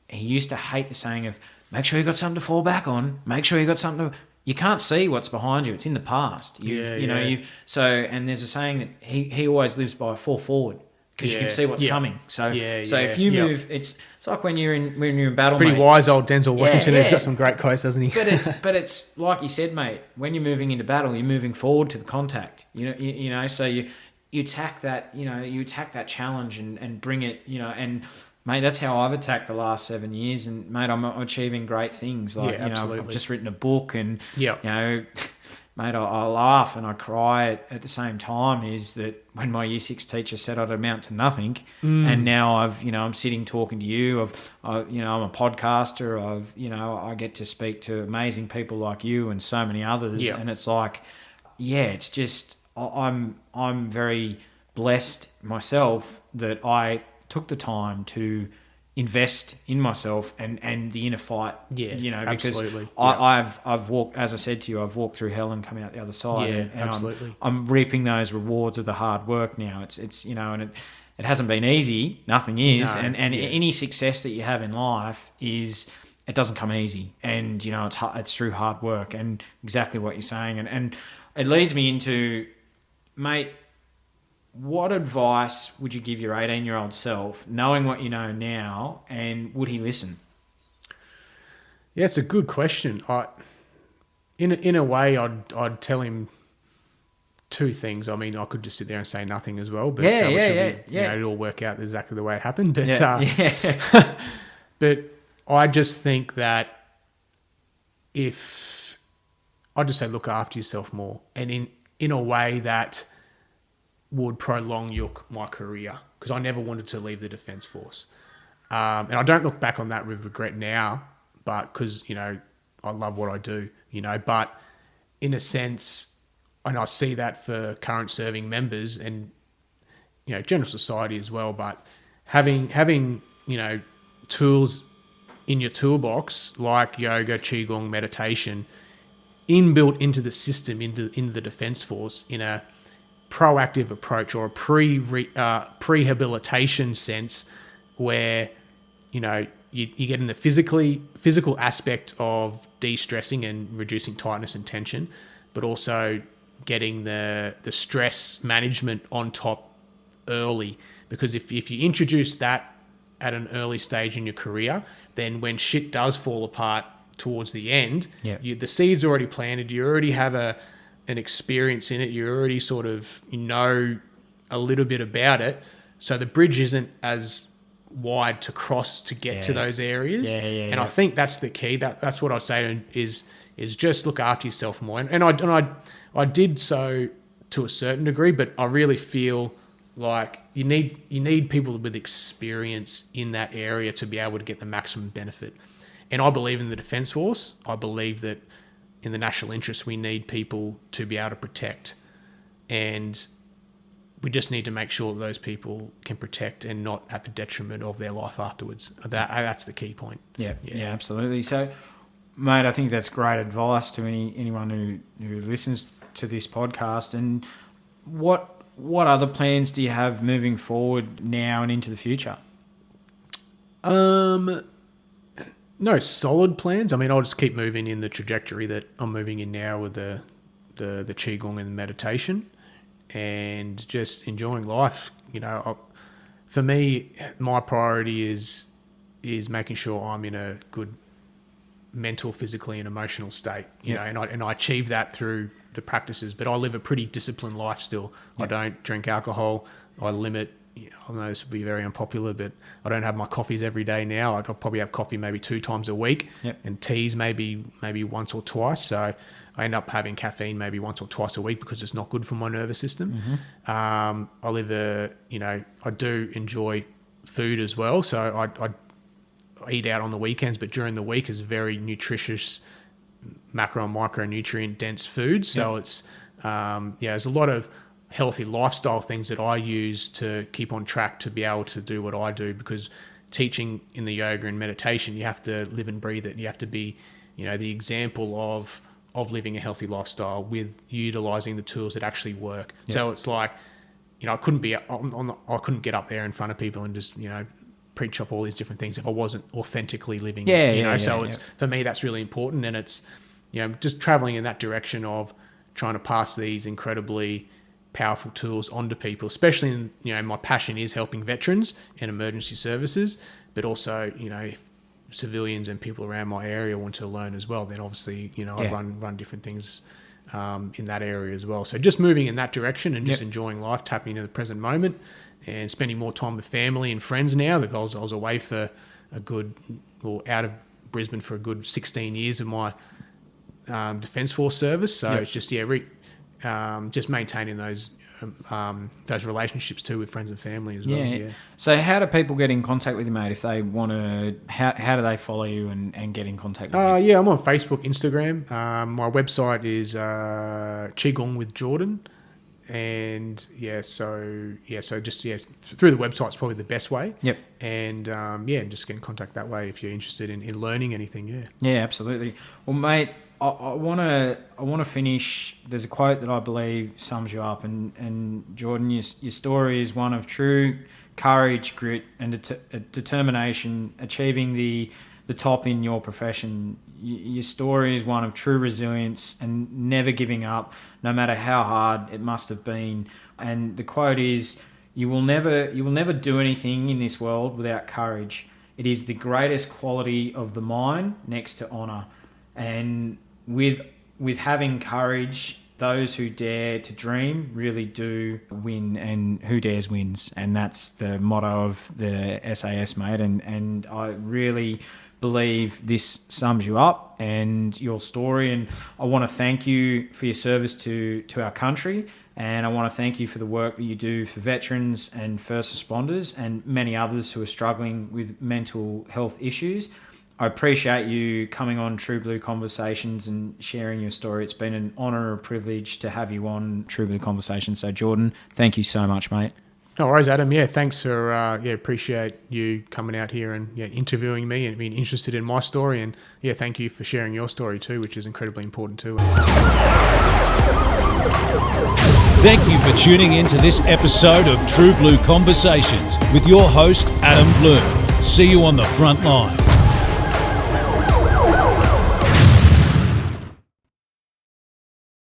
B: he used to hate the saying of, make sure you got something to fall back on, make sure you got something to, you can't see what's behind you, it's in the past. And there's a saying that he always lives by, fall forward. because you can see what's coming. So if you move, it's like when you're in battle.
C: It's pretty wise, old Denzel Washington.
B: Yeah.
C: He's got some great quotes, hasn't he?
B: But it's like you said, mate. When you're moving into battle, you're moving forward to the contact. You know. So you attack that. You attack that challenge and bring it. And mate, that's how I've attacked the last 7 years. And mate, I'm achieving great things. Like I've just written a book, and mate, I laugh and I cry at the same time. Is that when my Year 6 teacher said I'd amount to nothing, and now I'm sitting talking to you. I'm a podcaster. I get to speak to amazing people like you and so many others, and it's like, it's just I'm very blessed myself that I took the time to invest in myself and the inner fight. Because
C: absolutely.
B: I've walked, as I said to you, I've walked through hell and come out the other side. And
C: absolutely.
B: I'm reaping those rewards of the hard work now. It's and it hasn't been easy. Nothing is. Any success that you have in life it doesn't come easy. And it's through hard work, and exactly what you're saying. And it leads me into, mate, what advice would you give your 18-year-old self, knowing what you know now, and would he listen?
C: Yeah, it's a good question. In a way, I'd tell him two things. I mean, I could just sit there and say nothing as well, but it'll work out exactly the way it happened. But but I just think that I'd just say look after yourself more, and in a way that would prolong my career, because I never wanted to leave the Defence Force. And I don't look back on that with regret now, but because, I love what I do, but in a sense, and I see that for current serving members and, general society as well, but having tools in your toolbox like yoga, qigong, meditation, inbuilt into the system, into the Defence Force in a proactive approach or a prehabilitation sense, where you get in the physical aspect of de-stressing and reducing tightness and tension, but also getting the stress management on top early. Because if you introduce that at an early stage in your career, then when shit does fall apart towards the end, the seed's already planted, you already have an experience in it, you already sort of know a little bit about it, so the bridge isn't as wide to cross to get to those areas. I think that's the key. That's what I say is just look after yourself more. And I did so to a certain degree, but I really feel like you need people with experience in that area to be able to get the maximum benefit. And I believe in the Defence Force. I believe that in the national interest, we need people to be able to protect, and we just need to make sure that those people can protect and not at the detriment of their life afterwards. That's the key point. Yeah,
B: absolutely. So, mate, I think that's great advice to anyone who listens to this podcast. And what other plans do you have moving forward now and into the future?
C: No solid plans. I mean, I'll just keep moving in the trajectory that I'm moving in now with the qigong and the meditation, and just enjoying life. For me, my priority is making sure I'm in a good mental, physically, and emotional state. You know, and I achieve that through the practices. But I live a pretty disciplined life still. I don't drink alcohol. I limit. I know this will be very unpopular, but I don't have my coffees every day now. I'll probably have coffee maybe 2 times a week, and teas maybe once or twice. So I end up having caffeine maybe once or twice a week because it's not good for my nervous system. I do enjoy food as well. So I eat out on the weekends, but during the week is very nutritious, macro and micronutrient dense food. So it's, there's a lot of healthy lifestyle things that I use to keep on track to be able to do what I do, because teaching in the yoga and meditation, you have to live and breathe it. You have to be, the example of living a healthy lifestyle with utilizing the tools that actually work. So it's like, I couldn't get up there in front of people and just, preach off all these different things if I wasn't authentically living it. For me, that's really important. And it's, just traveling in that direction of trying to pass these incredibly powerful tools onto people, especially in, my passion is helping veterans and emergency services, but also, if civilians and people around my area want to learn as well, then obviously, I run different things in that area as well. So just moving in that direction and just enjoying life, tapping into the present moment and spending more time with family and friends now. I was away for out of Brisbane for a good 16 years of my Defence Force service. So it's just, just maintaining those relationships too with friends and family as well. Yeah.
B: So how do people get in contact with you, mate? If they want to, how do they follow you and get in contact with you?
C: Yeah, I'm on Facebook, Instagram. My website is Qigong with Jordan. And so just through the website's probably the best way.
B: Yep.
C: And just get in contact that way if you're interested in learning anything. Yeah.
B: Yeah, absolutely. Well, mate, I want to finish. There's a quote that I believe sums you up, and Jordan, your story is one of true courage, grit, and determination, achieving the top in your profession. Your story is one of true resilience and never giving up, no matter how hard it must have been. And the quote is, "You will never do anything in this world without courage. It is the greatest quality of the mind next to honour." And with having courage, those who dare to dream really do win, and who dares wins. And that's the motto of the SAS, mate. And I really believe this sums you up and your story. And I want to thank you for your service to our country. And I want to thank you for the work that you do for veterans and first responders and many others who are struggling with mental health issues. I appreciate you coming on True Blue Conversations and sharing your story. It's been an honour and a privilege to have you on True Blue Conversations. So, Jordan, thank you so much, mate.
C: No worries, Adam. Yeah, thanks for appreciate you coming out here and interviewing me and being interested in my story. And thank you for sharing your story too, which is incredibly important too.
A: Thank you for tuning in to this episode of True Blue Conversations with your host, Adam Bloom. See you on the front line.